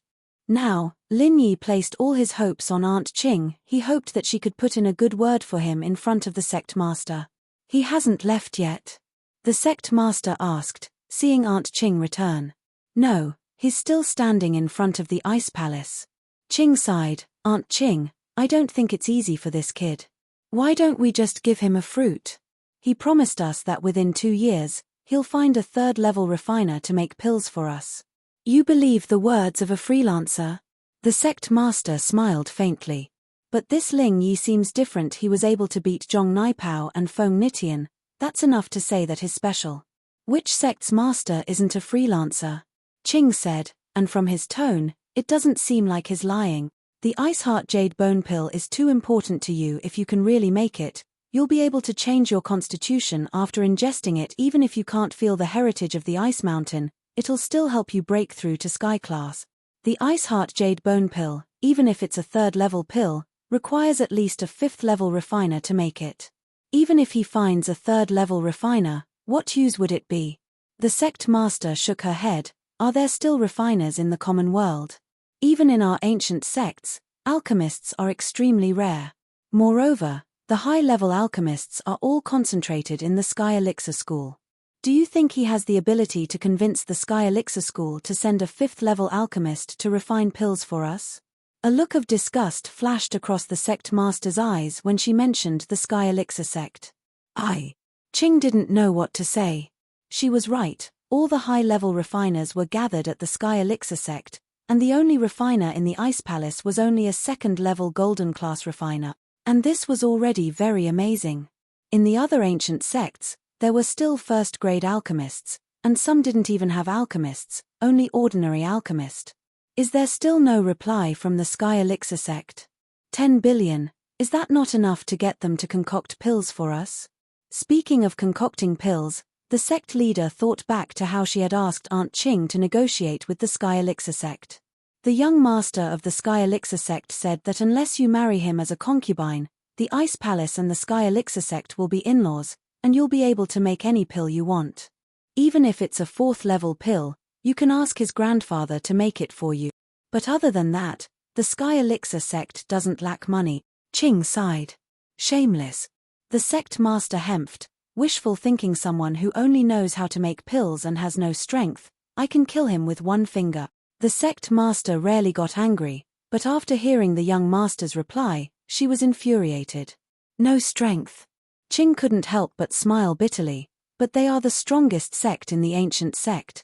Now, Lin Yi placed all his hopes on Aunt Qing. He hoped that she could put in a good word for him in front of the sect master. He hasn't left yet? The sect master asked, seeing Aunt Qing return. No, he's still standing in front of the ice palace. Qing sighed. Aunt Qing, I don't think it's easy for this kid. Why don't we just give him a fruit? He promised us that within 2 years, he'll find a third-level refiner to make pills for us. You believe the words of a freelancer? The sect master smiled faintly. But this Ling Yi seems different. He was able to beat Zhong Naipao and Feng Nitian. That's enough to say that he's special. Which sect's master isn't a freelancer? Qing said, and from his tone, it doesn't seem like he's lying. The Ice Heart Jade Bone Pill is too important to you. If you can really make it, you'll be able to change your constitution after ingesting it. Even if you can't feel the heritage of the Ice Mountain, it'll still help you break through to Sky Class. The Ice Heart Jade Bone Pill, even if it's a third-level pill, requires at least a fifth-level refiner to make it. Even if he finds a third-level refiner, what use would it be? The sect master shook her head. Are there still refiners in the common world? Even in our ancient sects, alchemists are extremely rare. Moreover, the high-level alchemists are all concentrated in the Sky Elixir School. Do you think he has the ability to convince the Sky Elixir School to send a fifth-level alchemist to refine pills for us? A look of disgust flashed across the sect master's eyes when she mentioned the Sky Elixir sect. Qing didn't know what to say. She was right, all the high-level refiners were gathered at the Sky Elixir sect, and the only refiner in the Ice Palace was only a second-level golden class refiner, and this was already very amazing. In the other ancient sects, there were still first-grade alchemists, and some didn't even have alchemists, only ordinary alchemist. Is there still no reply from the Sky Elixir sect? 10 billion, is that not enough to get them to concoct pills for us? Speaking of concocting pills, the sect leader thought back to how she had asked Aunt Qing to negotiate with the Sky Elixir sect. The young master of the Sky Elixir sect said that unless you marry him as a concubine, the Ice Palace and the Sky Elixir sect will be in-laws, and you'll be able to make any pill you want. Even if it's a fourth-level pill, you can ask his grandfather to make it for you. But other than that, the Sky Elixir sect doesn't lack money. Qing sighed. Shameless. The sect master hemphed, wishful thinking. Someone who only knows how to make pills and has no strength, I can kill him with one finger. The sect master rarely got angry, but after hearing the young master's reply, she was infuriated. No strength. Qing couldn't help but smile bitterly, but they are the strongest sect in the ancient sect.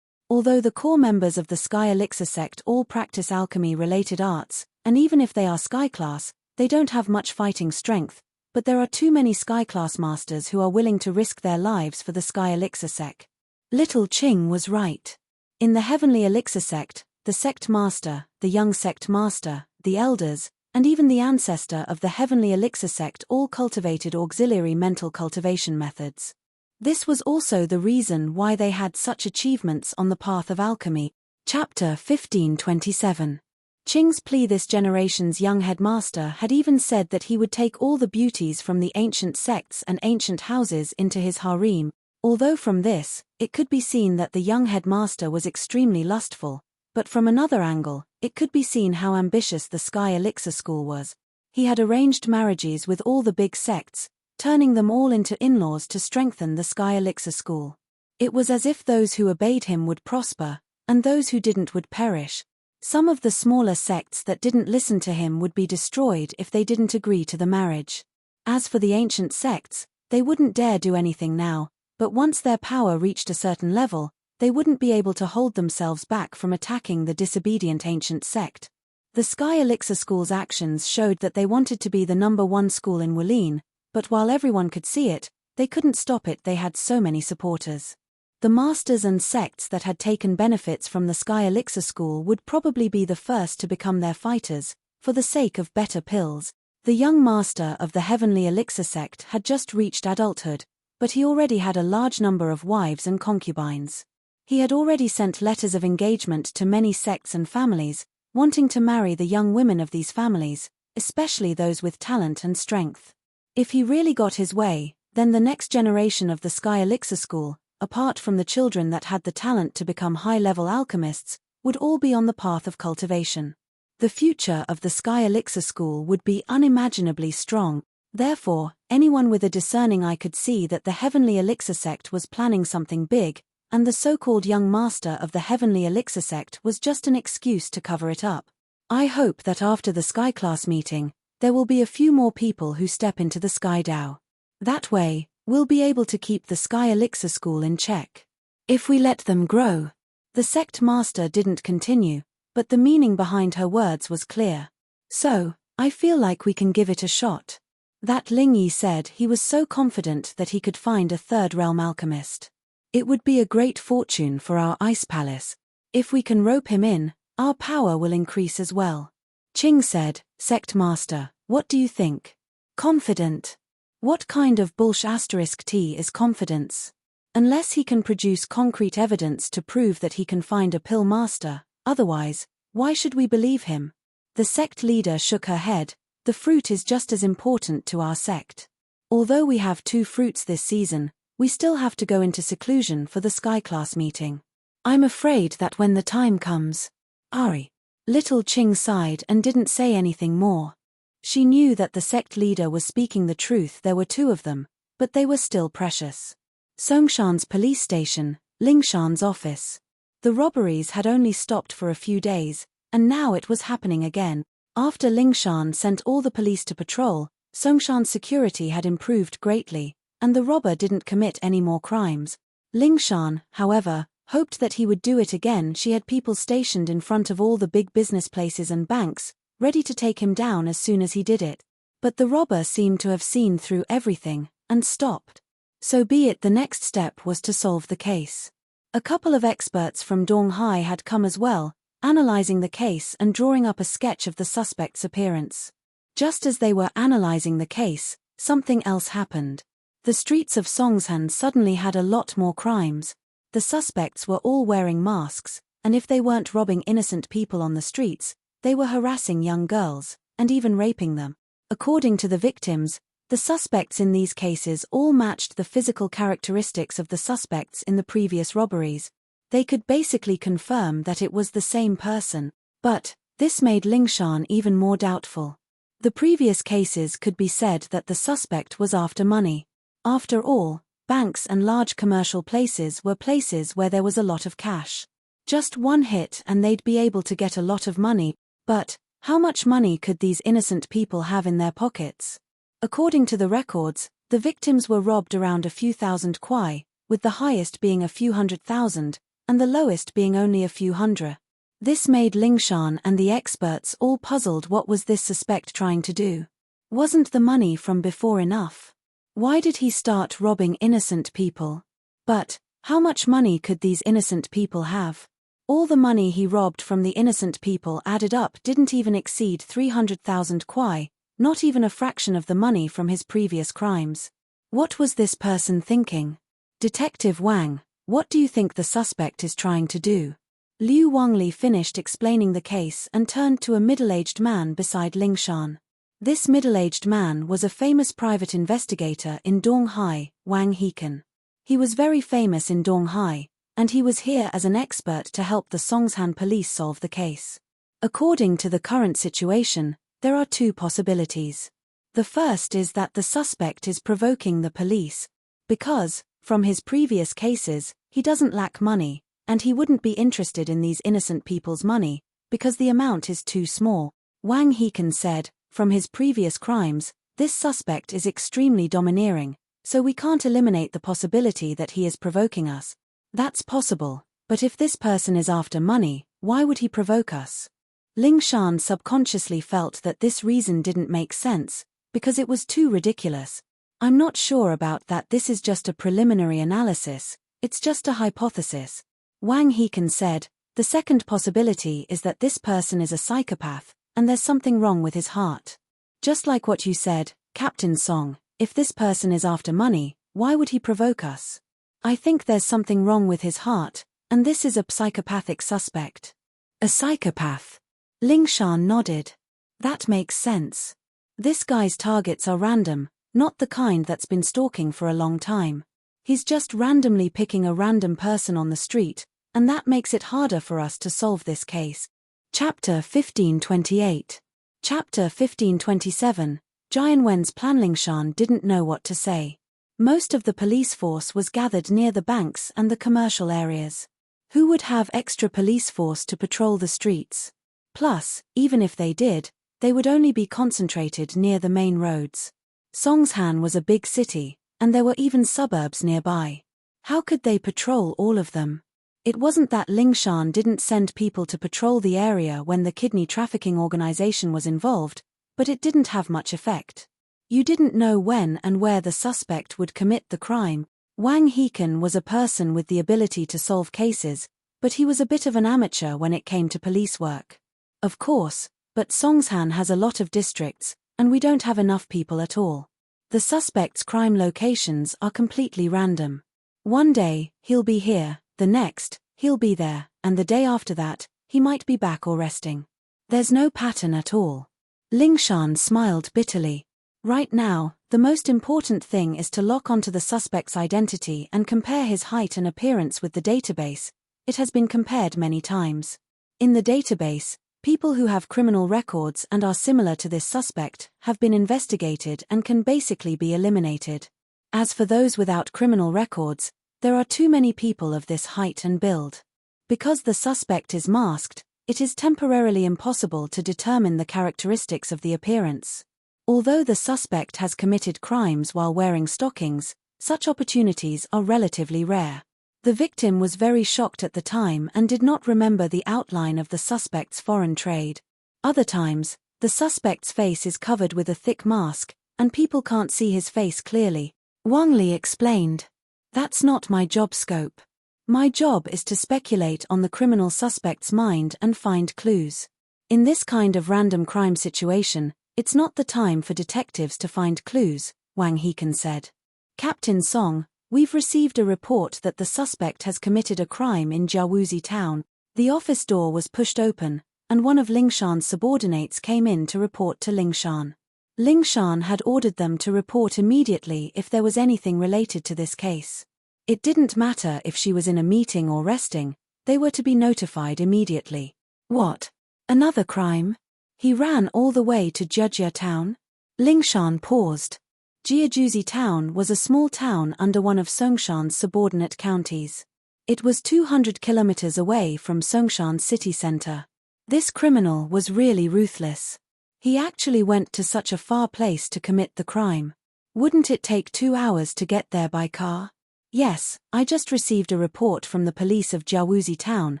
Although the core members of the Sky Elixir sect all practice alchemy-related arts, and even if they are Sky Class, they don't have much fighting strength, but there are too many Sky Class masters who are willing to risk their lives for the Sky Elixir sect. Little Qing was right. In the Heavenly Elixir sect, the sect master, the young sect master, the elders, and even the ancestor of the Heavenly Elixir sect all cultivated auxiliary mental cultivation methods. This was also the reason why they had such achievements on the path of alchemy. Chapter 1527. Qing's plea. This generation's young headmaster had even said that he would take all the beauties from the ancient sects and ancient houses into his harem, although from this, it could be seen that the young headmaster was extremely lustful, but from another angle, it could be seen how ambitious the Sky Elixir School was. He had arranged marriages with all the big sects, turning them all into in-laws to strengthen the Sky Elixir School. It was as if those who obeyed him would prosper, and those who didn't would perish. Some of the smaller sects that didn't listen to him would be destroyed if they didn't agree to the marriage. As for the ancient sects, they wouldn't dare do anything now, but once their power reached a certain level, they wouldn't be able to hold themselves back from attacking the disobedient ancient sect. The Sky Elixir School's actions showed that they wanted to be the #1 school in Wallene, but while everyone could see it, they couldn't stop it. They had so many supporters. The masters and sects that had taken benefits from the Sky Elixir School would probably be the first to become their fighters, for the sake of better pills. The young master of the Heavenly Elixir sect had just reached adulthood, but he already had a large number of wives and concubines. He had already sent letters of engagement to many sects and families, wanting to marry the young women of these families, especially those with talent and strength. If he really got his way, then the next generation of the Sky Elixir School, apart from the children that had the talent to become high-level alchemists, would all be on the path of cultivation. The future of the Sky Elixir School would be unimaginably strong. Therefore, anyone with a discerning eye could see that the Heavenly Elixir sect was planning something big, and the so-called young master of the Heavenly Elixir sect was just an excuse to cover it up. I hope that after the Sky class meeting, there will be a few more people who step into the Sky Dao. That way, we'll be able to keep the Sky Elixir School in check. If we let them grow. The sect master didn't continue, but the meaning behind her words was clear. So, I feel like we can give it a shot. That Ling Yi said he was so confident that he could find a third realm alchemist. It would be a great fortune for our ice palace. If we can rope him in, our power will increase as well. Qing said, Sect Master, what do you think? Confident. What kind of *T is confidence? Unless he can produce concrete evidence to prove that he can find a pill master, otherwise, why should we believe him? The sect leader shook her head. The fruit is just as important to our sect. Although we have 2 fruits this season, we still have to go into seclusion for the Sky class meeting. I'm afraid that when the time comes. Ari. Little Qing sighed and didn't say anything more. She knew that the sect leader was speaking the truth. There were 2 of them, but they were still precious. Songshan's police station, Lingshan's office. The robberies had only stopped for a few days, and now it was happening again. After Lingshan sent all the police to patrol, Songshan's security had improved greatly, and the robber didn't commit any more crimes. Lingshan, however, hoped that he would do it again. She had people stationed in front of all the big business places and banks, ready to take him down as soon as he did it. But the robber seemed to have seen through everything, and stopped. So be it. The next step was to solve the case. A couple of experts from Donghai had come as well, analyzing the case and drawing up a sketch of the suspect's appearance. Just as they were analyzing the case, something else happened. The streets of Songshan suddenly had a lot more crimes. The suspects were all wearing masks, and if they weren't robbing innocent people on the streets, they were harassing young girls, and even raping them. According to the victims, the suspects in these cases all matched the physical characteristics of the suspects in the previous robberies. They could basically confirm that it was the same person. But this made Lingshan even more doubtful. The previous cases could be said that the suspect was after money. After all, banks and large commercial places were places where there was a lot of cash. Just one hit and they'd be able to get a lot of money. But how much money could these innocent people have in their pockets? According to the records, the victims were robbed around a few thousand kwai, with the highest being a few 100,000, and the lowest being only a few hundred. This made Lingshan and the experts all puzzled. What was this suspect trying to do? Wasn't the money from before enough? Why did he start robbing innocent people? But how much money could these innocent people have? All the money he robbed from the innocent people added up didn't even exceed 300,000 kwai, not even a fraction of the money from his previous crimes. What was this person thinking? Detective Wang, what do you think the suspect is trying to do? Liu Wangli finished explaining the case and turned to a middle-aged man beside Lingshan. This middle-aged man was a famous private investigator in Donghai, Wang Hekan. He was very famous in Donghai, and he was here as an expert to help the Songshan police solve the case. According to the current situation, there are 2 possibilities. The first is that the suspect is provoking the police, because, from his previous cases, he doesn't lack money, and he wouldn't be interested in these innocent people's money, because the amount is too small. Wang Hekan said, from his previous crimes, this suspect is extremely domineering, so we can't eliminate the possibility that he is provoking us. That's possible, but if this person is after money, why would he provoke us? Ling Shan subconsciously felt that this reason didn't make sense, because it was too ridiculous. I'm not sure about that. This is just a preliminary analysis, it's just a hypothesis. Wang Hekan said, the second possibility is that this person is a psychopath, and there's something wrong with his heart. Just like what you said, Captain Song, if this person is after money, why would he provoke us? I think there's something wrong with his heart, and this is a psychopathic suspect. A psychopath? Ling Shan nodded. That makes sense. This guy's targets are random, not the kind that's been stalking for a long time. He's just randomly picking a random person on the street, and that makes it harder for us to solve this case. Chapter 1528. Chapter 1527. Jian Wen's plan. Ling Shan didn't know what to say. Most of the police force was gathered near the banks and the commercial areas. Who would have extra police force to patrol the streets? Plus, even if they did, they would only be concentrated near the main roads. Songshan was a big city, and there were even suburbs nearby. How could they patrol all of them? It wasn't that Ling Shan didn't send people to patrol the area when the kidney trafficking organization was involved, but it didn't have much effect. You didn't know when and where the suspect would commit the crime. Wang Hekan was a person with the ability to solve cases, but he was a bit of an amateur when it came to police work. Of course, but Songshan has a lot of districts, and we don't have enough people at all. The suspect's crime locations are completely random. One day, he'll be here, the next, he'll be there, and the day after that, he might be back or resting. There's no pattern at all. Ling Shan smiled bitterly. Right now, the most important thing is to lock onto the suspect's identity and compare his height and appearance with the database. It has been compared many times. In the database, people who have criminal records and are similar to this suspect have been investigated and can basically be eliminated. As for those without criminal records, there are too many people of this height and build. Because the suspect is masked, it is temporarily impossible to determine the characteristics of the appearance. Although the suspect has committed crimes while wearing stockings, such opportunities are relatively rare. The victim was very shocked at the time and did not remember the outline of the suspect's foreign trade. Other times, the suspect's face is covered with a thick mask, and people can't see his face clearly. Wang Li explained. That's not my job scope. My job is to speculate on the criminal suspect's mind and find clues. In this kind of random crime situation, it's not the time for detectives to find clues, Wang Hekan said. Captain Song, we've received a report that the suspect has committed a crime in Jiawuzi town. The office door was pushed open, and one of Ling Shan's subordinates came in to report to Ling Shan. Ling Shan had ordered them to report immediately if there was anything related to this case. It didn't matter if she was in a meeting or resting, they were to be notified immediately. What? Another crime? He ran all the way to Jiajia town? Ling Shan paused. Jiajuzi town was a small town under one of Songshan's subordinate counties. It was 200 kilometers away from Songshan's city center. This criminal was really ruthless. He actually went to such a far place to commit the crime. Wouldn't it take 2 hours to get there by car? Yes, I just received a report from the police of Jiawuzi town,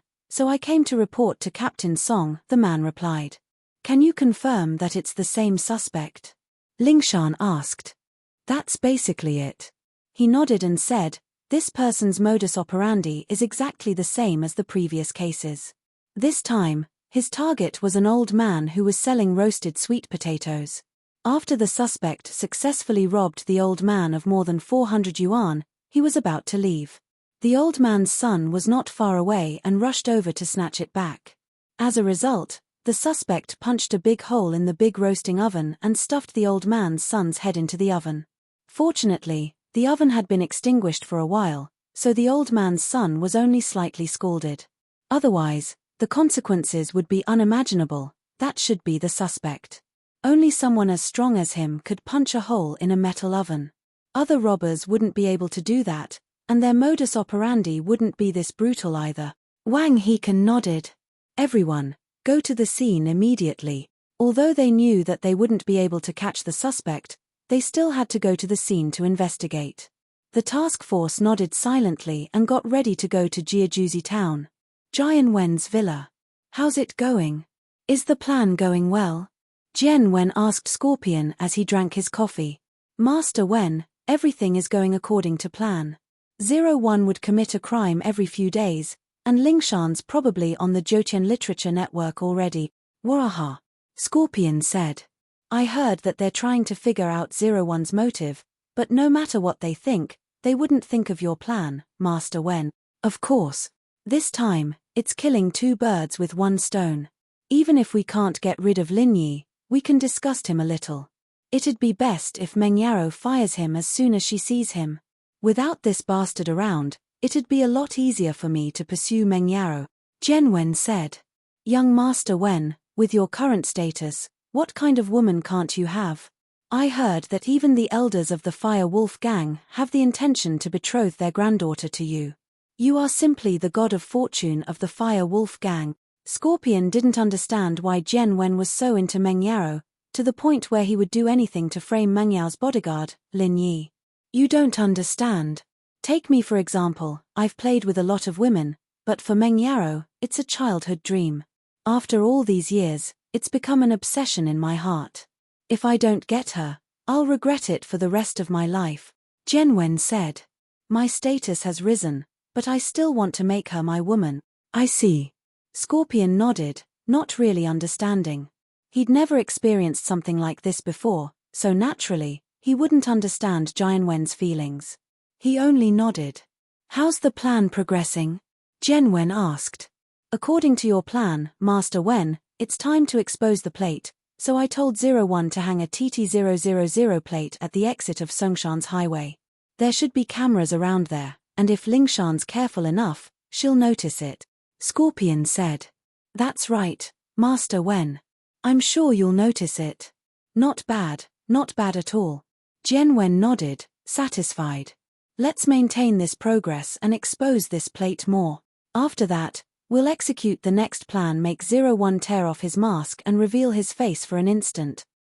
so I came to report to Captain Song, the man replied. Can you confirm that it's the same suspect? Ling Shan asked. That's basically it. He nodded and said, this person's modus operandi is exactly the same as the previous cases. This time, his target was an old man who was selling roasted sweet potatoes. After the suspect successfully robbed the old man of more than 400 yuan, he was about to leave. The old man's son was not far away and rushed over to snatch it back. As a result, the suspect punched a big hole in the big roasting oven and stuffed the old man's son's head into the oven. Fortunately, the oven had been extinguished for a while, so the old man's son was only slightly scalded. Otherwise, the consequences would be unimaginable. That should be the suspect. Only someone as strong as him could punch a hole in a metal oven. Other robbers wouldn't be able to do that, And their modus operandi wouldn't be this brutal either. Wang Hekan nodded. Everyone, go to the scene immediately. Although they knew that they wouldn't be able to catch the suspect, they still had to go to the scene to investigate. The task force nodded silently and got ready to go to Jiajuzi town. Jian Wen's villa. How's it going? Is the plan going well? Jian Wen asked Scorpion as he drank his coffee. Master Wen, everything is going according to plan. 01 would commit a crime every few days, and Lingshan's probably on the Jotian literature network already. Waha. Scorpion said. I heard that they're trying to figure out 01's motive, but no matter what they think, they wouldn't think of your plan, Master Wen. Of course. This time, it's killing two birds with one stone. Even if we can't get rid of Lin Yi, we can disgust him a little. It'd be best if Meng Yaro fires him as soon as she sees him. Without this bastard around, it'd be a lot easier for me to pursue Meng Yaro, Jian Wen said. Young Master Wen, with your current status, what kind of woman can't you have? I heard that even the elders of the Fire Wolf gang have the intention to betroth their granddaughter to you. You are simply the god of fortune of the Fire Wolf gang. Scorpion didn't understand why Jian Wen was so into Meng Yaro, to the point where he would do anything to frame Meng Yao's bodyguard, Lin Yi. You don't understand. Take me for example, I've played with a lot of women, but for Meng Yaro, it's a childhood dream. After all these years, it's become an obsession in my heart. If I don't get her, I'll regret it for the rest of my life, Jian Wen said. My status has risen, but I still want to make her my woman. I see. Scorpion nodded, not really understanding. He'd never experienced something like this before, so naturally, he wouldn't understand Jian Wen's feelings. He only nodded. How's the plan progressing? Jian Wen asked. According to your plan, Master Wen, it's time to expose the plate, so I told 01 to hang a TT000 plate at the exit of Songshan's highway. There should be cameras around there, and if Lingshan's careful enough, she'll notice it. Scorpion said. That's right, Master Wen. I'm sure you'll notice it. Not bad at all. Jian Wen nodded, satisfied. Let's maintain this progress and expose this plate more. After that, we'll execute the next plan, make 01 tear off his mask and reveal his face for an instant.